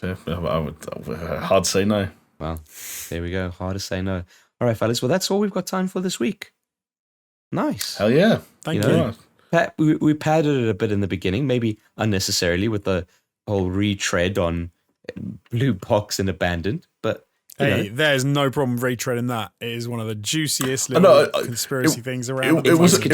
I would hard to say no. Well, there we go. Hard to say no. All right, fellas. Well, that's all we've got time for this week. Nice. Hell yeah. Thank you. We padded it a bit in the beginning, maybe unnecessarily with the whole retread on Blue Box and Abandoned. But hey, there's no problem retreading that. It is one of the juiciest little conspiracy things around. It wasn't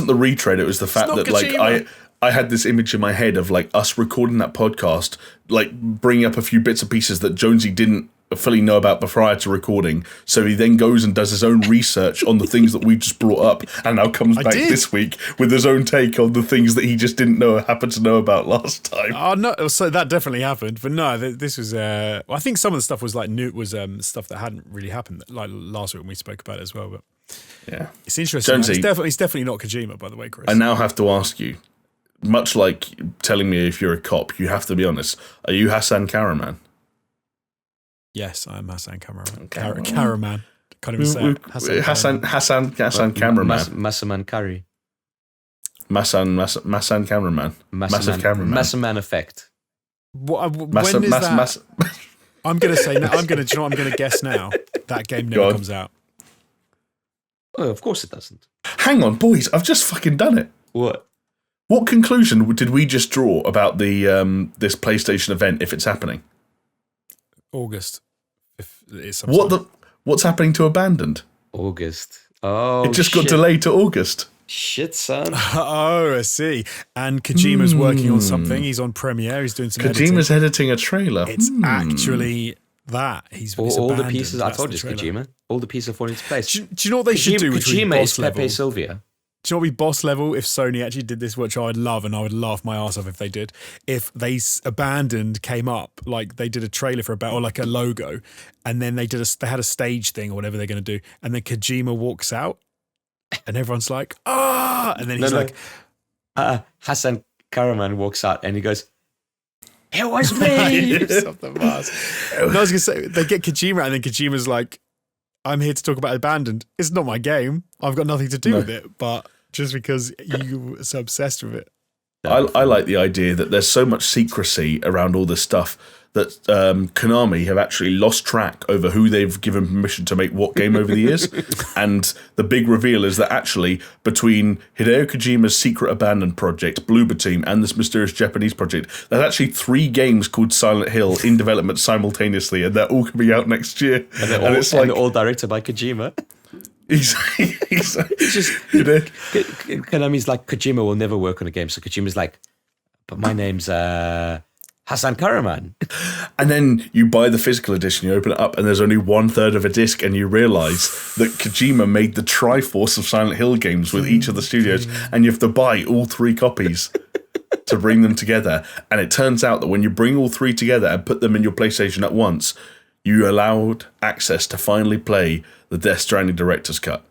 the retread. It was the fact that like I had this image in my head of like us recording that podcast, like bringing up a few bits and pieces that Jonesy didn't fully know about prior to recording. So he then goes and does his own research on the things that we just brought up, and now comes back this week with his own take on the things that he just didn't happen to know about last time. Oh no, so that definitely happened, but no, this was. I think some of the stuff was stuff that hadn't really happened, like last week when we spoke about it as well. But yeah, it's interesting. Jonesy, it's definitely not Kojima, by the way, Chris. I now have to ask you. Much like telling me if you're a cop, you have to be honest. Are you Hassan Karaman? Yes, I'm Hassan Karaman. Karaman. Can't even say it. Hassan Cameraman. Massaman Curry. Massan Cameraman. Massive Cameraman. Massaman Effect. When is that? I'm going to say, I'm going to guess now. That game never comes out. Oh, of course it doesn't. Hang on, boys. I've just fucking done it. What conclusion did we just draw about the this PlayStation event if it's happening? August. If it's what's happening to Abandoned? August. Oh, it just got delayed to August. Shit, son. Oh, I see. And Kojima's working on something. He's on Premiere. He's doing some Kojima's editing a trailer. It's actually that. He's all the pieces. I told you, Kojima. All the pieces fall into place. Do you know what they should do? Kojima is Pepe Sylvia. Do you know what would be boss level if Sony actually did this, which I'd love, and I would laugh my ass off if they did? If they Abandoned came up, like they did a trailer for or like a logo, and then they had a stage thing or whatever they're going to do, and then Kojima walks out, and everyone's like, ah, and then he's like, Hassan Karaman walks out, and he goes, "It was me." I was going to say they get Kojima, and then Kojima's like, "I'm here to talk about Abandoned. It's not my game. I've got nothing to do with it, but." Just because you are so obsessed with it. I like the idea that there's so much secrecy around all this stuff that Konami have actually lost track over who they've given permission to make what game over the years. And the big reveal is that actually between Hideo Kojima's secret Abandoned project, Bloober Team, and this mysterious Japanese project, there's actually 3 games called Silent Hill in development simultaneously, and they're all coming out next year. And they're all directed by Kojima. He's just Konami's like, Kojima will never work on a game, so Kojima's like, but my name's Hassan Karaman. And then you buy the physical edition, you open it up, and there's only 1/3 of a disc, and you realise that Kojima made the Triforce of Silent Hill games with each of the studios, and you have to buy all 3 copies to bring them together. And it turns out that when you bring all 3 together and put them in your PlayStation at once, you allowed access to finally play the Death Stranding director's cut.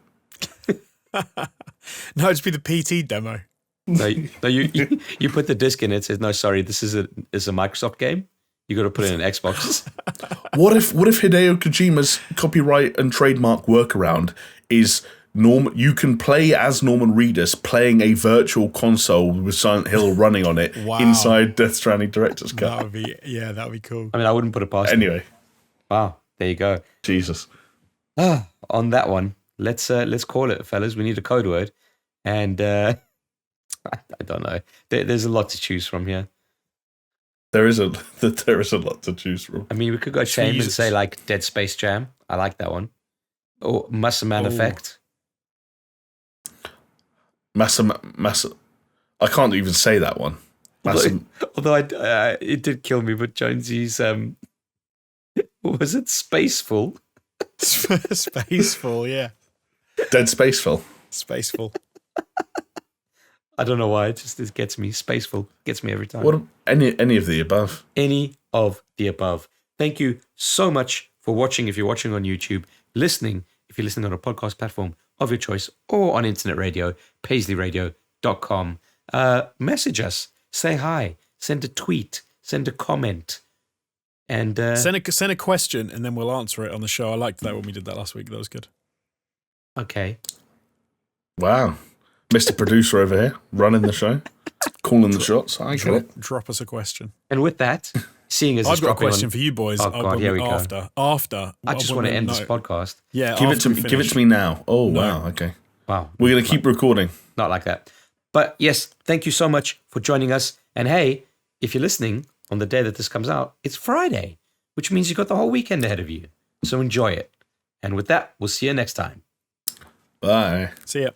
No, it'd be the PT demo. No, you put the disc in. It says, "No, sorry, this is a Microsoft game. You got to put it in an Xbox." What if Hideo Kojima's copyright and trademark workaround is you can play as Norman Reedus playing a virtual console with Silent Hill running on it inside Death Stranding director's cut? That would be cool. I mean, I wouldn't put it past. Anyway, wow, there you go. Jesus. On that one, let's call it, fellas. We need a code word, and I don't know. There's a lot to choose from here. There is a lot to choose from. I mean, we could go shame and say like Dead Space Jam. I like that one. Or Muscle Man Effect. Massa. I can't even say that one. Although it did kill me, but Jonesy's what was it? Spaceful. Spaceful, yeah. Dead Spaceful. Spaceful. I don't know why. It gets me. Spaceful gets me every time. What any of the above? Any of the above. Thank you so much for watching. If you're watching on YouTube, listening if you're listening on a podcast platform of your choice, or on internet radio, paisleyradio.com. Message us, say hi, send a tweet, send a comment, and send a question, and then we'll answer it on the show. I liked that when we did that last week. That was good. Okay. Wow. Mr. Producer over here, running the show, calling the shots. I get it. Drop us a question. And with that, seeing as I've got a question for you boys. Oh God, here we go. After. I just want to end this podcast. Yeah, give it to me now. Oh no. Wow. Okay. Wow. We're gonna keep recording. Not like that. But yes, thank you so much for joining us. And hey, if you're listening on the day that this comes out, it's Friday, which means you've got the whole weekend ahead of you. So enjoy it. And with that, we'll see you next time. Bye. See ya.